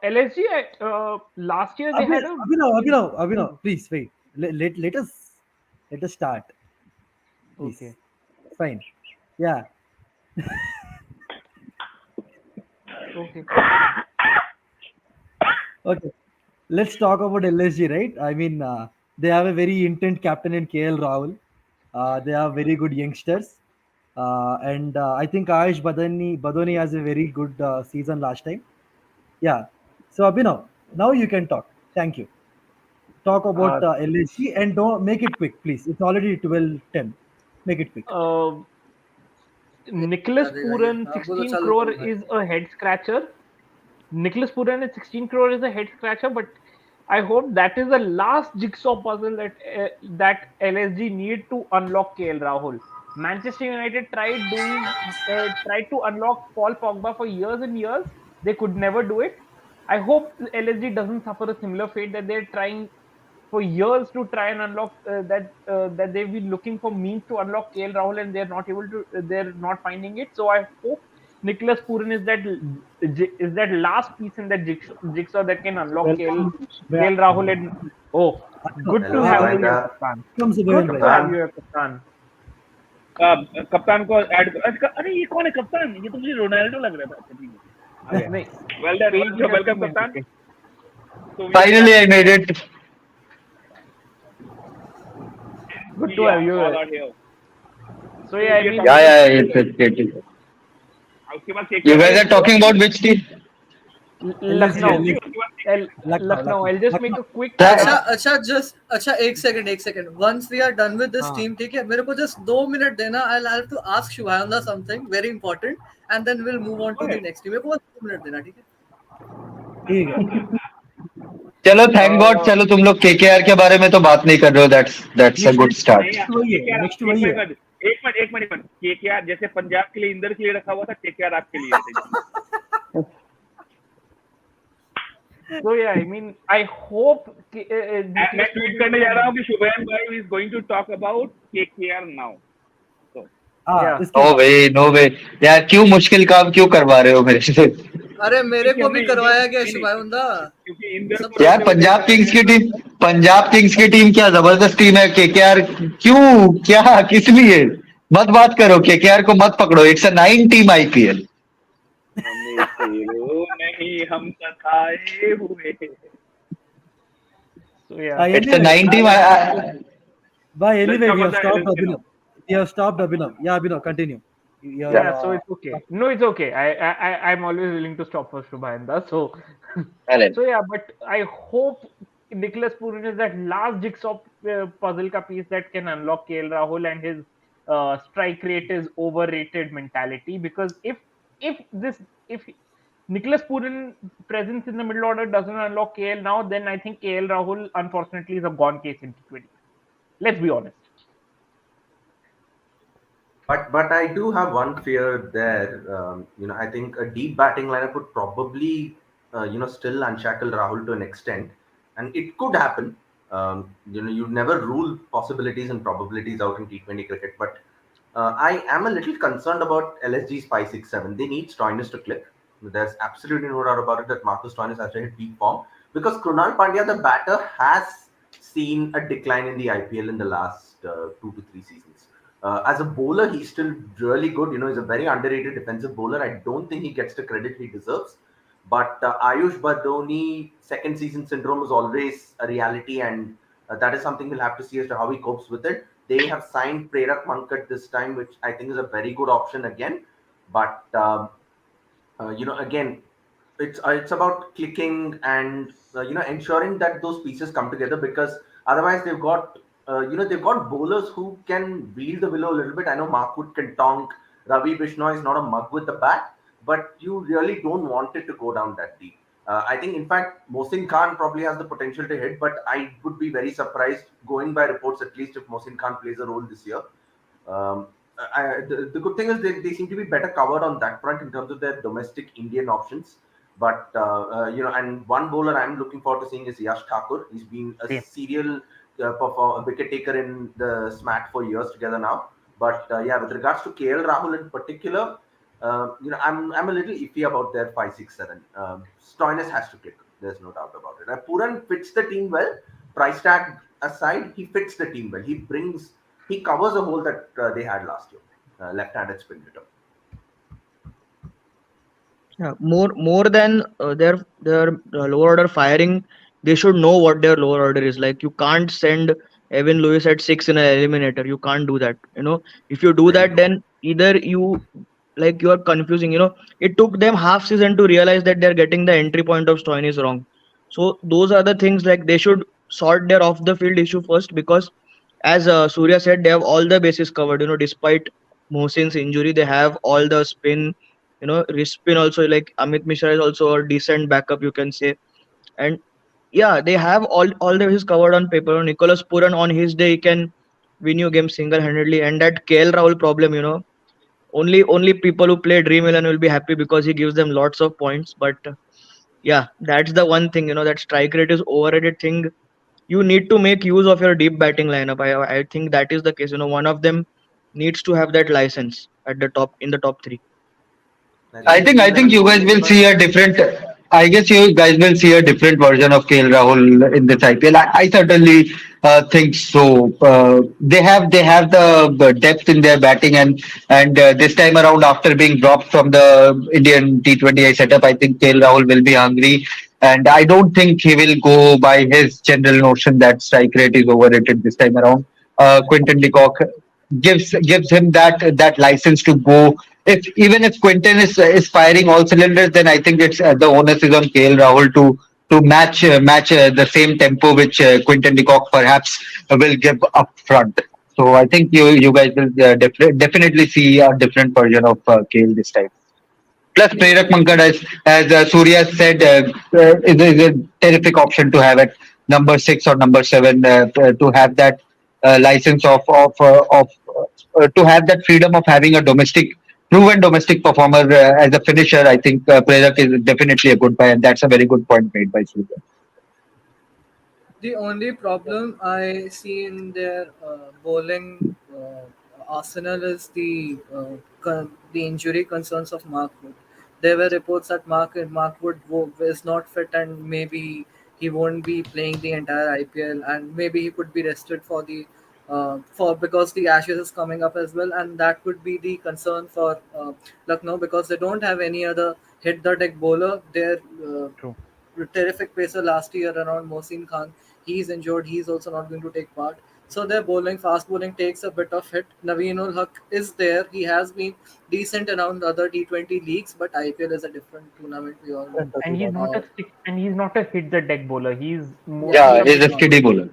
S5: LSG,
S2: saying,
S5: LSG. Last year they had a
S1: Abhinav, please wait. Let us start, please.
S5: okay.
S1: Fine. Yeah.
S5: Okay.
S1: Okay. Let's talk about LSG, right? I mean, they have a very intent captain in KL Rahul. They have very good youngsters. And I think Ayush Badoni has a very good season last time. Yeah. So, Abhinav, now you can talk. Thank you. Talk
S5: Uh,
S1: about LSG and don't make it quick, please. It's already 12:10. Make it quick.
S5: uh, Nicholas
S7: बता देगा ये।
S5: Puran,
S7: हाँ बोलो,
S5: 16
S7: चालू
S5: crore
S7: करो भाई।
S5: is a head scratcher. Nicholas Puran at 16 crore is a head scratcher, but I hope that is the last jigsaw puzzle that LSG need to unlock KL Rahul. Manchester United tried to unlock Paul Pogba for years and years. They could never do it. I hope LSG doesn't suffer a similar fate that they're trying for years to try and unlock that they've been looking for means to unlock KL Rahul and they're not finding it. So I hope Nicholas Puran is that last piece in that jigsaw that can unlock
S10: Welcome,
S5: KL Rahul. And oh,
S1: Abhinav,
S5: good to
S8: Hello,
S5: have you
S1: Abhinav,
S5: here,
S8: Subhankar.
S5: Kaptan.
S1: come
S5: Good
S1: Suban Bhai.
S5: to have
S8: Kaptan.
S5: you here, Kaptan.
S2: कप्तान को add कर। अरे ये कौन है कप्तान? ये तो मुझे रोनाल्डो लग रहा था। अच्छा ठीक है, आ गया।
S5: नहीं,
S2: वेल डन,
S5: पेज ही
S2: वेलकम
S5: में
S2: कप्तान।
S5: okay.
S2: So we
S12: Finally, I made it.
S5: Good to have you
S2: all
S5: here.
S2: are here.
S5: So yeah, I
S2: We are
S5: mean,
S2: talking
S12: Yeah,
S2: about
S12: it's.
S2: उसके बाद
S12: You guys are talking about which team?
S5: Lucknow.
S1: LSG.
S5: Lucknow. I'll just make a quick.
S7: अच्छा अच्छा, just अच्छा, एक second. Once we are done with this
S5: हाँ.
S7: Team, ठीक है, मेरे को जस्ट 2 मिनट देना। I have to ask Shubhananda something very important and then will move on to the next team. मेरे को बस 2 मिनट देना, ठीक है?
S1: ठीक है।
S12: चलो थैंक गॉड, चलो तुम लोग केकेआर के बारे में तो बात नहीं कर रहे हो, that's a good start.
S1: Next वही है, नेक्स्ट वही है।
S2: एक मिनट केकेआर जैसे पंजाब के लिए इंदर के लिए रखा हुआ था, केकेआर आपके लिए है।
S5: So yeah, I mean, I hope.
S2: मैं ट्वीट करने जा रहा हूँ कि शुभम भाई is going to talk about KKR now.
S5: Yeah.
S12: No way, no way यार, क्यों मुश्किल काम क्यों करवा रहे हो मेरे से?
S7: अरे मेरे
S2: क्योंकि
S7: को भी
S2: हमने
S7: करवाया गया
S2: नहीं,
S7: शुभानंदा।
S2: क्योंकि इंदर
S7: सब
S2: को
S12: यार
S2: रोते हुए
S12: पंजाब
S2: देखा
S12: किंग्स
S2: है।
S12: की टीम, पंजाब किंग्स की टीम क्या जबरदस्त टीम है। केकेआर क्यों, क्या, किस लिए? मत बात करो, केकेआर को मत पकड़ो। It's a 9 team IPL.
S2: हमें तेरो नहीं हम सताए हुए।
S5: So yeah.
S12: It's a
S1: Anyway,
S12: 9 team.
S1: Bye.
S2: Let's
S1: Anyway,
S2: talk
S1: we
S2: about
S1: have
S2: the
S1: stopped
S2: LSG now.
S1: Abhinav. We have stopped Abhinav. Yeah, Abhinav, continue. You're,
S5: Yeah, so it's okay. No, it's okay. I'm always willing to stop for Shubhayanda. So, so yeah, but I hope Nicholas Purin is that last jigsaw puzzle ka piece that can unlock KL Rahul and his strike rate is overrated mentality. Because if Nicholas Purin presence in the middle order doesn't unlock KL now, then I think KL Rahul unfortunately is a gone case in T20. Let's be honest.
S8: But I do have one fear there. I think a deep batting lineup would probably still unshackle Rahul to an extent, and it could happen. You never rule possibilities and probabilities out in T20 cricket, but I am a little concerned about LSG's 5-6-7. They need Stoinis to click. There's absolutely no doubt about it that Marcus Stoinis has to hit peak form because Krunal Pandya, the batter, has seen a decline in the IPL in the last next 2 to 3 seasons. As a bowler, he's still really good. He's a very underrated defensive bowler. I don't think he gets the credit he deserves. But Ayush Badoni second season syndrome is always a reality, and that is something we'll have to see as to how he copes with it. They have signed Prerak Mankat this time, which I think is a very good option again. But again, it's about clicking and ensuring that those pieces come together, because otherwise they've got bowlers who can wheel the willow a little bit. I know Mahmood can tonk. Ravi Bishnoi is not a mug with the bat, but you really don't want it to go down that deep. I think, in fact, Mohsin Khan probably has the potential to hit, but I would be very surprised, going by reports at least, if Mohsin Khan plays a role this year. Um, the good thing is they seem to be better covered on that front in terms of their domestic Indian options. But and one bowler I'm looking forward to seeing is Yash Thakur. He's been a
S5: Same.
S8: serial wicket taker in the SMAT for years together now. But yeah, with regards to KL Rahul in particular, I'm a little iffy about their 5-6-7. Stoinis has to click. There's no doubt about it. Puran fits the team well. Price tag aside, he fits the team well. He covers a hole that they had last year. Left-handed spin hitter.
S9: Yeah, more than their lower order firing, they should know what their lower order is like. You can't send Evan Lewis at six in an eliminator. You can't do that. If you do
S8: Very
S9: that,
S8: true.
S9: then either you are confusing. It took them half season to realize that they're getting the entry point of Stoinis wrong. So those are the things, like they should sort their off the field issue first, because as Surya said, they have all the bases covered. Despite Mohsin's injury, they have all the spin. Wrist spin also, like Amit Mishra is also a decent backup, you can say. And yeah, they have all the bases covered on paper. Nicholas Puran on his day, he can win you game single handedly. And that KL Rahul problem, only people who play Dream 11 will be happy because he gives them lots of points. But yeah, that's the one thing, that strike rate is overrated thing. You need to make use of your deep batting lineup. I think that is the case. One of them needs to have that license at the top, in the top three.
S8: I
S12: I
S8: think
S12: think
S8: Dream
S12: I think
S8: 11
S12: you
S8: won't
S12: guys will
S8: deliver.
S12: see a different. I guess you guys will see a different version of KL Rahul in this IPL. I certainly think so. They have the depth in their batting, and this time around, after being dropped from the Indian T20I setup, I think KL Rahul will be hungry, and I don't think he will go by his general notion that strike rate is overrated this time around. Quinton de Kock gives him that license to go. If even if Quinton is firing all cylinders, then I think it's the onus is on KL Rahul to match the same tempo which Quinton de Kock perhaps will give up front. So I think you guys will definitely see a different version of KL this time. Plus, Prerak Mankad, as Surya said, is a terrific option to have at number 6 or number 7, to have that license to have that freedom of having a proven domestic performer as a finisher. I think Prerak is definitely a good buy, and that's a very good point made by Surya.
S7: The only problem I see in their bowling arsenal is the injury concerns of Mark Wood. There were reports that Mark Wood is not fit, and maybe he won't be playing the entire IPL, and maybe he could be rested for because the Ashes is coming up as well, and that could be the concern for Lucknow, because they don't have any other hit the deck bowler. Their
S5: True.
S7: terrific pacer last year around Mohsin Khan. He's injured. He's also not going to take part. So their fast bowling takes a bit of hit. Naveen ul Haq is there. He has been decent around other T20 leagues, but IPL is a different tournament. We all know.
S5: And he's not
S7: Uh,
S5: a hit the deck bowler. He's
S7: yeah,
S5: mostly
S12: Yeah,
S5: a
S7: he's
S12: he's a
S5: mid.
S7: not.
S12: steady bowler.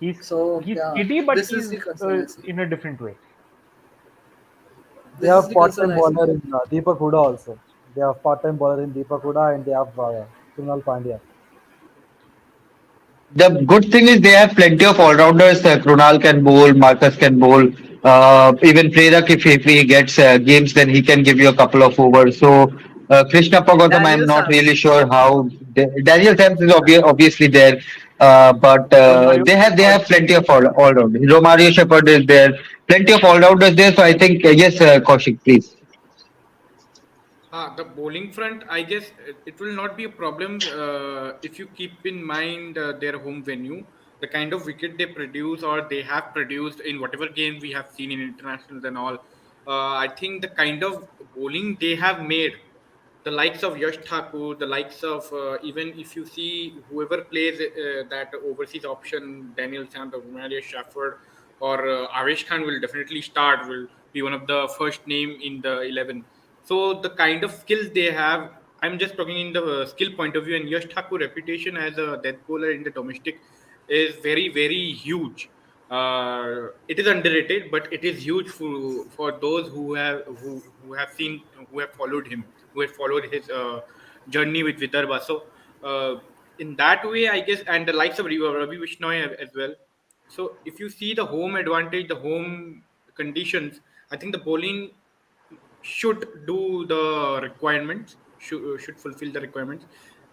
S5: He's
S7: So
S5: he's
S7: yeah,
S5: steady, but
S7: this is
S5: he's
S7: the concern I see.
S5: in a different way.
S1: They
S7: This is
S1: have
S7: the concern
S1: part-time
S7: I see.
S1: bowler in Deepak Huda also. They have part-time bowler in Deepak Huda, and they have Krunal Pandya.
S12: The good thing is they have plenty of all-rounders. Krunal can bowl, Marcus can bowl. Even Prerak, if he gets games, then he can give you a couple of overs. So Krishna Pagatam, I'm
S7: Daniel
S12: not really
S7: Samson,
S12: sure how. Daniel Sams is obviously there, but
S5: Romario
S12: they have
S5: Shepherd.
S12: plenty of all-rounders. Romario Shepherd is there, plenty of all-rounders there. So I think yes, Kaushik, please.
S4: The bowling front, I guess it will not be a problem if you keep in mind their home venue. the kind of wicket they produce or they have produced in whatever games we have seen in internationals and all, I think the kind of bowling they have made, the likes of Yash Thakur, the likes of even if you see whoever plays that overseas option, Daniel Sand or Marius Shafford or Avesh Khan will definitely start, will be one of the first name in the 11. So the kind of skills they have, I'm just talking in the skill point of view, and Yash Thakur reputation as a death bowler in the domestic is very, very huge. It is underrated, but it is huge for those who have seen, who have followed him, who have followed his journey with Vidarbha. So in that way, I guess, and the likes of Ravi Vishnoy as well. So if you see the home advantage, the home conditions, I think the bowling should do the requirements, should fulfill the requirements.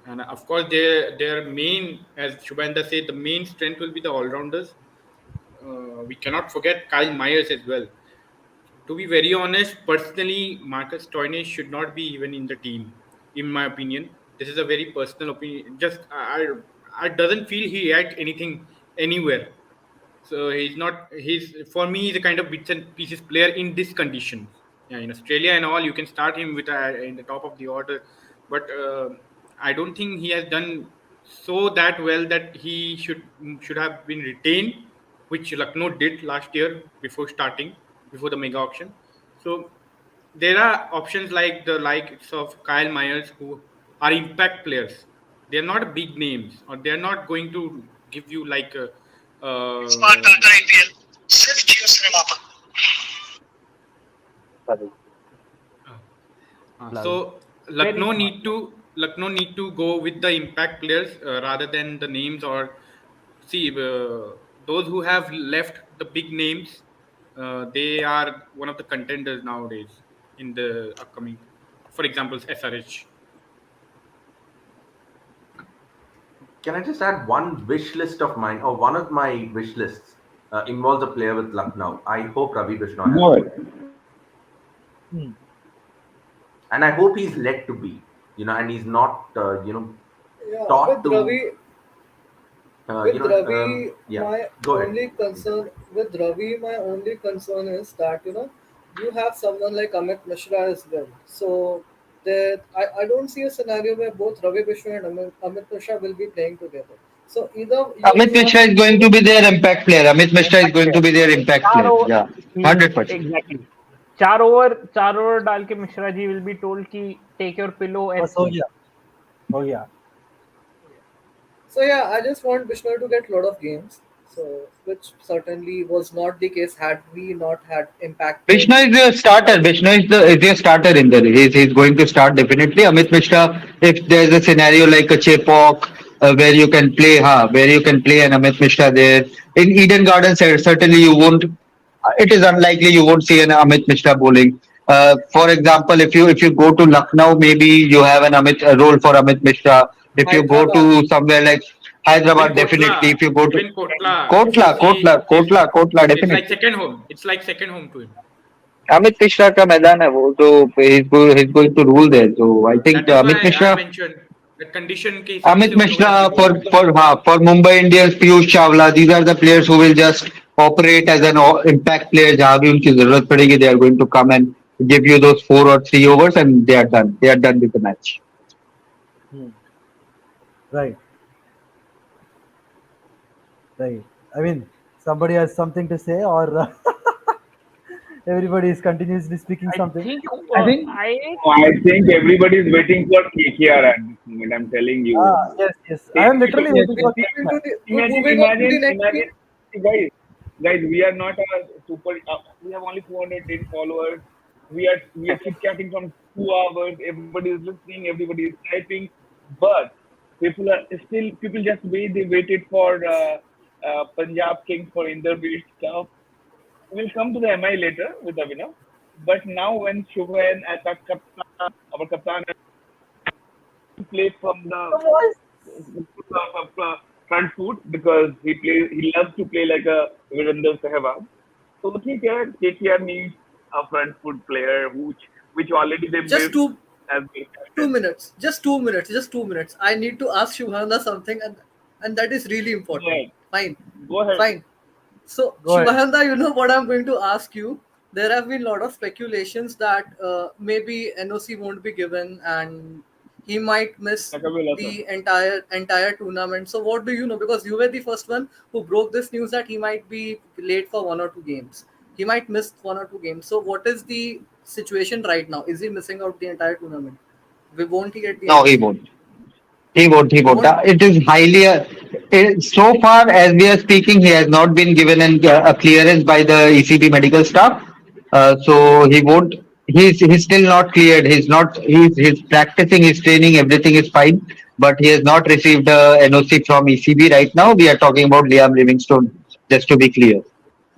S4: And of course, their main, as Shubhanda said, the main strength will be the all rounders. We cannot forget Kyle Myers as well. To be very honest, personally, Marcus Stoinis should not be even in the team, in my opinion. This is a very personal opinion. Just I doesn't feel he adds anything anywhere. So he's not. He's for me. He's a kind of bits and pieces player in this condition. Yeah, in Australia and all, you can start him with in the top of the order, but I don't think he has done so that well that he should have been retained, which Lucknow did last year before starting, before the mega auction. So there are options like the likes of Kyle Myers who are impact players. They are not big names, or they are not going to give you like a.
S5: Loud.
S4: So
S5: Very smart.
S4: Lucknow need to go with the impact players rather than the names, or see those who have left the big names. They are one of the contenders nowadays in the upcoming. For example, SRH.
S8: Can I just add one wish list of mine, or one of my wish lists involves a player with Lucknow. I hope Ravi Bishnoi has a
S12: No,
S8: good year.
S1: Hmm.
S8: And I hope he's led to be, and he's not,
S7: Yeah,
S8: taught to,
S7: with Ravi,
S8: yeah.
S7: my
S8: Go ahead.
S7: only concern with Ravi, my only concern is that you have someone like Amit Mishra as well. So that I don't see a scenario where both Ravi Vishnu and Amit Mishra will be playing together. So either
S12: Amit
S7: you have
S12: Mishra is going to be their impact player. Amit Mishra is
S5: Impact
S12: going
S5: player.
S12: to be their impact
S5: चार
S12: player.
S5: Over
S12: Yeah, 100%.
S5: Exactly चार over डाल के Mishra ji will be told कि take your pillow and
S1: बस हो
S5: sleep.
S1: गया, हो गया.
S7: So yeah, I just want Vishnu to get a lot of games. So which certainly was not the case had we not had impact
S12: Vishnu
S7: players.
S12: is the starter. Vishnu is the starter in there. He's going to start definitely. Amit Mishra, if there's a scenario like a Chepok where you can play, where you can play an Amit Mishra there. In Eden Gardens, certainly you won't. It is unlikely you won't see an Amit Mishra bowling. For example, if you go to Lucknow, maybe you have an Amit a role for Amit Mishra. If you go
S7: Hyderabad.
S12: to somewhere like
S4: Even
S12: Hyderabad, definitely.
S4: Kotla,
S12: If you go to
S4: even Kotla, if you
S12: Kotla,
S4: see,
S12: Kotla, Kotla, Kotla,
S4: it's like
S12: definitely.
S4: second home. It's like second home to him.
S12: Amit Mishra का मैदान है वो तो he's going to rule there. So I think
S4: That is
S12: Amit
S4: why I
S12: Mishra,
S4: mentioned the condition के हिसाब
S12: Amit
S4: से उन्हें
S12: Mishra
S4: obviously बोला.
S12: for Mumbai Indians, Piyush Chawla, these are the players who will just operate as an impact player. जहाँ भी उनकी जरूरत पड़ेगी, they are going to come and give you those 4 or 3 overs and they are done. They are done with the match.
S1: Hmm. Right, right. I mean, somebody has something to say, or everybody is continuously speaking
S5: I
S1: something.
S5: think
S11: I think
S5: I
S2: I think everybody is waiting for KKR at this moment. I'm telling you.
S1: Yes, yes. I am literally waiting for
S2: See,
S1: Krishna.
S7: Moving on to the next
S2: imagine,
S7: game.
S2: guys, we are not a super. We have only 210 followers. We are chit chatting from 2 hours. Everybody is listening. Everybody is typing, but people just wait. They waited for Punjab Kings for Inderveer stuff. We'll come to the MI later with Abhinav. But now when Shubhan as our captain play from the front foot because he loves to play like a Virender Sehwag. So ठीक है, KKR needs a front foot player which already they
S7: Just
S2: missed
S7: two
S2: as their
S7: two
S2: captain.
S7: minutes. Just 2 minutes. Just 2 minutes. I need to ask Shubhanda something, and and that is really
S2: Go
S7: important.
S2: ahead.
S7: Fine,
S2: Go ahead.
S7: fine. So,
S1: Go ahead.
S7: Shubhanda, you know what I'm going to ask you? There have been a lot of speculations that maybe NOC won't be given and he might miss
S2: Takabila, sir.
S7: the entire tournament. So, what do you know? Because you were the first one who broke this news that he might be late for 1 or 2 games. He might miss 1 or 2 games. So, what is the situation right now? Is he missing out the entire tournament? Won't he get the
S12: No, he
S7: NOC?
S12: won't. He won't. He won't.
S7: Won't.
S12: It is highly. So far as we are speaking, he has not been given a clearance by the ECB medical staff. So he won't. He's still not cleared. He's not. He's practicing. He's training. Everything is fine. But he has not received a NOC from ECB right now. We are talking about Liam Livingstone. Just to be clear,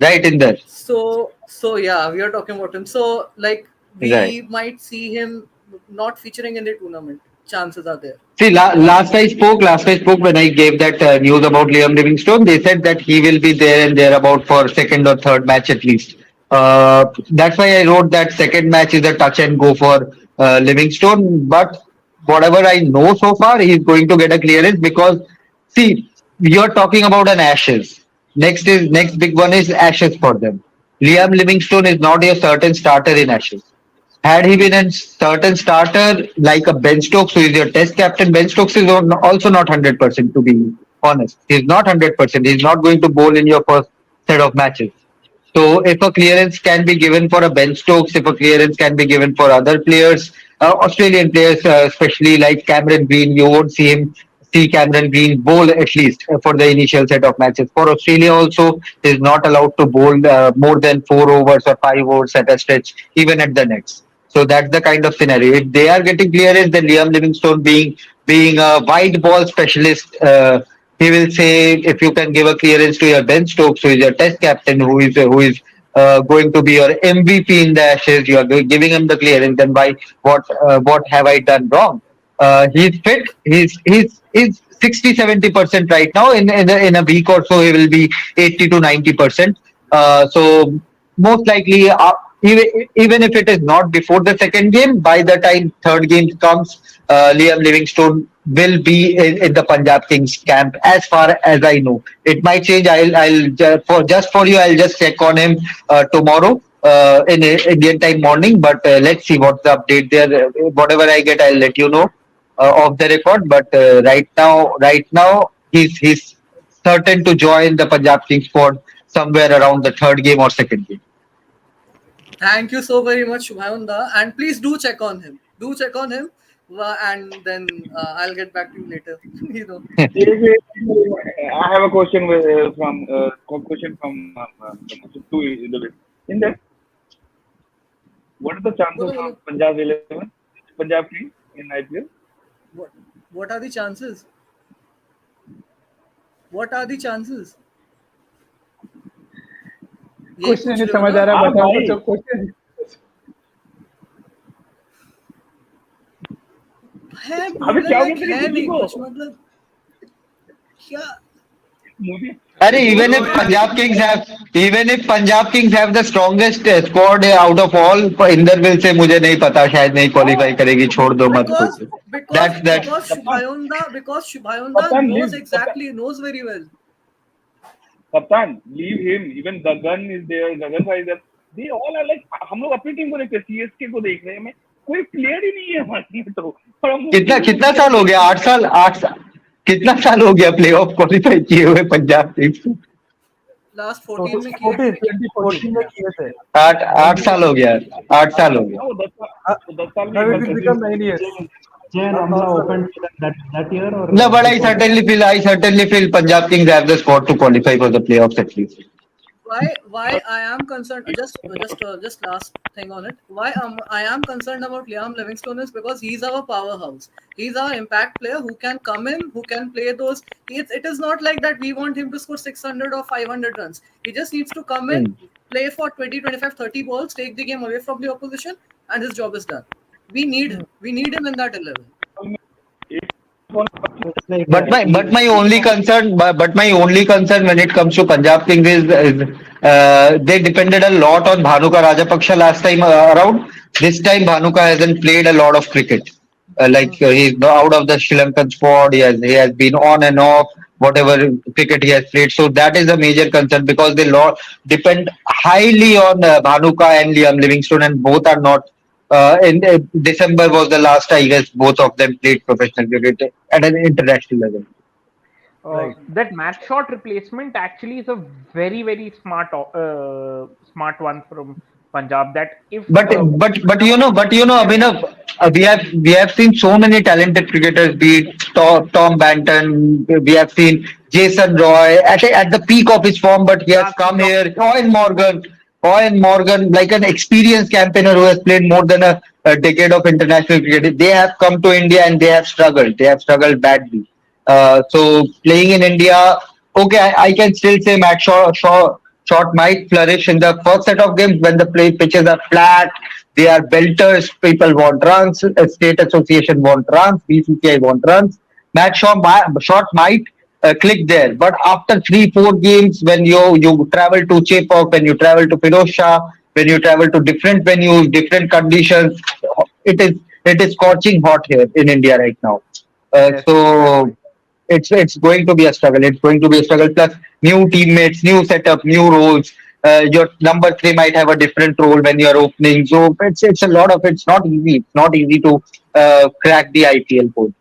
S12: right in there.
S7: So yeah, we are talking about him. So like
S12: Right.
S7: we might see him not featuring in the tournament. Chances are there.
S12: See, last I spoke when I gave that news about Liam Livingstone, they said that he will be there and thereabout for second or third match at least. That's why I wrote that second match is a touch and go for Livingstone. But whatever I know so far, he's going to get a clearance because, see, you're talking about an Ashes. Next big one is Ashes for them. Liam Livingstone is not a certain starter in Ashes. Had he been a certain starter like a Ben Stokes, who is your test captain, Ben Stokes is also not 100% to be honest. He's not 100%. He's not going to bowl in your first set of matches. So if a clearance can be given for a Ben Stokes, if a clearance can be given for other players, Australian players, especially like Cameron Green, you won't see Cameron Green bowl at least for the initial set of matches. For Australia also, he is not allowed to bowl more than 4 overs or 5 overs at a stretch, even at the nets. So that's the kind of scenario. If they are getting clearance, then Liam Livingstone being a wide ball specialist, he will say if you can give a clearance to your Ben Stokes, who is your test captain, who is going to be your MVP in the Ashes, you are giving him the clearance. Then why what have I done wrong? He's fit. He's 60-70% right now. In a week or so, he will be 80 to 90%. So most likely, even if it is not before the second game, by the time third game comes, Liam Livingstone will be in the Punjab Kings camp. As far as I know, it might change. For just for you, I'll just check on him tomorrow. In Indian time morning, but let's see what's the update there. Whatever I get, I'll let you know off the record. But right now, he's certain to join the Punjab Kings squad somewhere around the third game or second game.
S7: Thank you so very much, Shubhayanda, and please do check on him. Do check on him, and then I'll get back to you later. you know.
S2: I have a question question from in that. What are the chances
S7: Bolo, bolo.
S2: of Punjab 11, Punjab Kings in IPL?
S7: What what are the chances? What are the chances? यही
S11: question
S7: पूछ
S11: नहीं
S7: रहे हो
S11: समझ
S7: ना?
S11: आ रहा
S2: हाँ
S11: बताओ
S2: भाई,
S11: तो क्वेश्चन
S7: है
S2: अबे
S7: बोलने
S2: क्या हो
S7: लायक
S2: गया तेरी
S7: है
S2: बुद्धि
S7: नहीं
S2: को?
S7: कुछ मतलब क्या
S2: मुझे
S12: Arey,
S2: बोलो यार।
S12: Even if Punjab Kings have the strongest squad out of all, Inder will say मुझे नहीं पता शायद नहीं
S2: हाँ,
S12: qualify करेगी छोड़ दो मत
S7: because
S12: सोचो.
S7: because
S12: That's
S7: because
S2: कप्तान
S7: Shubhayanda Shubhayanda
S2: कप्तान
S7: knows
S2: leave
S7: exactly knows very well.
S2: कप्तान leave him even Gagan is there Gagan भाई इधर दे ऑल आर लाइक हम लोग अपनी टीम को देखते हैं सीएसके को देख रहे हैं हमें कोई प्लेयर ही नहीं है हमारे में तो और हम
S12: कितना
S2: उसी को
S12: कितना
S2: प्लेयर
S12: साल हो
S2: को
S12: गया 8 साल कितना साल हो गया प्लेऑफ क्वालिफाई किए हुए पंजाब किंग्स को?
S7: Last
S1: तो
S7: 14 में किए
S1: 14
S7: थे.
S11: 2014
S1: 14 में किए थे.
S12: आठ आठ
S1: Now
S12: साल हो गया 8 साल हो गया.
S2: हाँ वो 10 साल में
S1: now
S2: एक
S1: it
S2: बार
S1: will
S2: करते
S1: become
S2: हैं
S1: 9 years.
S10: Jay and
S1: Now
S10: Amla
S1: 7
S10: opened
S1: years.
S10: that year or
S12: No, but
S10: before that?
S12: I certainly feel Punjab Kings have the squad to qualify for the playoffs at least.
S7: Why I am concerned, just last thing on it, why I am concerned about Liam Livingstone is because he's our powerhouse. He's our impact player who can come in, who can play those. It is not like that we want him to score 600 or 500 runs. He just needs to come in,
S12: Hmm.
S7: play for 20, 25, 30 balls, take the game away from the opposition, and his job is done. We need him in that 11.
S1: It's like
S12: But my only concern when it comes to Punjab Kings is they depended a lot on Bhanuka Rajapaksha last time around. This time Bhanuka hasn't played a lot of cricket. He's out of the Sri Lankan squad. He has been on and off. whatever cricket he has played. So that is a major concern because they depend highly on Bhanuka and Liam Livingstone, and both are not. In December was the last I guess both of them played professional cricket at an international level.
S1: Right.
S5: That match shot replacement actually is a very smart one from Punjab. That if
S12: But Abhinav, we have seen so many talented cricketers, be it Tom Banton, we have seen Jason Roy at the peak of his form, but he has come here. Owen Morgan, like an experienced campaigner who has played more than a decade of international cricket. They have come to India and they have struggled. They have struggled badly. So playing in India, okay, I can still say Matt Short might flourish in the first set of games when the play pitches are flat. They are belters. People want runs. State Association want runs. BCCI want runs. Short might click there, but after 3 4 games, when you travel to Chepauk, when you travel to Pirosha, when you travel to different venues, different conditions, it is it is scorching hot here in India right now.
S5: yes,
S12: So it's going to be a struggle. It's going to be a struggle. Plus new teammates, new setup, new roles. Your number three might have a different role when you are opening. So it's a lot of. It's not easy. It's not easy to crack the IPL code.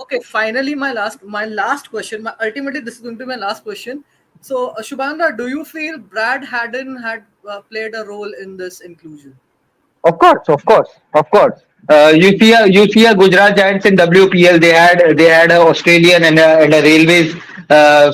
S7: Okay, finally, my last question. Ultimately, this is going to be my last question. So, Shubhanga, do you feel Brad Haddon had played a role in this inclusion?
S12: Of course, of course, of course. You see a Gujarat Giants in WPL. They had a Australian and a Railways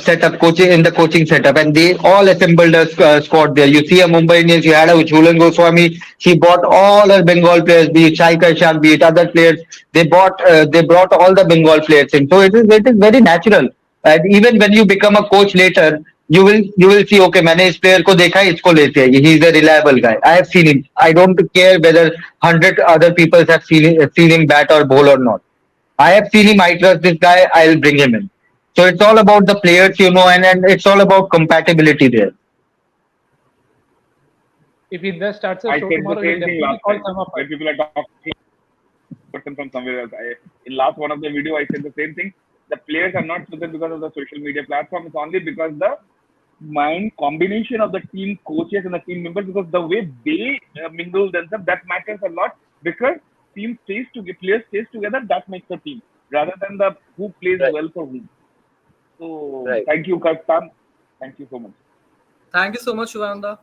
S12: setup coaching in the coaching setup, and they all assembled a squad there. You see a Mumbai Indians. You had a Jhulan Goswami. She bought all her Bengal players, be it Shai Karshan, be it other players. They brought all the Bengal players in. So it is very natural. And even when you become a coach later, you will see, okay, मैंने इस player को देखा है, इसको लेते हैं. He is a reliable guy. I have seen him. I don't care whether 100 other people have seen him bat or bowl or not. I have seen him. I trust this guy. I'll bring him in. So it's all about the players, and it's all about compatibility there.
S11: If Indra starts a
S2: I
S11: show
S2: said the
S11: tomorrow, he'll
S2: same thing
S11: definitely
S2: last
S11: call
S2: time
S11: some of
S2: when
S11: us.
S2: people are talking person from somewhere else. In last one of the video, I said the same thing. The players are not chosen because of the social media platform. It's only because the mind combination of the team coaches and the team members, because the way they mingle themselves, that matters a lot, because team stays together, players stays together, that makes the team rather than the who plays
S9: Right.
S2: well for whom. So
S9: Right.
S2: thank you, Kastan. Thank you so much.
S7: Thank you so much, Shubhanga.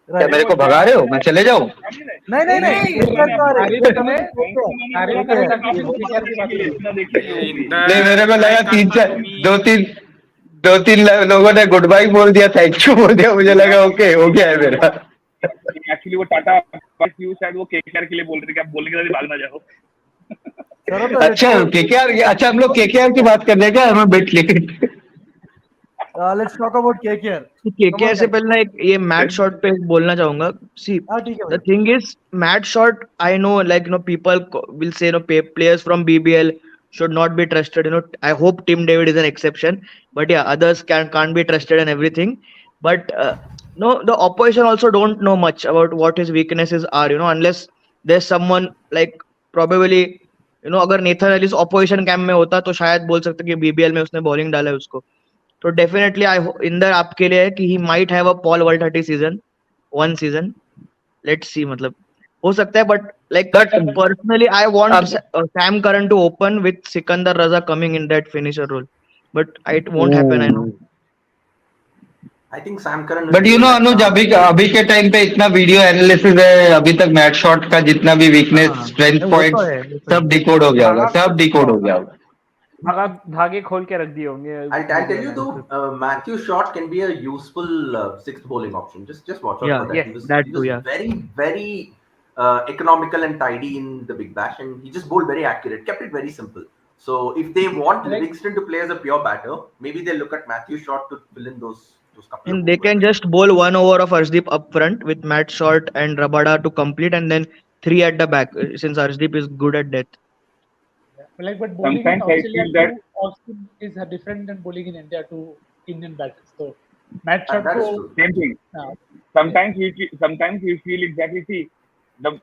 S12: क्या
S1: Right.
S12: मेरे को भगा रहे हो? मैं चले जाऊं?
S1: नहीं नहीं
S7: नहीं
S1: नहीं,
S7: नहीं,
S1: KKR तो आ रहे,
S11: तारीफ
S1: they are
S11: कर
S1: coming
S11: रहे
S1: to KKR.
S11: तारीफ कर रहे
S1: KKR.
S11: ताकि केकेआर की बात करें।
S2: इतना देखिए लोगों की।
S12: नहीं, मेरे को लगा
S4: I
S12: तीन
S4: can't
S12: चार
S4: for me.
S12: दो तीन लोगों ने गुड बाय बोल दिया, थैंक यू बोल दिया, मुझे लगा ओके हो गया है मेरा.
S2: एक्चुअली वो टाटा शायद वो केकेआर के लिए बोल रहे थे कि आप बोलने के लिए भाग ना जाओ।
S1: चलो तो
S12: अच्छा केकेआर, अच्छा हम लोग केकेआर की बात कर रहे हैं क्या? I'm a bit late.
S1: let's talk about KKR. Come
S9: KKR
S1: on,
S9: से
S1: guys.
S9: पहले ना एक ये मैट शॉट पे बोलना चाहूंगा. सी
S1: हाँ ठीक है
S9: the
S1: भाई.
S9: thing is Matt Short, I know, like, people will say, players from BBL should not be trusted. I hope Tim David is an exception, but yeah, others can't be trusted and everything. But no, the opposition also don't know much about what his weaknesses are, unless there's someone like, probably, अगर Nathan Ellis opposition camp में होता तो शायद बोल सकते कि BBL में उसने बॉलिंग डाला है उसको. तो डेफिनेटली इंदर आपके लिए है कि he might have a poor world 30 season, one season. Let's see, मतलब हो सकता है, but like personally I want Sam Curran to open with Sikandar Raza coming in that finisher role, but it won't happen, I know.
S8: I think Sam Curran will
S12: but
S8: be a
S12: Anuj,
S8: letdown.
S12: अभी के time पे इतना video analysis है, अभी तक Matt Short का जितना भी वीकनेस,
S9: हाँ,
S12: स्ट्रेंथ
S9: वो तो
S12: पॉइंट्स,
S9: है, वो तो है.
S12: सब डिकोड हो गया होगा,
S5: धागा
S12: सब डिकोड हो गया होगा.
S5: धागे खोल के रख दिए होंगे
S8: I'll tell
S5: video
S8: you though,
S5: analysis.
S8: Matthew Short can be a useful sixth bowling option. Just watch out
S9: Yeah,
S8: for that.
S5: yes,
S8: He was
S9: that
S8: he
S9: too,
S8: was
S9: yeah.
S8: very economical and tidy in the Big Bash, and he just bowled very accurate. Kept it very simple. So if they want
S11: Like,
S8: Livingston to play as a pure batter, maybe they look at Matthew Short to fill in those couple of
S9: And they
S8: overs.
S9: can just bowl one over of Arshdeep up front with Matt Short and Rabada to complete, and then three at the back, since Arshdeep is good at death.
S11: but bowling in
S2: Sometimes I
S11: Australia
S2: feel that
S11: to Austin is different than bowling in India to Indian batters. So match shot
S8: That is
S11: को
S8: true.
S2: same thing.
S11: uh,
S2: Sometimes you feel exactly. See, the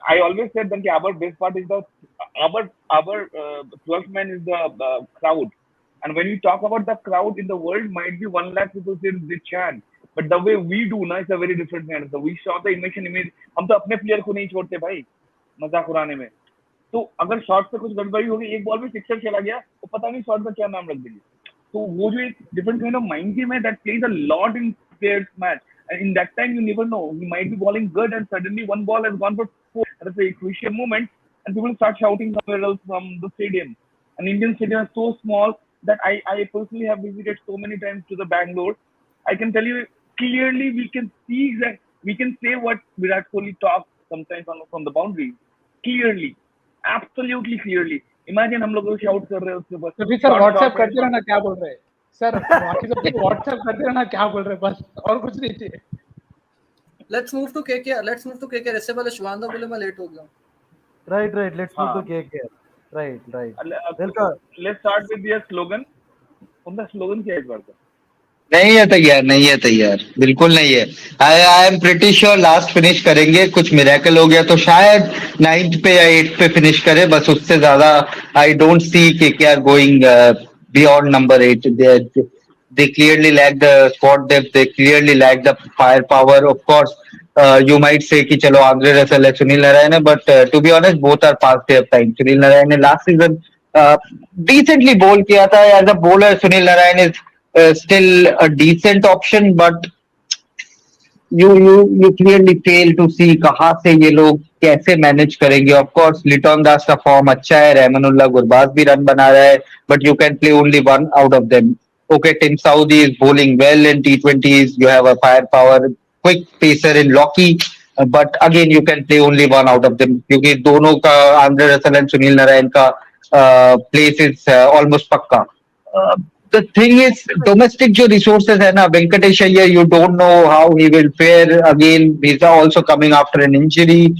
S2: I always said that our best part is our 12th man is the crowd, And when you talk about the crowd in the world, might be 1 lakh people they chant. But the way we do now, it's a very different kind of stuff. We saw the emotion image. हम तो अपने player को नहीं छोड़ते भाई मजाक उड़ाने में. तो अगर शॉट से कुछ गड़बड़ी होगी, एक बॉल में सिक्सर चला गया, तो पता नहीं शॉट का क्या नाम रख देंगे. तो वो जो एक different kind of mind game है that plays a lot in players match. And in that time, you never know. He might be bowling good, and suddenly one ball has gone for four. That's a crucial moment, and people start shouting somewhere else from the stadium. And Indian stadium is so small that I personally have visited so many times to the Bangalore. I can tell you clearly, we can say what Virat Kohli talks sometimes from the boundaries. Clearly, absolutely clearly. Imagine हम लोग shout कर रहे हैं उसके बस.
S11: तो फिर sir WhatsApp करते रहना क्या बोल रहे हैं सर, बाकी सब व्हाट्सएप करते रहना क्या बोल रहे हैं, बस और कुछ नहीं चाहिए.
S7: Let's move to KKR. Let's move to KKR. इससे पहले शिवानंद बोले मैं लेट हो गया.
S1: Right. Let's move to KKR. Right.
S2: Let's start with their slogan. उनका slogan क्या है इस बार का?
S12: नहीं है तैयार, नहीं है तैयार, बिल्कुल नहीं है. I am pretty sure last finish करेंगे. कुछ मिरेकल हो गया तो शायद 9th पे या 8th पे फिनिश करे, बस उससे ज्यादा I don't see KKR going beyond number 8. They clearly lack the squad depth. They clearly lack the firepower. Of course, you might say कि चलो आंद्रे रसल है, सुनील नारायण है, but to be honest, both are past their time. Sunil Narayan ने last season decently bowl किया था. As a bowler, Sunil Narayan is still a decent option, but you clearly fail to see कहाँ से ये लोग कैसे मैनेज करेंगे. ऑफ कोर्स लिटन दास का फॉर्म अच्छा है, रहमानुल्लाह गुरबाज भी रन बना रहा है, but you can play only one out of them. Okay, Tim Saudi is bowling well in T20s. You have a firepower, quick pacer in Lockie, but again you can play only one out of them क्योंकि दोनों का Andre Russell and Sunil Narayan का place is almost पक्का. The thing is, domestic जो resources है ना, Venkatesh Iyer, you don't know how he will fare. Again, he's also coming after an injury.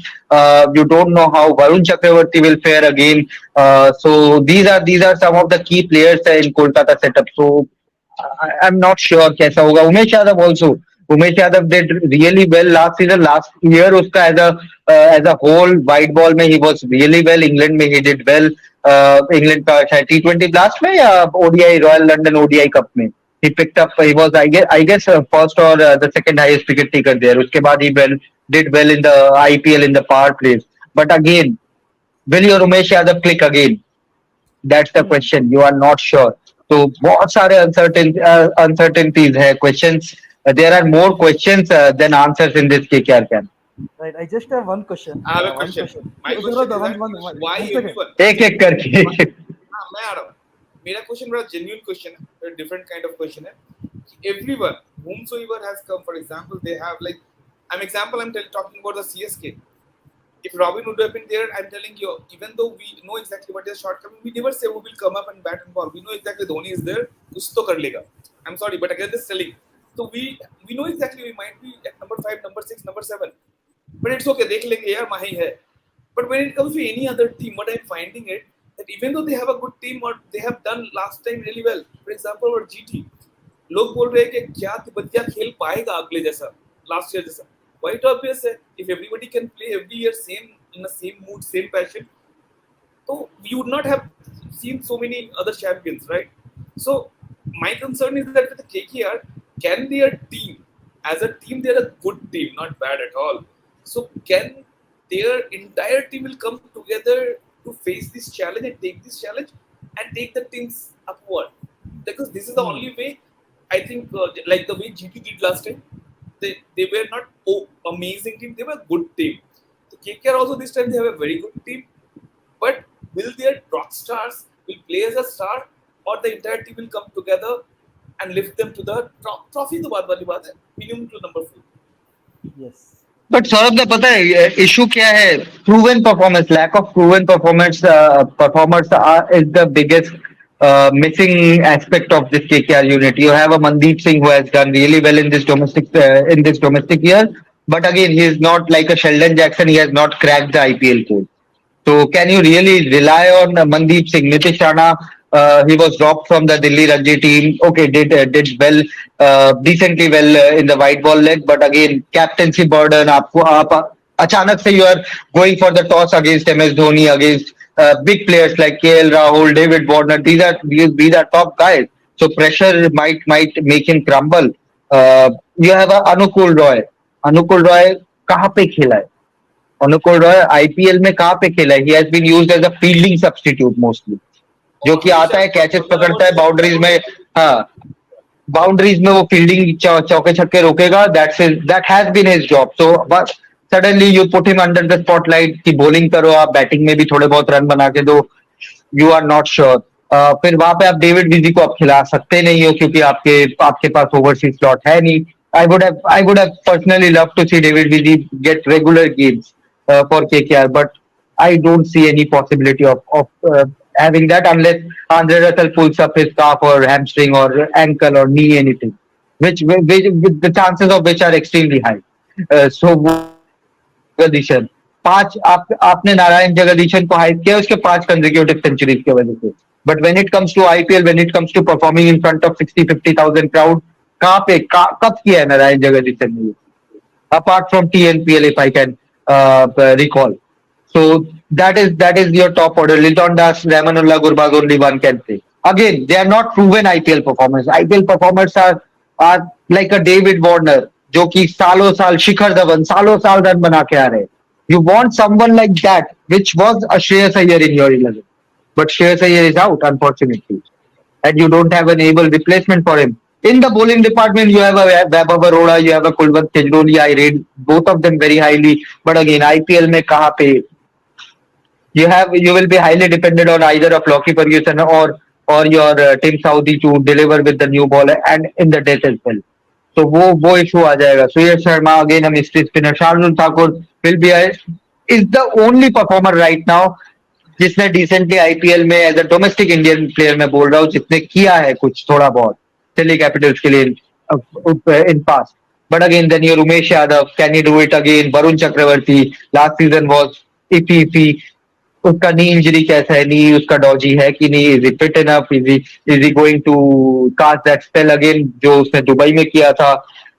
S12: You don't know how Varun Chakravarti will fare again. So these are some of the key players in Kolkata setup. So I'm not sure कैसा होगा. Umesh Yadav also. Umesh Yadav did really well last season. Last year उसका as a whole white ball में he was really well. England में he did well. England का शायद T20 blast में या ODI Royal London ODI Cup में he picked up. He was I guess first or the second highest wicket taker there. उसके बाद he did well in the IPL in the power plays. But again, will your Umesh Yadav click again? That's the question. You are not sure. तो बहुत सारे uncertainties है, questions. There are more questions than answers in this KKR camp.
S1: Right. I just have one question.
S4: I have a question. My question is that why everyone?
S12: एक करके.
S4: मैं आ रहा हूँ. मेरा question बड़ा genuine question है, a different kind of question है. Everyone, whomsoever has come, for example, they have like, I'm talking about the CSK. If Robin would have been there, I'm telling you, even though we know exactly what is shortcoming, we never say who will come up and bat and ball. We know exactly Dhoni is there, kuch to kar lega. I'm sorry, but again, this selling. So we know exactly we might be at number 5, number 6, number 7. But it's okay, dekh lenge yaar, mahi hai. But when it comes to any other team, what I'm finding it, that even though they have a good team or they have done last time really well, for example, our GT, लोग बोल रहे हैं कि क्या तिब्बतिया खेल पाएगा अगले जैसा, last year जैसा. Quite obvious है, if everybody can play every year in the same mood, same passion, so we would not have seen so many other champions, right? So my concern is that with the KKR, can their team, as a team, they're a good team, not bad at all. So can their entire team will come together to face this challenge and take this challenge and take the teams upward? Because this is the only way, I think, like the way GT did last time. They were not amazing team, they were a good team. So KKR also this time they have a very good team. But will their rock stars will play as a star, or the entire team will come together and lift them to the trophy? तो बात वाली बात है, minimum to number 4.
S1: Yes.
S12: But Saurabh ने पता है issue क्या है? Proven performance, lack of proven performance. Performers is the biggest missing aspect of this KKR unit. You have a Mandeep Singh who has done really well in this domestic year, but again he is not like a Sheldon Jackson. He has not cracked the IPL code. So can you really rely on Mandeep Singh? Nitish Rana, he was dropped from the Delhi Ranji team. Okay, did well, decently well in the white ball leg, but again captaincy burden. आप अचानक से you are going for the toss against MS Dhoni, against big players like KL Rahul, David Warner. These are top guys. So pressure might make him crumble. You have Anukul Roy. Anukul Roy कहाँ पे खेला है? अनुकुल Roy IPL में कहाँ पे खेला है? He has been used as a fielding substitute mostly, जो कि आता है कैचेस पकड़ता है बाउंड्रीज में. हाँ, बाउंड्रीज में वो फील्डिंग चौके छक्के रोकेगा. That has been his job. So बस suddenly you put him under the spotlight कि बॉलिंग करो आप, बैटिंग में भी थोड़े बहुत रन बना के दो. You are not sure. फिर वहां पे आप डेविड विजी को आप खिला सकते नहीं हो क्योंकि आपके आपके पास ओवरसीज स्लॉट है नहीं. I would have personally loved to see David Vizzy get regular games for KKR, but I don't see any possibility of having that unless Andre Russell pulls up his calf or hamstring or ankle or knee anything, which the chances of which are extremely high. So Jagadeesan पांच आपने नारायण जगदीशन को hype किया उसके 5 consecutive centuries की वजह से. But when it comes to IPL, when it comes to performing in front of 60-50,000 crowd, कहाँ पे कब किया है नारायण जगदीशन ने, apart from TNPL if I can recall. So that is your top order. Liton Das, Rahmanullah Gurbaz, only one can say. Again, they are not proven IPL performers. IPL performers are like a David Warner, जो कि सालों साल शिखर धवन सालों साल run बना के आ रहे हैं. You want someone like that, which was a Shreyas Iyer in your 11, but Shreyas Iyer is out unfortunately, and you don't have an able replacement for him. In the bowling department, you have a Vaibhav Arora, you have a Kulwant Kejroli. I rate both of them very highly, but again, IPL में कहाँ पे you will be highly dependent on either of Lockie Ferguson or your Tim Southee to deliver with the new ball and in the death as well. So वो issue आ जाएगा. Suyash Sharma again a mystery spinner. Shardul Thakur will be is the only performer right now जिसने decently IPL में as a domestic Indian player में बोल रहा हूँ जिसने किया है कुछ थोड़ा बहुत दिल्ली कैपिटल्स के लिए in past. But again then your Umesh Yadav, can you do it again? Varun Chakravarthy last season was iffy. उसका नी इंजरी कैसा है? नी उसका डॉजी है कि नहीं? Is it fit enough? Is he going to cast that spell again जो उसने दुबई में किया था?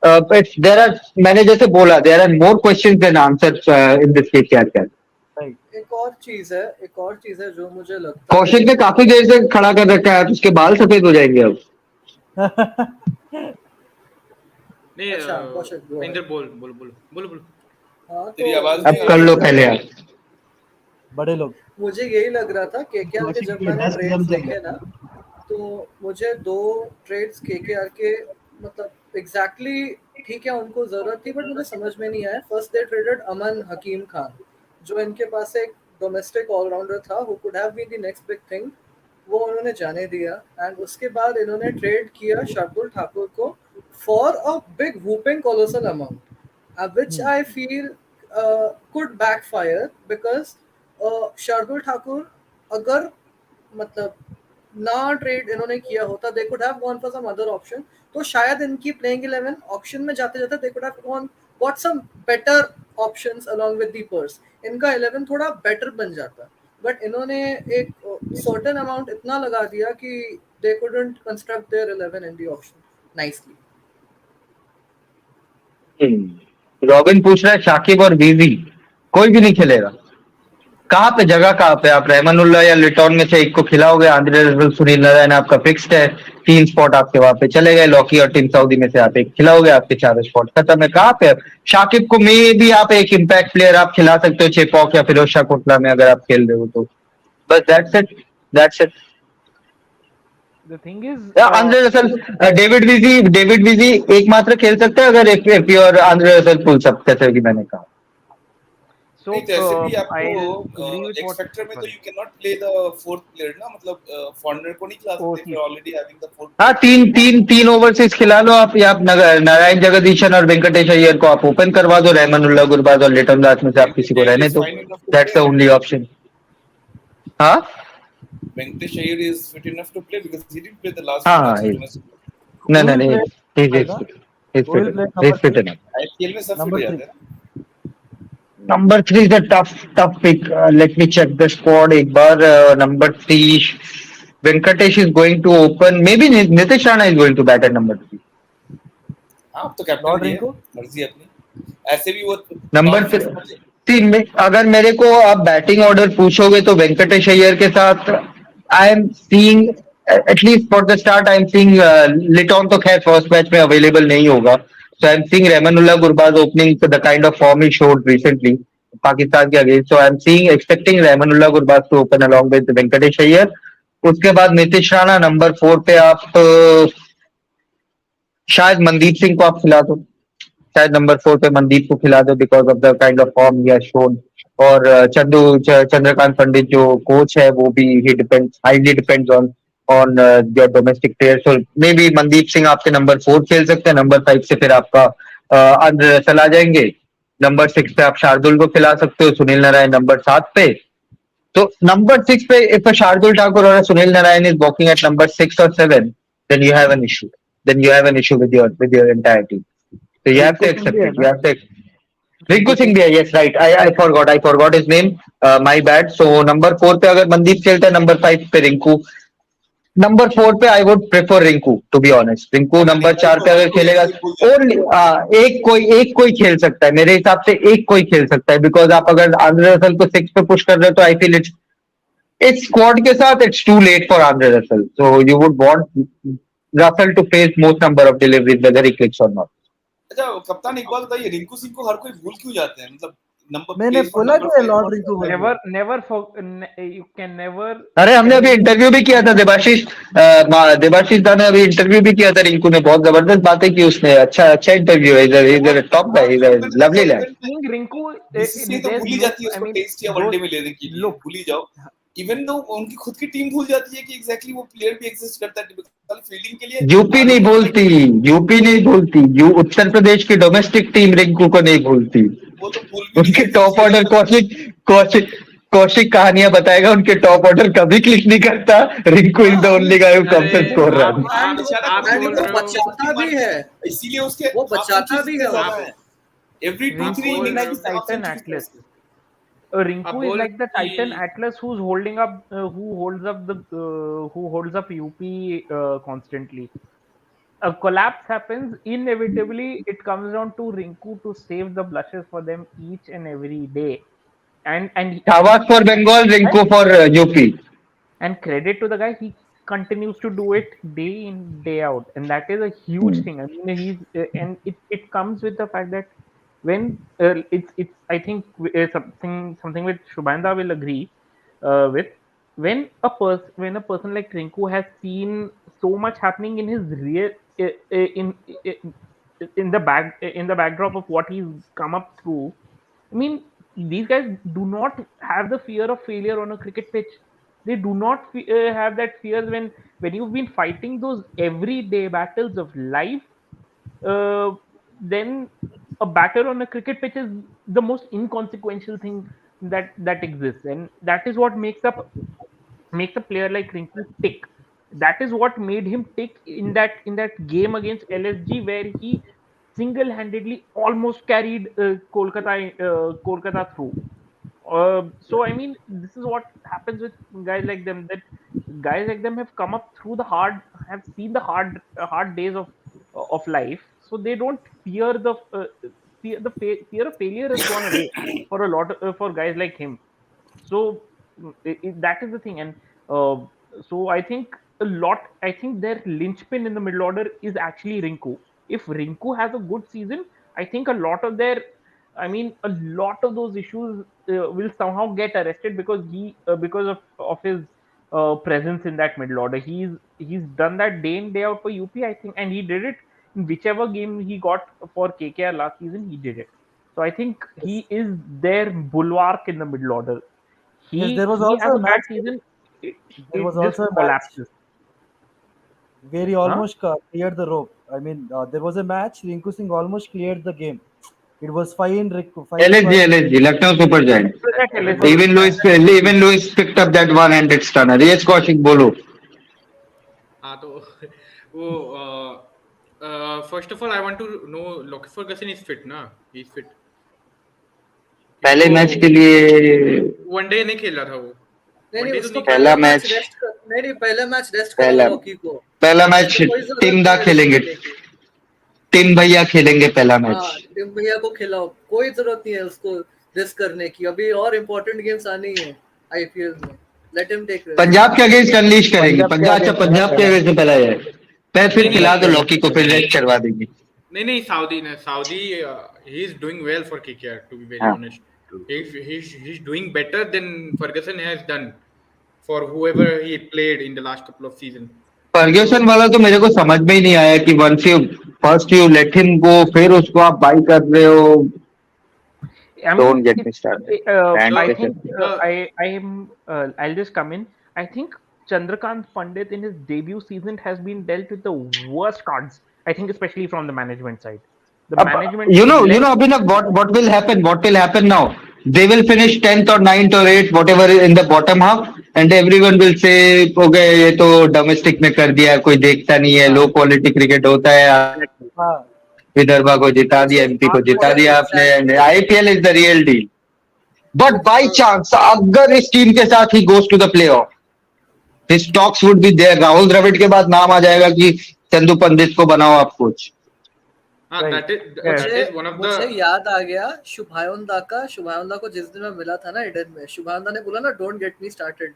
S12: देयर आर, मैंने जैसे बोला, there are more questions than answers in this KKR.
S7: एक और चीज है जो मुझे लगता
S12: कौशिक ने काफी देर से खड़ा कर रखा है, उसके बाल सफेद हो जाएंगे अब.
S4: नहीं
S7: अच्छा, कौशिक, go ahead.
S4: इंदर बोल बोल बोल बोल बोल.
S7: हाँ,
S13: तेरी
S7: तो
S13: आवाज
S12: अब कर लो पहले यार.
S1: बड़े लोग.
S7: मुझे यही लग रहा था केकेआर के जब मैंने
S10: 10
S7: ट्रेड्स
S10: जम
S7: देखे ना, तो मुझे 2 ट्रेड्स केकेआर के मतलब एग्जैक्टली ठीक है उनको जरूरत थी, बट मुझे समझ में नहीं आया. First they traded Aman Hakim Khan, जो इनके पास एक डोमेस्टिक ऑलराउंडर था who could have been the next big thing, वो उन्होंने जाने दिया. एंड उसके बाद इन्होंने ट्रेड किया शार्दुल ठाकुर को for a big whooping colossal amount, which I feel could backfire because Shardul Thakur अगर मतलब ना ट्रेड इन्होंने किया होता, they could have gone for some other option, तो शायद इनकी प्लेइंग 11 ऑक्शन में जाते जाते they could have gone got some better options along with the purse. इनका 11 थोड़ा बेटर बन जाता, बट इन्होंने एक certain amount इतना लगा दिया कि they couldn't construct their 11 in the auction nicely.
S12: Robin पूछ रहा है शाकिब और वीवी कोई भी नहीं खेलेगा. कहाँ पे जगह कहाँ पे? आप रहमानुल्लाह या लिटॉन में से एक को खिलाओगे. आंद्रे रसल, सुनील नारायण आपका फिक्स्ड है. 3 स्पॉट आपके वहां पे चले गए. लॉकी और टीम साउदी में से आप एक खिलाओगे, आपके 4 स्पॉट खत्म है. कहाँ पे? शाकिब को मे भी आप एक इम्पैक्ट प्लेयर आप खिला सकते हो चेपॉक या फिरोज शाह कोटला में अगर आप खेल रहे हो तो. बस that's it.
S5: The thing is,
S12: Andre Russell, David Wiese एकमात्र खेल सकते हैं अगर if your Andre Russell pulls up, जैसे कि मैंने कहा.
S5: so
S13: नहीं, जैसे भी
S5: I
S13: आपको
S5: agree with
S13: x
S5: what.
S13: Factor में तो you can not play the fourth player ना, मतलब फॉरनर को नहीं खिला सकते, फिर ऑलरेडी हैविंग द फोर्थ.
S12: हाँ, तीन ओवरसीज खिला लो आप, या आप नारायण जगदीशन और वेंकटेश अय्यर को आप ओपन करवा दो. रहमानुल्लाह गुरबाज और लिटन दास में से आप किसी को रहने दो. That's the only option. हाँ
S13: Venkatesh Iyer is fit enough to play because he didn't play the last
S12: हाँ
S13: match.
S12: नहीं, he's fit enough.
S13: IPL में सब fit हो जाते हैं ना.
S12: Number 3 is a tough pick. Let me check the squad एक बार. Number 3, Venkatesh is going to open. Maybe Nitish Rana is going to bat at number 3.
S13: हाँ, अब तो कैप्टन भी है, मर्जी अपनी. ऐसे भी वो
S12: Number 3. अगर मेरे को आप बैटिंग ऑर्डर पूछोगे तो वेंकटेश अय्यर के साथ I am seeing at least for the start I am seeing Litton तो खैर फर्स्ट मैच में अवेलेबल नहीं होगा so I am seeing Rahmanullah Gurbaz opening the kind of form he showed recently Pakistan के against so I am seeing expecting Rahmanullah Gurbaz to open along with Venkatesh Iyer उसके बाद Nitish Rana number 4 पे आप शायद मनदीप सिंह को आप खिला दो शायद नंबर 4 पे मनदीप को खिला दो because of the kind of form he has shown और चंद्रकांत पंडित जो कोच है वो भी he depends highly depends on your domestic player so may be Mandeep Singh आपके नंबर 4 खेल सकते हैं नंबर 5 से फिर आपका अंदर चला जाएंगे नंबर 6 पे आप शार्दुल को खिला सकते हो सुनील नारायण नंबर 7 पे तो नंबर 6 पे इफ शार्दुल ठाकुर और Sunil Narine is walking at number 6 और 7 then you have an issue then you have an issue with your entire team so you have to accept it you have to Rinku Singh bhi hai yes right I forgot his name my bad so number 4 पे अगर मनदीप खेलता है number 5 पे Rinku number 4 पे I would prefer Rinku to be honest Rinku number 4 पे अगर खेलेगा only एक कोई खेल सकता है मेरे हिसाब से एक कोई खेल सकता है बिकॉज आप अगर आंद्रे रसल को 6 पे पुश कर रहे हो तो आई फील इस स्क्वाड के साथ it's too late for Andre Russell so you would want Russell to face most number of deliveries whether he clicks और नॉट
S13: अच्छा कप्तान एक बात बताइए रिंकू सिंह को हर कोई भूल क्यों जाते हैं मतलब नंबर
S1: मैंने बोला जो है Lord Rinku
S5: never you can never
S12: अरे हमने अभी इंटरव्यू भी किया था देबाशीष दा ने अभी इंटरव्यू भी किया था रिंकू ने बहुत जबरदस्त बातें की उसने अच्छा इंटरव्यू है इधर टॉप गाय इधर लवली लैंड
S5: रिंकू
S13: तो भूल ही जाती है उसको टेस्ट या वनडे में लेने के लिए भूल ही जाओ इवन दो उनकी खुद की टीम भूल जाती है कि एग्जैक्टली वो प्लेयर भी एग्जिस्ट करता है टिपिकल फील्डिंग के लिए
S12: यूपी नहीं भूलती उत्तर प्रदेश की डोमेस्टिक टीम रिंकू को नहीं भूलती
S13: वो तो भूल भी
S12: उनके टॉप ऑर्डर कौशिक कहानियां बताएगा उनके टॉप ऑर्डर कभी क्लिक नहीं करता Rinku is the only guy who comes and score run
S7: वो बचाता भी है
S13: इसीलिए उसके
S7: वो बचाता भी है
S13: every 2-3 innings
S5: Titan Atlas Rinku is like the Titan Atlas who holds up UP constantly. A collapse happens inevitably. It comes down to Rinku to save the blushes for them each and every day. And
S12: Tawak for Bengal, Rinku for UP.
S5: And credit to the guy, he continues to do it day in day out, and that is a huge thing. I mean, and it comes with the fact that when it's I think something with Shubhanda will agree with when a person like Rinku has seen so much happening in his real in the backdrop of what he's come up through. I mean, these guys do not have the fear of failure on a cricket pitch. They do not have that fear when you've been fighting those everyday battles of life. Then a batter on a cricket pitch is the most inconsequential thing that exists, and that is what makes a player like Rinku tick. That is what made him tick in that game against LSG, where he single-handedly almost carried Kolkata through. So I mean, this is what happens with guys like them. That guys like them have come up through have seen the hard days of life, so they don't fear fear of failure has gone away for a lot for guys like him. So that is the thing, and so I think their linchpin in the middle order is actually Rinku. If Rinku has a good season, I think a lot of those issues will somehow get arrested because of his presence in that middle order. He's done that day in day out for UP, I think, and he did it in whichever game he got for KKR last season. He did it. So I think he is their bulwark in the middle order.
S1: There was
S5: he
S1: also
S5: has
S1: a
S5: a bad
S1: match.
S5: season.
S1: There was
S5: just
S1: also a match
S5: collapses.
S1: where he almost cleared the rope. I mean, there was a match. Rinku Singh almost cleared the game. It was 5
S12: LSG, Lucknow Super Giants. Even Lewis picked up that one-handed stunner. Yes, Kaushik, bolo.
S4: हाँ तो वो first of all I want to know Lockie Ferguson is fit ना he's fit
S12: पहले match के लिए
S4: one day नहीं खेल रहा था वो
S7: नहीं उसको
S12: पहला मैच
S7: पहला मैच रेस्ट करो लॉकी को
S12: पहला मैच टीम दा खेलेंगे टीम भैया खेलेंगे पहला मैच
S7: टीम भैया को खिलाओ कोई जरूरत नहीं है उसको रिस्क करने की, अभी और इम्पोर्टेंट गेम्स आनी है आईपीएल में, let him take risk.
S12: Punjab के अगेंस्ट अनलीश करेंगे,
S9: पंजाब के
S12: पंजाब, अच्छा
S9: अगेंस्ट
S12: पंजाब के
S9: पहला
S12: अगेंस्ट पहला है, मैं फिर
S4: नहीं नहीं
S12: खिला
S9: पंजाब के
S12: दो
S9: अगेंस्ट
S12: लौकी को, फिर
S9: पहला
S12: रेस्ट करवा देंगे।
S4: नहीं नहीं, Saudi he is doing well for KKR, to be very
S12: हाँ,
S4: honest. He's doing better than Ferguson has done for whoever he played in the last couple of seasons. So
S12: Ferguson वाला तो मेरे को समझ में ही नहीं आया कि once you first you let him go, फिर उसको आप बाई कर रहे हो।
S5: I mean,
S12: don't get
S5: it,
S12: me started,
S5: I
S12: rant
S5: think
S12: पे।
S4: the
S5: I'll just come in. I think Chandrakant Pandit in his debut season has been dealt with the worst cards. I think especially from the management side. The
S12: अब
S5: management
S12: you
S5: left.
S12: know Abhinav, what will happen now, they will finish 10th or 9th or 8th whatever in the bottom half, and everyone will say okay ये तो domestic में कर दिया, कोई देखता नहीं है, लो क्वालिटी क्रिकेट होता है,
S1: हाँ,
S12: विदर्भा को जिता दिया,
S7: मुझे
S12: एमपी को जिता दिया आपने, and
S7: exactly
S12: IPL is the real deal. But by
S7: exactly,
S12: chance अगर इस टीम के साथ he goes to the playoff, his stocks would be there, Rahul Dravid के बाद नाम आ जाएगा कि चंदू पंडित को बनाओ आप कोच।
S1: right.
S5: Yes.
S4: that
S7: मुझे
S4: is one of
S7: मुझे
S4: the
S7: याद आ गया शुभायन दा को जिस दिन मैं मिला था ना ईडन में, शुभायन दा ने बोला ना डोंट गेट मी स्टार्टेड,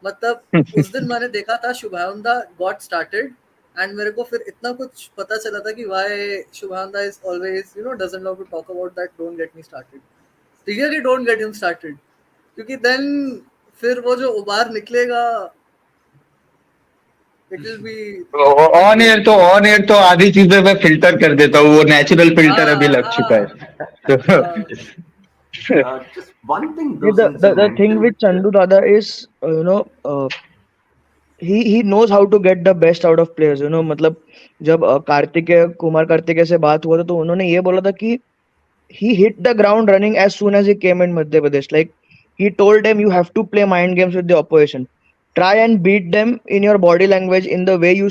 S7: मतलब उस दिन मैंने देखा था शुभायन दा गॉट स्टार्टेड, एंड मेरे को फिर इतना कुछ पता चला था कि why Shubhayan da is always doesn't love to talk about that don't get me started, really don't get him started, क्योंकि देन फिर वो जो उबार निकलेगा, it will be
S12: on air तो आधी चीजें मैं फिल्टर कर देता हूँ, वो नेचुरल फिल्टर अभी
S7: हाँ
S12: लग चुका
S7: हाँ
S12: है तो
S7: हाँ
S8: Just one thing,
S9: See,
S8: though, since you
S9: the thing with
S8: mentioned,
S9: Chandu Dada is, he knows how to get the best out of players. मतलब जब कार्तिकेय कुमार कार्तिकेय से बात हुआ था तो उन्होंने ये बोला था कि he hit the ground running as soon as he came in Madhya Pradesh. Like he told them, you have to play mind games with the opposition. Try and beat them in your body language, in the way you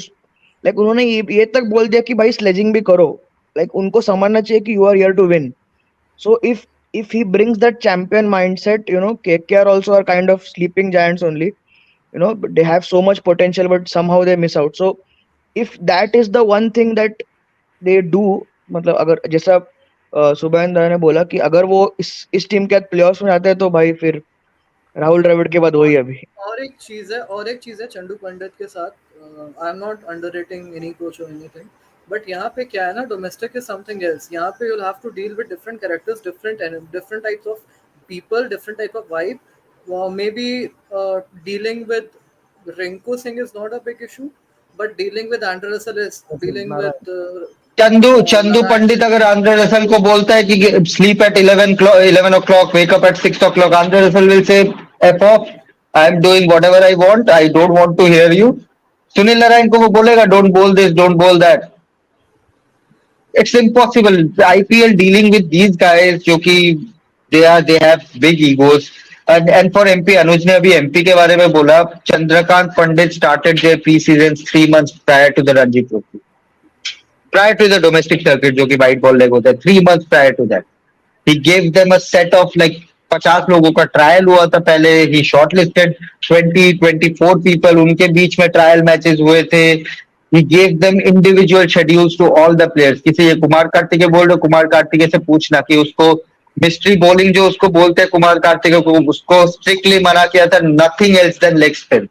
S9: like. उन्होंने ये तक बोल दिया कि भाई sledging भी करो. Like उनको समझना चाहिए कि you are here to win. So if he brings that champion mindset, KKR also are kind of sleeping giants only. But they have so much potential, but somehow they miss out. So if that is the one thing that they do, मतलब अगर जैसा सुबैन दादा ने बोला कि अगर वो इस टीम के प्लेऑफ्स में जाते हैं तो भाई फिर राहुल द्रविड़ के बाद वही
S7: और
S9: अभी।
S7: और एक चीज है चंदू पंडित के साथ, I am not underrating any coach और एनीथिंग, बट यहाँ पे क्या है ना, डोमेस्टिक इज समथिंग एल्स, यहाँ पे you have to deal with different characters, different types of people, different type of vibe, may be dealing with Rinku Singh is not a big issue, but dealing with Andre Russell is dealing
S1: Narayan.
S7: With
S12: Chandu
S7: Narayan.
S12: Pandit अगर Andre Russell को बोलता है कि sleep at 11 o'clock, wake up at 6 o'clock, Andre Russell will say F off, I am doing whatever I want, I don't want to hear you. Sunil Narayan को वो बोलेगा don't bowl this, don't bowl that. It's impossible IPL dealing with these guys, जो कि they have big egos. And for MP, Anuj ने अभी MP के बारे में बोला, Chandrakant Pandit started their pre season 3 months prior to the Ranji trophy, prior to the domestic circuit, जो कि white ball leg होता है, 3 months prior to that, he gave them a set of like 50 लोगों का ट्रायल हुआ था पहले, he shortlisted 24 people, उनके बीच में ट्रायल मैचेस हुए थे, he gave them individual schedules to all the players। किसी ये कुमार कार्तिकेय बोल रहे, कुमार कार्तिकेय से पूछना कि उसको मिस्ट्री बॉलिंग जो उसको बोलते हैं कुमार कार्तिकेय को, उसको स्ट्रिक्टली मना किया था, nothing else then leg spin.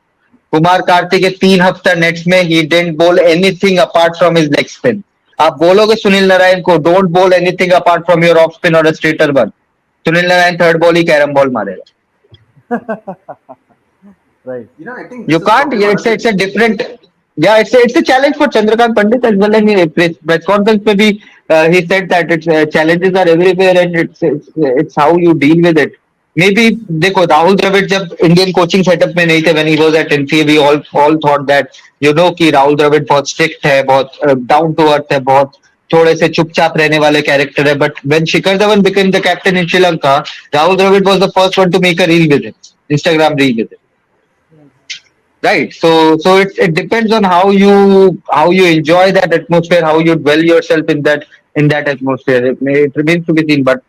S12: Kumar Kartik 3 हफ्ता नेट्स में ही didn't bowl anything apart from his leg spin. आप बोलोगे सुनील नारायण को don't bowl anything apart from your off spin और a straighter one, Sunil Narayan third ball ही कैरम बॉल मारेगा।
S1: Right.
S8: I think
S12: You
S8: this is
S12: can't.
S8: probably
S12: Yeah,
S8: one of the
S12: it's a different. Yeah, it's a challenge for Chandrakant Pandit as well. And press conference में भी he said that it's challenges are everywhere and it's how you deal with it. Maybe देखो राहुल द्रविड़ जब Indian coaching setup में नहीं थे, when he was at NCA, we all thought that कि राहुल द्रविड़ बहुत strict है, बहुत डाउन टू अर्थ है, बहुत थोड़े से चुपचाप रहने वाले कैरेक्टर है। But when Shikhar Dhawan became the captain in Sri Lanka, Rahul Dravid was the first one to make a reel with it, Instagram reel with it. Right. So it depends on how you enjoy that atmosphere, how you dwell yourself in that atmosphere. It remains to be seen, but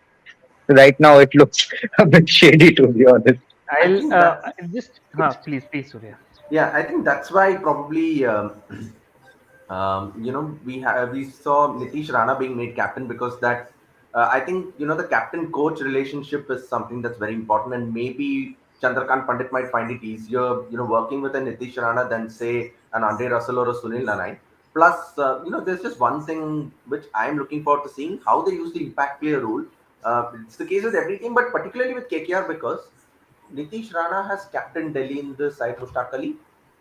S12: right now it looks a bit shady, to be honest.
S8: I think that's
S5: I'll just please Surya.
S8: yeah. I think that's why probably we saw Nitish Rana being made captain because that I think the captain coach relationship is something that's very important, and maybe Chandrakant Pandit might find it easier, working with a Nitish Rana than say an Andre Russell or a Sunil Nanai. Plus, there's just one thing which I'm looking forward to seeing how they use the impact player rule. It's the case with everything, but particularly with KKR because Nitish Rana has captained Delhi in the side Mushtaq Ali,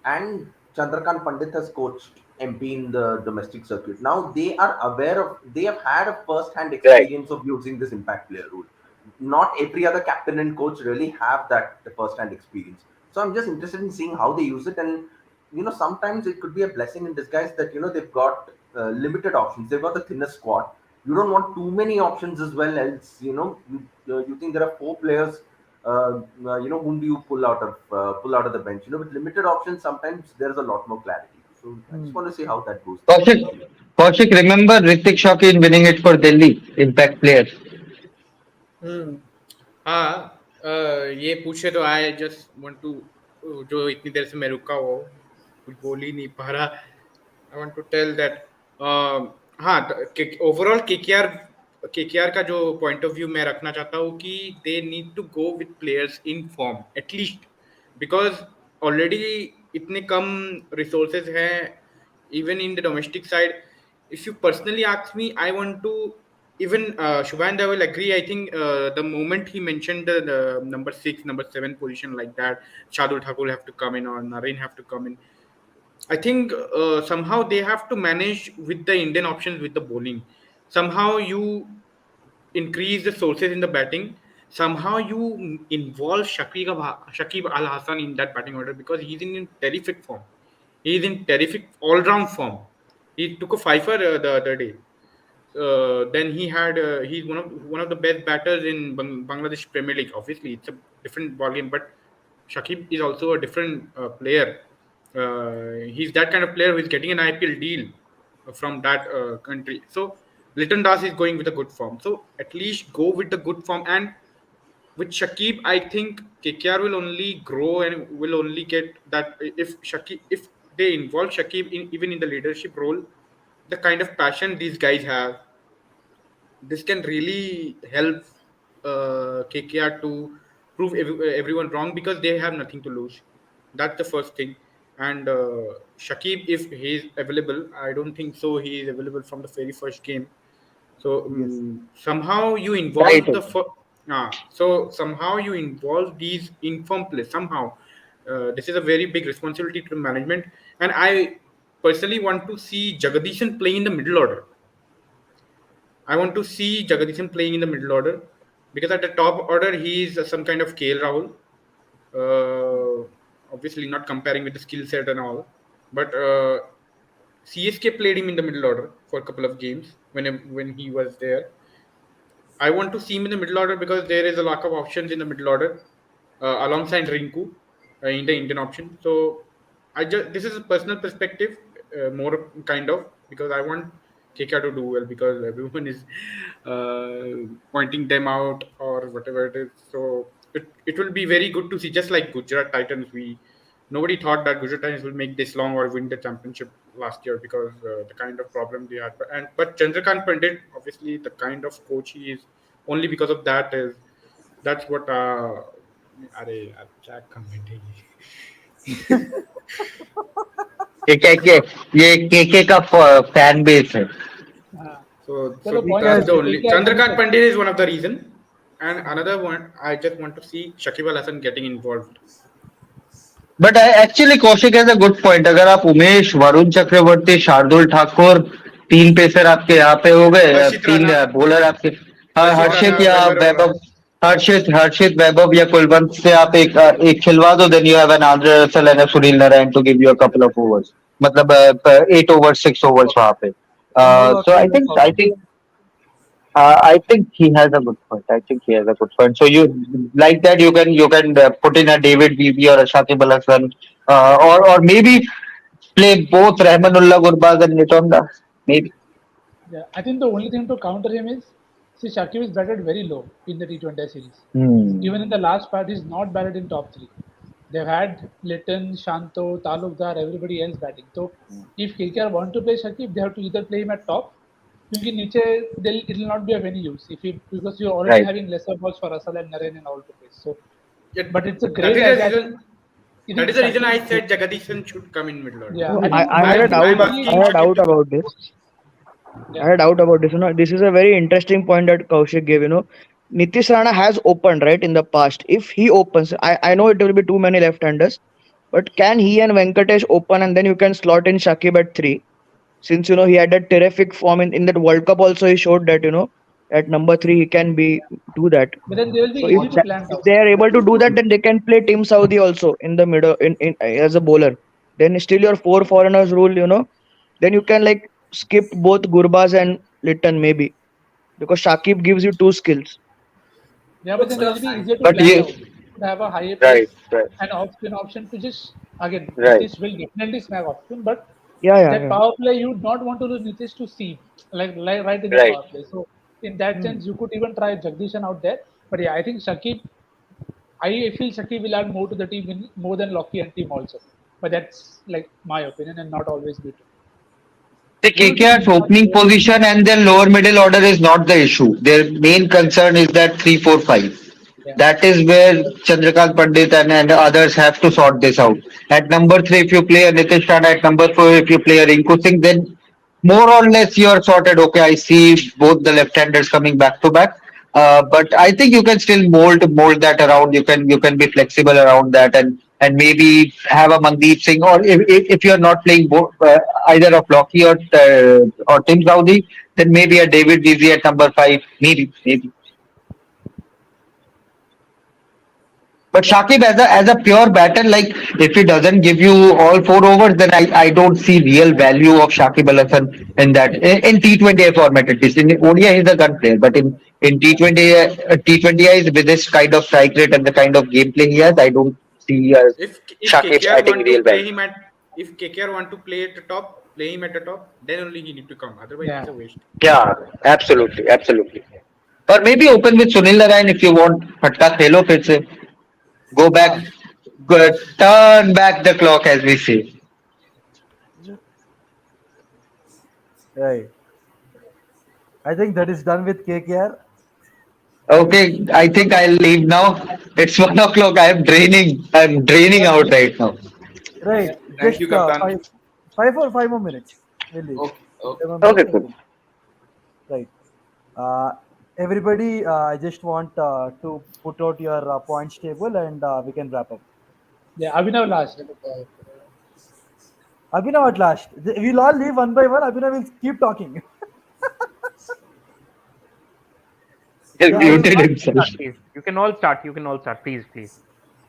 S8: and Chandrakant Pandit has coached MP in the domestic circuit. Now they have had a first-hand
S12: Right.
S8: experience of using this impact player rule. Not every other captain and coach really have that first-hand experience. So I'm just interested in seeing how they use it, and sometimes it could be a blessing in disguise that they've got limited options. They've got the thinnest squad. You don't want too many options as well, else you think there are four players whom do you pull out of the bench? With limited options, sometimes there's a lot more clarity. So I just want to see how that goes through.
S12: Kaushik, Kaushik, remember Ritik Shaki in winning it for Delhi, impact player.
S7: Hmm.
S4: हाँ ये पूछे तो I just want to जो इतनी देर से मैं रुका हो कुछ बोल ही नहीं पा रहा I want to tell that हाँ ओवरऑल केकेआर का जो पॉइंट ऑफ व्यू मैं रखना चाहता हूँ कि they need to go with players in form at least because already इतने कम रिसोर्सेज हैं even in the domestic side. If you personally ask me, I want to even Shubhanda will agree. I think the moment he mentioned the number 6, number 7 position like that, Shardul Thakur have to come in or Naren have to come in. I think somehow they have to manage with the Indian options with the bowling. Somehow you increase the sources in the batting. Somehow you involve Shakib Al Hassan in that batting order because he's in terrific form. He's in terrific all-round form. He took a fifer the other day. Then he's one of the best batters in Bangladesh Premier League. Obviously, it's a different ballgame, but Shakib is also a different player. He's that kind of player who is getting an IPL deal from that country. So Litton Das is going with a good form. So at least go with the good form. And with Shakib, I think KKR will only grow and will only get that if they involve Shakib in even in the leadership role, the kind of passion these guys have, this can really help KKR to prove everyone wrong because they have nothing to lose. That's the first thing. And Shakib, if he is available, I don't think so. He is available from the very first game. So
S1: Yes.
S4: somehow you
S12: Right.
S4: involve so somehow you involve these informed players. Somehow, this is a very big responsibility to the management. And I personally want to see Jagadishan playing in the middle order. I want to see Jagadishan playing in the middle order because at the top order he is some kind of KL Rahul. Obviously, not comparing with the skill set and all, but CSK played him in the middle order for a couple of games when he was there. I want to see him in the middle order because there is a lack of options in the middle order alongside Rinku in the Indian option. So I just this is a personal perspective, more kind of because I want KK to do well because everyone is pointing them out or whatever it is. So it will be very good to see, just like Gujarat Titans. Nobody thought that Gujarat Titans will make this long or win the championship last year because the kind of problem they had. But Chandrakant Pandit, obviously, the kind of coach he is, only because of that is that's what. अरे यार क्या comment है ये?
S12: के ये केके का fan base है.
S4: So
S11: point
S4: that's
S11: is,
S4: the only.
S11: KKR
S4: Chandrakant Pandit is one of the reason, and another one I just want to see Shakib Al Hasan getting involved.
S12: But actually Kaushik has a good point. अगर आप उमेश, वरुण चक्रवर्ती, शार्दुल ठाकुर, तीन pacer आपके यहाँ पे हो गए,
S4: हर्षित
S12: तीन
S4: Rana
S12: bowler आपके, हाँ,
S4: हर्षित
S12: हर्षित
S4: राणा
S12: या
S4: वेबर वाला
S12: वैभव, हर्षित वैभव या कुलवंत से आप एक खिलवा दो, then you have an Andre Russell and Sunil Narine to give you a couple of overs. मतलब 8 ओवर्स 6 ओवर्स वहां पे. सो I think he has a good point. I think he has a good point. So you like that you can put in a David Beebe or a Shakib Al Hasan, or maybe play both Rahmanullah Gurbaz and Nitonda. Maybe.
S11: yeah, I think the only thing to counter him is, see, Shakib is batted very low in the T20 series.
S12: Hmm.
S11: Even in the last part, he's not batted in top three. They've had Litton, Shanto, Talukdar, everybody else batting. So if KKR want to play Shakib, they have to either play him at top क्योंकि नीचे it will not be of any use if you because you're already
S12: Right.
S11: having lesser balls for Russell and Naren and all to face. So,
S4: Yeah,
S11: but it's a
S4: that
S11: great
S4: is the
S11: idea.
S4: reason.
S11: I
S4: That
S11: think
S4: is the reason I
S11: Shakib,
S4: said Jagadishan should come in middle order.
S11: yeah,
S9: No,
S11: I think
S9: I had a doubt.
S4: I'm
S9: I
S4: asking
S9: had a
S4: not
S9: doubt
S4: everyone.
S9: about this. I
S11: yeah,
S9: had a doubt about this. This is a very interesting point that Kaushik gave. Nitish Rana has opened right in the past. If he opens, I know it will be too many left-handers, but can he and Venkatesh open and then you can slot in Shakib at three? Since he had a terrific form in that World Cup, also he showed that at number three he can be do that.
S11: but then they will be
S9: So
S11: easy to plant
S9: if
S11: out.
S9: they are able to do that, then they can play Team Saudi also in the middle in as a bowler. Then still your four foreigners rule. Then you can like skip both Gurbaz and Litton maybe because Shakib gives you two skills.
S11: Yeah, but
S13: Good
S11: then it will
S13: stuff.
S11: be easier to
S12: But
S11: plant
S12: you
S11: out. You could have a higher
S12: right,
S11: pace
S12: right,
S11: and off-spin option to just again
S12: right.
S11: Nitish will definitely smack off-spin, but
S9: Yeah, yeah,
S11: that
S9: yeah.
S11: power play you would not want to lose Nitish to see like right in the
S12: Right.
S11: power play. So in that
S9: Hmm.
S11: sense, you could even try Jagdishan out there. But yeah, I think Shakib. I feel Shakib will add more to the team more than Loki and team also. But that's like my opinion and not always be true.
S12: The
S11: We will see.
S12: KKR's opening position and their lower middle order is not the issue. Their main concern is that 3-4-5.
S11: Yeah.
S12: That is where Chandrakant Pandit and others have to sort this out. At number three, if you play a Nitish Rana, at number four, if you play a Rinku Singh, then more or less you're sorted. Okay, I see both the left-handers coming back to back. But I think you can still mold that around. You can be flexible around that and maybe have a Mandeep Singh or if you're not playing either of Lockey or Tim Saudi, then maybe a David Dizzy at number five, maybe. But Shakib, as a pure batter, like if he doesn't give you all four overs, then I don't see real value of Shakib Al Hasan in that in T20 format at least. In ODI, he's a gun player, but in T20 T20 with this kind of strike rate and the kind of gameplay he has, I don't see
S4: If
S12: Shakib
S4: KKR
S12: adding
S4: want to
S12: real
S4: play
S12: value.
S4: him at if KKR want to play at the top, play him at the top, then only he need to come. Otherwise,
S11: Yeah.
S4: it's a waste.
S12: Yeah, absolutely, absolutely. Or maybe open with Sunil Narayan if you want. Fatka khelo फिर से. Go back,
S1: Ah,
S12: turn back the clock, as we say.
S1: right. I think that is done with KKR. I will
S12: Okay, I think I'll leave now. It's 1 o'clock. I'm draining out right now.
S1: right.
S13: Thank you,
S1: Just
S13: Kaptan.
S1: five more minutes. We'll leave.
S13: Okay, okay.
S1: 5 more minutes
S12: Okay,
S1: and
S12: cool.
S1: we'll right. Uh, everybody, I just want to put out your points table and we can wrap up.
S11: Yeah, Abhinav last.
S1: Abhinav at last. We'll all leave one by one. Abhinav will keep talking.
S12: He
S1: Yeah, I will
S12: muted
S1: start.
S12: himself.
S5: Please. You can all start. You can all start. Please, please.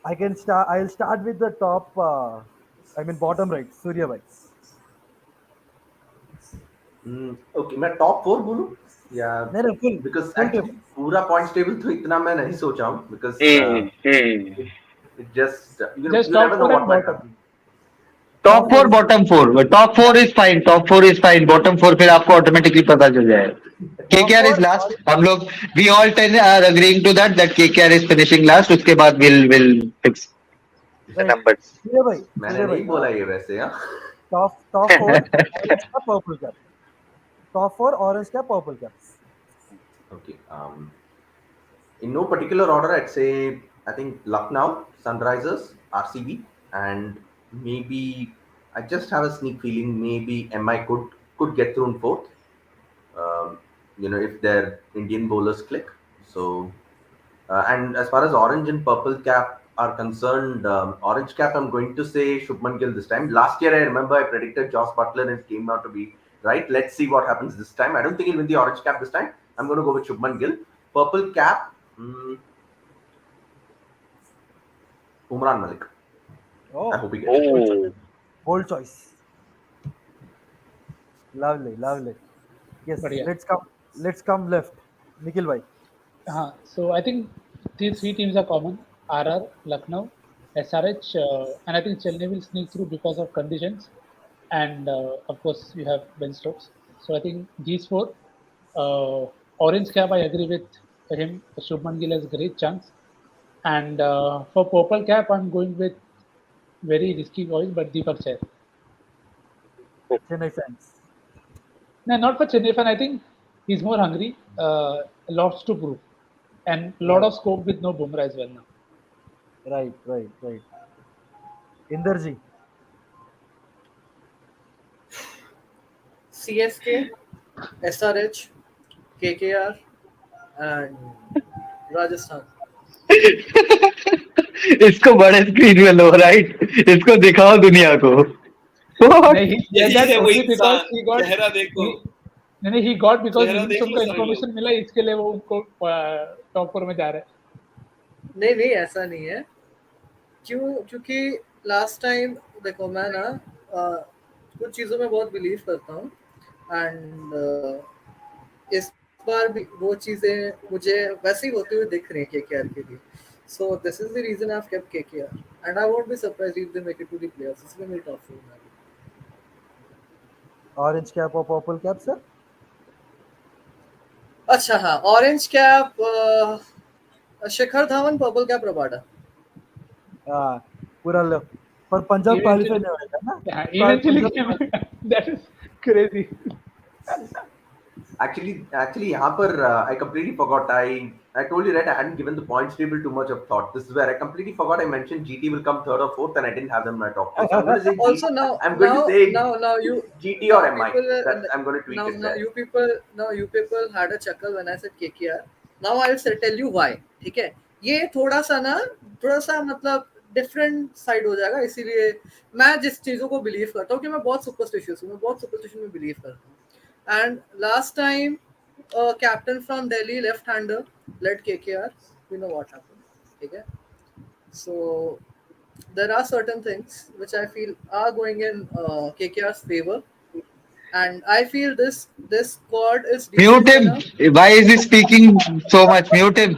S1: I can start. I'll start with the top. I mean, bottom right. Surya bhai.
S8: Okay मैं top four बोलूं या
S1: No, no, full,
S8: because
S1: full
S8: actually
S1: table.
S8: पूरा points table तो इतना मैं नहीं सोचा हूं because
S12: Hmm, hmm.
S8: it just
S11: Just
S8: you
S11: top
S8: never know
S11: four and
S8: what might
S11: bottom.
S8: happen.
S12: Top four, bottom four. Top four is fine. Top four is fine. Bottom four फिर आपको automatically पता चल जाएगा.
S1: Top
S12: KKR
S1: four.
S12: is last. हम लोग we all 10 are agreeing to that KKR is finishing last. उसके बाद we'll fix the
S1: Right.
S12: numbers.
S1: Surya bhai.
S8: मैंने
S1: Surya bhai.
S8: नहीं बोला ये वैसे हाँ
S1: Top four. Orange cap, purple cap. Top four. Orange cap, purple cap.
S8: okay in no particular order I'd say I think Lucknow Sunrisers RCB and maybe I just have a sneak feeling maybe MI could get through in fourth if their Indian bowlers click so and as far as orange and purple cap are concerned, orange cap, I'm going to say Shubman Gill this time. Last year, I remember I predicted Joss Butler and it came out to be right. Let's see what happens this time. I don't think he'll win the orange cap this time. I'm going to go with Shubman Gill. Purple cap, Umran Malik. I
S1: Oh,
S8: hope he gets it.
S12: Oh,
S1: bold choice. Lovely, lovely. Yes.
S11: But yeah.
S1: Let's come left. Nikhil bhai.
S11: So I think these three teams are common: RR, Lucknow, SRH, and I think Chennai will sneak through because of conditions, and of course you have Ben Stokes. So I think these four. Orange cap, I agree with him. Shubman Gill has great chance, and for purple cap, I'm going with very risky choice, but Deepak Chair.
S1: Chennai fans.
S11: No, not for Chennai fan. I think He's more hungry. Lots to prove, and lot
S1: Right,
S11: of scope with no Bumrah as well now.
S1: right, right, right. Inderji.
S7: CSK, SRH, KKR, and Rajasthan.
S12: इसको बड़े screen में लो right इसको दिखाओ दुनिया को What?
S11: नहीं, he said
S13: यही
S11: that
S13: है वो
S11: only because
S13: इंसान,
S11: he got
S13: चेहरा देखो,
S11: he, नहीं he got because
S13: चेहरा
S11: विंस
S13: देख लो
S11: उनको
S13: सारे लोग।
S11: इन्फॉर्मेशन मिला, इसके लिए वो उनको टॉप 4 में जा रहा है.
S7: नहीं नहीं, ऐसा नहीं है। क्योंकि लास्ट टाइम देखो, मैं ना कुछ चीज़ों में बहुत बिलीव करता हूँ, एंड इस बार भी वो चीज़ें मुझे वैसे ही होते हुए दिख रही हैं केकेआर के लिए। So this is the reason I have kept KKR, and I won't be surprised if they make it to the players. इसलिए मेरी टॉप 4 में।
S1: Orange cap or purple cap, sir?
S7: अच्छा हाँ, orange cap Shikhar Dhawan, purple cap Rabada.
S1: हाँ, पूरा लो. पर Punjab qualify नहीं होएगा ना?
S11: Eventually
S1: Punjab
S11: came. That is crazy.
S8: Actually, यहाँ पर I completely forgot. I told you right. I hadn't given the points table too much of thought. This is where I completely forgot. I mentioned GT will come third or fourth, and I didn't have them in my top four. So I'm going to say GT.
S7: Also
S8: I'm going to say
S7: now you
S8: GT or
S7: now
S8: MI.
S7: people
S8: I'm going to tweak it
S7: now
S8: there.
S7: you people had a chuckle when I said KKR. Now I'll tell you why. ठीक है, ये थोड़ा सा मतलब different side हो जाएगा, इसीलिए मैं जिस चीजों को बिलीव करता हूँ कि मैं बहुत सुपरस्टिशियस हूँ, मैं बहुत सुपरस्टिशन में बिलीव करता हूँ। And last time captain from Delhi left hander let KKR, we know what happened, ठीक है। सो there are certain things which I feel are going in KKR's favor, and I feel this squad is
S12: Mute
S7: decent
S12: him.
S7: enough.
S12: Why is he speaking so much? Mute him.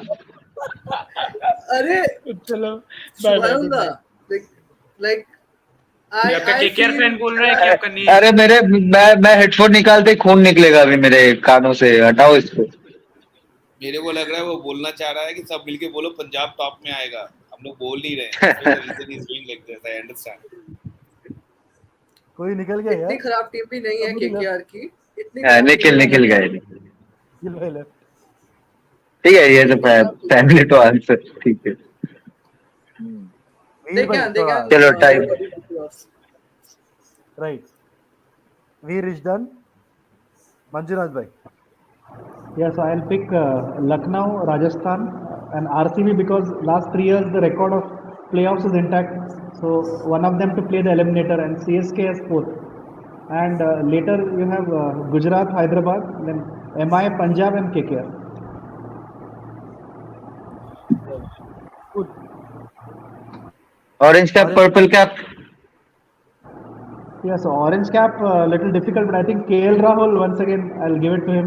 S7: अरे
S11: चलो, bye bye, good
S7: शुभानंदा,
S11: night.
S7: like
S4: ये आपका
S7: I
S4: KKR
S7: feel
S4: fan बोल रहा है कि आपका नहीं?
S12: अरे मैं हेडफोन निकालते ही खून निकलेगा अभी मेरे कानों से हटाओ इसको
S13: मेरे को लग रहा है वो बोलना चाह रहा है कि सब मिलके बोलो पंजाब टॉप में आएगा, हम लोग बोल नहीं रहे हैं। Reason is doing like this, I understand.
S1: कोई निकल गया
S7: इतनी
S1: यार.
S7: खराब टीम भी नहीं है
S1: Somebody left.
S7: केकेआर की, इतनी खराब टीम
S12: निखिल
S7: भी
S12: निखिल
S7: नहीं है।
S12: गए
S1: Gilroy left.
S12: ठीक है ये तो फैमिली टू आंसर ठीक है
S1: वीर भाई
S7: they
S1: थोड़ा.
S7: can
S12: चलो time
S7: go for the playoffs.
S1: Right. Veer is done. Manjunath bhai.
S10: Yeah, so I'll pick Lucknow, Rajasthan, and RCB because last 3 years the record of playoffs is intact. So one of them to play the eliminator, and CSK as fourth. And later you have Gujarat, Hyderabad, then MI, Punjab, and KKR.
S1: Good.
S12: Orange cap purple cap
S10: Yeah, so orange cap, little difficult, but I think KL Rahul, once again, I'll give it to him.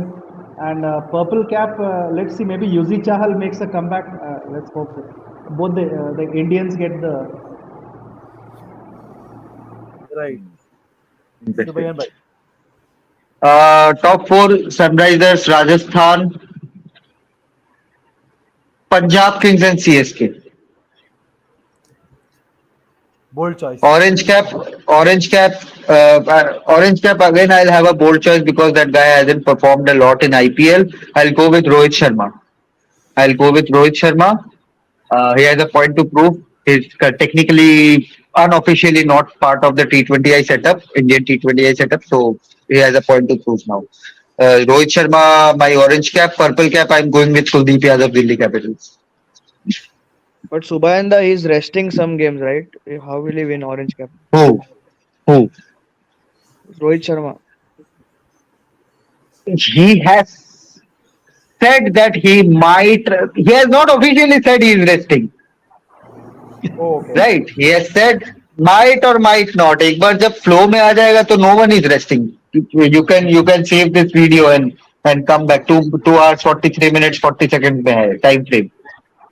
S10: And purple cap, let's see, maybe Yuzi Chahal makes a comeback. Let's hope so. Both the Indians get the.
S1: Right. Subayan bhai.
S12: Top four Sunrisers Rajasthan Punjab Kings and CSK
S1: Bold choice.
S12: Orange cap again. I'll have a bold choice because that guy hasn't performed a lot in IPL. I'll go with Rohit Sharma. He has a point to prove. He's technically, unofficially not part of the T20I setup, Indian T20I setup. So he has a point to prove now. Rohit Sharma, my orange cap. Purple cap, I'm going with Kuldeep Yadav, Delhi Capitals.
S9: But Subayanda is resting some games, right? How will he win orange cap?
S12: Who?
S9: Rohit Sharma.
S12: He has said that he might. He has not officially said he is resting.
S1: Oh, okay.
S12: Right? He has said might or might not. एक बार जब flow में आ जाएगा तो no one is resting. You can save this video and come back. 2 hours 43 minutes 40 seconds में है time frame.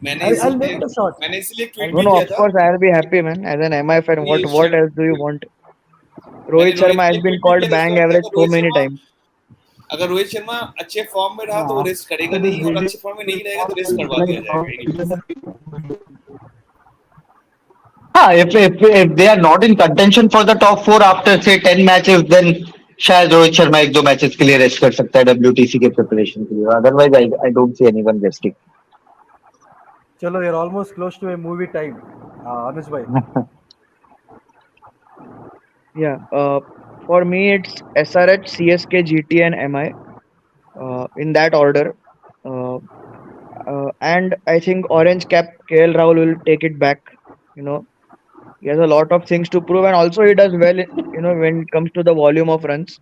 S1: I'll make it a short.
S13: मैंने इसलिए tweet
S9: No,
S13: भी
S9: no,
S13: किया
S9: of
S13: था।
S9: course I'll be happy, man. As an MI fan, what else do you want? Rohit Sharma has been called bang average so many times.
S13: अगर रोहित शर्मा अच्छे form में रहा तो वो रेस्ट करेगा नहीं, और अच्छे फॉर्म में नहीं रहेगा तो रेस्ट करवा दिया जाएगा।
S12: If they are not in contention for the top four after say 10 matches, then शायद रोहित शर्मा एक दो मैचेस के लिए रेस्ट कर सकता है WTC के प्रिपरेशन के लिए, otherwise I don't see anyone resting.
S1: Chalo, you're almost close to a movie time. Anuj bhai.
S9: Yeah. For me, it's SRH, CSK, GT, and MI. In that order. Uh, and I think Orange Cap KL Rahul will take it back. You know, he has a lot of things to prove, and also he does well. You know, when it comes to the volume of runs.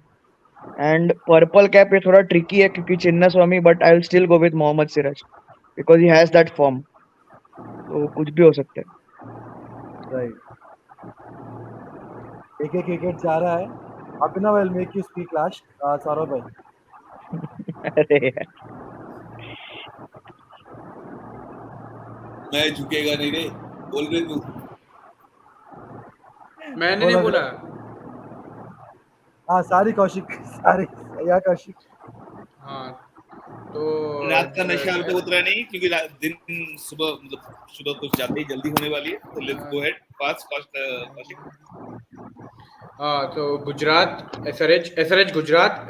S9: And Purple Cap is थोड़ा tricky है क्योंकि चिन्ना स्वामी, but I'll still go with Mohammad Siraj because he has that form. तो कुछ भी हो सकता है.
S1: Right. एक विकेट जा रहा है. Abhinav, I'll make you speak last. Saurabh bhai.
S9: अरे यार.
S13: मैं झुकेगा नहीं रे, बोल रहे तू.
S4: मैंने नहीं
S1: बोला
S4: बोला.
S1: हाँ सारी कौशिक सारी या कौशिक.
S4: हाँ तो
S13: रात का नशा अभी तक उतरा नहीं क्योंकि दिन सुबह मतलब सुबह कुछ ज्यादा ही जल्दी होने वाली है. तो let's go ahead fast Kaushik.
S4: So Gujarat, SRH Gujarat,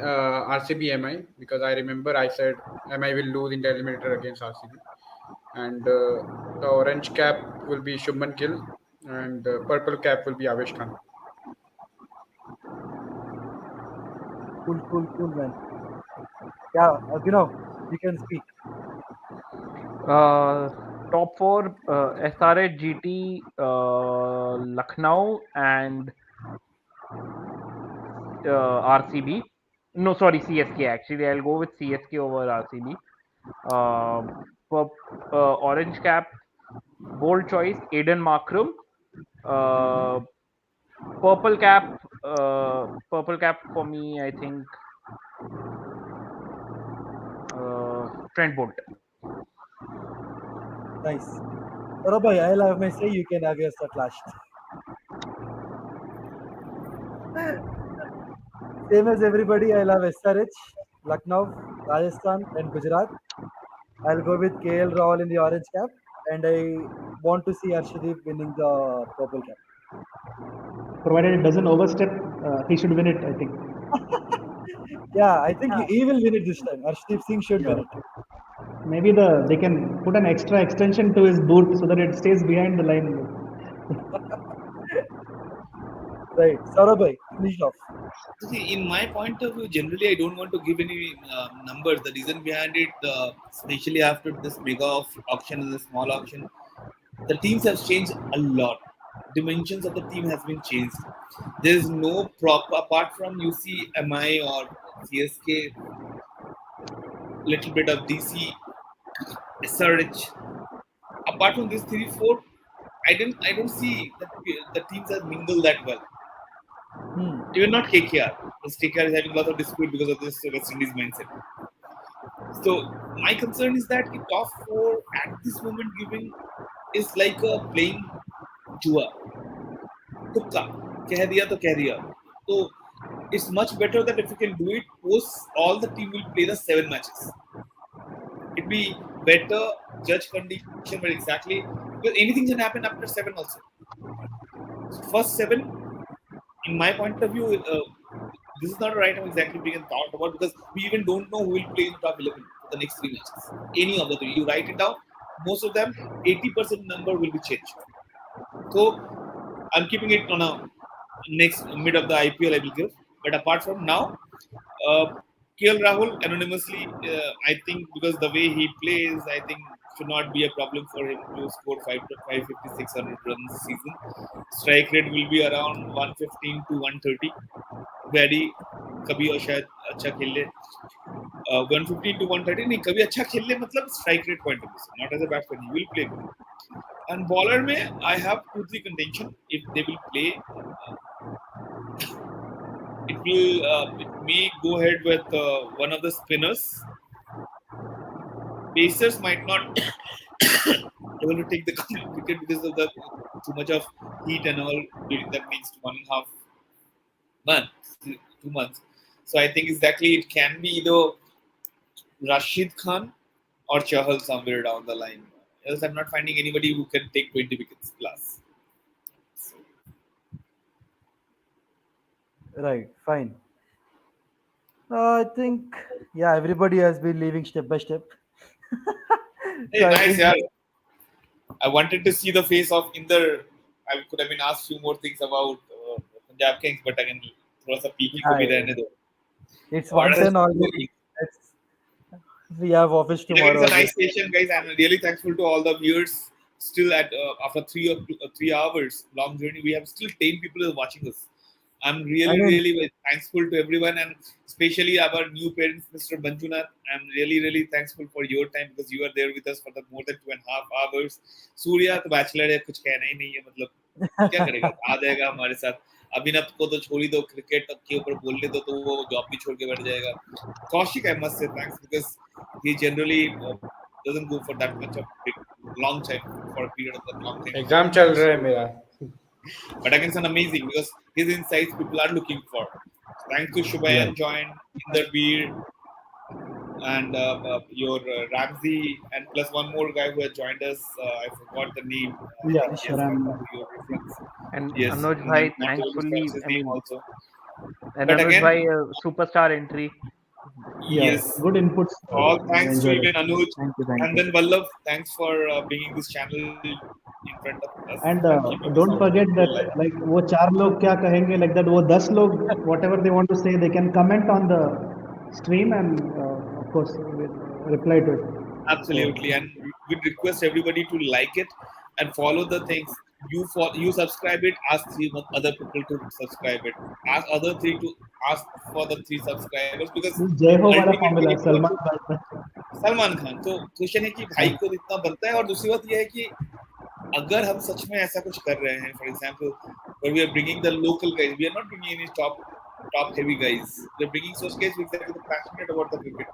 S4: RCB MI, because I remember I said MI will lose in the eliminator against RCB, and the orange cap will be Shubman Gill, and purple cap will be Avesh Khan.
S1: Cool man. Yeah, Abhinav, you can speak.
S5: Top four: SRH, GT, Lucknow, and RCB. No, sorry, CSK. Actually, I'll go with CSK over RCB. Orange cap, bold choice: Aiden Markram. Uh, purple cap for me, I think Trent Bolt.
S1: Nice. Saurabh bhai, I'll have my say. You can have yours at last. Same as everybody, I'll have SRH, Lucknow, Rajasthan, and Gujarat. I'll go with KL Rahul in the orange cap, and I want to see Arshdeep winning the purple cap.
S10: Provided it doesn't overstep, he should win it, I think.
S1: Yeah, I think he will win it this time. Arshdeep Singh should win it.
S10: Maybe they can put an extra extension to his boot so that it stays behind the line.
S1: Right. Saurabh bhai, finish off.
S13: See, in my point of view, generally I don't want to give any numbers. The reason behind it, especially after this mega auction and the small auction, the teams have changed a lot. Dimensions of the team has been changed. There is no prop apart from UCMI or CSK, little bit of DC, SRH. Apart from these 3-4, I don't see that the teams have mingled that well. Even not KKR. Because KKR is having a lot of dispute because of this West Indies mindset. So my concern is that the top four at this moment giving is like a playing jua. Tukka. Keh diya to keh diya. So it's much better that if you can do it, post all the team will play the 7 matches. It'd be better judge condition, but exactly because anything can happen after 7 also. So first 7, in my point of view, this is not the right time exactly we can talk about because we even don't know who will play in the top 11 for the next 3 matches. Any of the 3, you write it down. Most of them, 80% number will be changed. So I'm keeping it on a next mid of the IPL I will give. But apart from now, KL Rahul anonymously, I think because the way he plays, I think should not be a problem for him to score 550, 600 runs a season. Strike rate will be around 115 to 130. Very कभी और शायद अच्छा खेल ले 115 to 130 नहीं कभी अच्छा खेल ले मतलब strike rate point of view not as a batsman he will play good. And bowler में I have 2-3 contention if they will play it may go ahead with one of the spinners. Pacers might not able to take the wicket because of the too much of heat and all during that next 1.5 months, 2 months. So I think exactly it can be either Rashid Khan or Chahal somewhere down the line. Else I'm not finding anybody who can take 20 wickets plus.
S1: Right, fine. I think, yeah, everybody has been leaving step by step. So
S13: Hey,
S1: I
S13: nice,
S1: think,
S13: yeah. I wanted to see the face of Inder. I could have been asked few more things about Punjab Kings, but again, थोड़ा सा Peaky को
S1: yeah,
S13: भी रहने दो.
S1: it's
S13: और
S1: once and already. Let's, we have office
S13: But again, it's
S1: tomorrow
S13: a
S1: again.
S13: nice station, guys. I'm really thankful to all the viewers. Still, at after 3 hours long journey, we have still 10 people who are watching us. I'm
S1: I
S13: really,
S1: mean,
S13: really very thankful to everyone, and especially our new parents, Mr. Banjunath. I'm really, really thankful for your time because you are there with us for the more than 2.5 hours. Surya तो bachelor है, कुछ कहना ही नहीं है, मतलब क्या करेगा, आ जाएगा हमारे साथ. अभिनव को तो छोड़ ही दो, क्रिकेट के ऊपर बोलने दो तो वो जॉब भी छोड़ के बैठ जाएगा. Kaushik, I must say thanks because he generally doesn't go for that much of big, long time for a period of a long time.
S4: Exam चल रहा है मेरा.
S13: But again, it's an amazing because his insights people are looking for. Thanks to
S1: yeah,
S13: Shubayan joined, Inder Beer, and your Ramsey, and plus one more guy who has joined us. I forgot the name.
S1: yeah,
S13: Yes,
S10: Sharam.
S13: for your reference.
S5: And
S13: Yes,
S5: Anuj
S13: and I'm
S5: Bhai,
S13: not able to pronounce
S5: thankfully,
S13: his
S5: I
S13: name
S5: mean,
S13: also.
S5: and
S13: But
S5: Anuj
S13: again,
S5: Bhai, superstar entry.
S10: Yeah,
S13: yes,
S10: good inputs.
S13: all
S10: I
S13: thanks to
S10: enjoyed
S13: even
S10: it.
S13: Anuj
S9: Thank you, thank
S13: and
S9: you.
S13: then Vallabh. Thanks for bringing this channel in front of us
S10: And
S13: and keeping us
S10: don't
S13: all
S10: forget
S13: people
S10: that
S13: alive.
S10: like वो चार लोग क्या कहेंगे like that वो 10 लोग whatever they want to say they can comment on the stream and of course we'll reply to it. So
S13: Absolutely, and we'd request everybody to like it and follow the things. You subscribe it. Ask other people to subscribe it. Ask other three to ask for the 3 subscribers because
S10: जय हो वाला
S13: ultimately
S10: formula
S13: if you want
S10: Salman
S13: to
S10: भाई का.
S13: सलमान खान तो question है कि भाई को इतना बनता है और दूसरी बात यह है कि अगर हम सच में ऐसा कुछ कर रहे हैं for example when we are bringing the local guys we are not bringing any top heavy guys we are bringing such guys who are exactly passionate about the cricket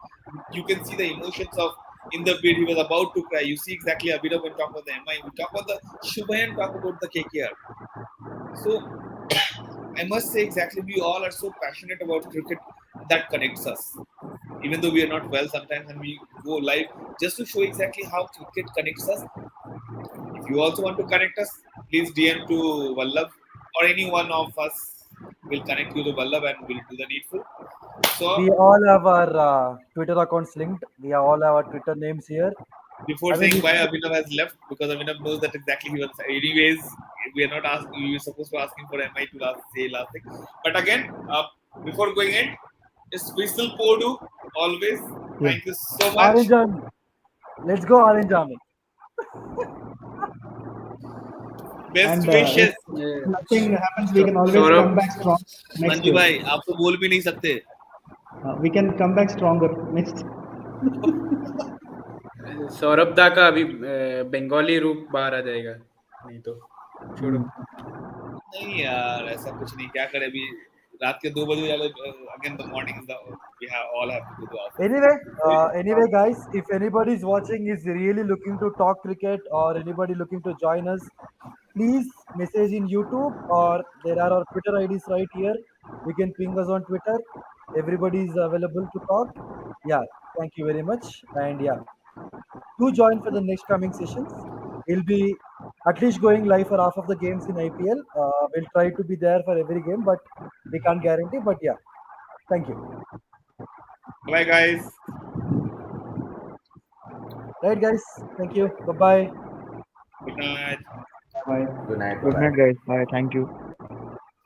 S13: you can see the emotions of in the bid he was about to cry you see exactly Abhinav when talk about the MI we talk about the Shubhayan talk about the KKR so I must say exactly we all are so passionate about cricket that connects us even though we are not well sometimes and we go live just to show exactly how cricket connects us. If you also want to connect us, please DM to Vallabh or any one of us will connect you to Vallabh and we'll do the needful. So
S1: we all have our Twitter accounts linked. We all have our Twitter names here.
S13: before
S1: I mean,
S13: saying
S1: if
S13: why Abhinav has left, because Abhinav knows that exactly he was. Anyways, we are not asking. You are supposed to asking for MI to say last thing. But again, before going in, it's Whistle Podu always.
S10: Yeah.
S13: Thank you so much.
S1: Orange Army, let's go Orange Army.
S13: Best
S10: And
S13: wishes.
S10: if nothing happens we can always come
S4: Saurabh
S10: back strong next
S13: Manju
S10: year.
S13: भाई आप तो बोल भी नहीं सकते.
S10: We can come back stronger next.
S4: Saurabh दा का अभी बंगाली रूप बाहर आ जाएगा नहीं तो छोड़ो.
S13: नहीं यार ऐसा कुछ नहीं क्या करे अभी रात के 2 बजे वाले again the morning we have all have to go to office.
S1: Anyway, guys, if anybody is watching is really looking to talk cricket or anybody looking to join us, please message in YouTube or there are our Twitter IDs right here. You can ping us on Twitter. Everybody is available to talk. Yeah, thank you very much. And yeah, do join for the next coming sessions. We'll be at least going live for half of the games in IPL. We'll try to be there for every game, but we can't guarantee. But yeah, thank you.
S13: Bye guys.
S1: Right, guys. Thank you. Bye bye.
S13: Good night.
S10: Bye.
S8: Good night.
S9: Good
S8: Bye-bye.
S9: night, guys. Bye. Thank you.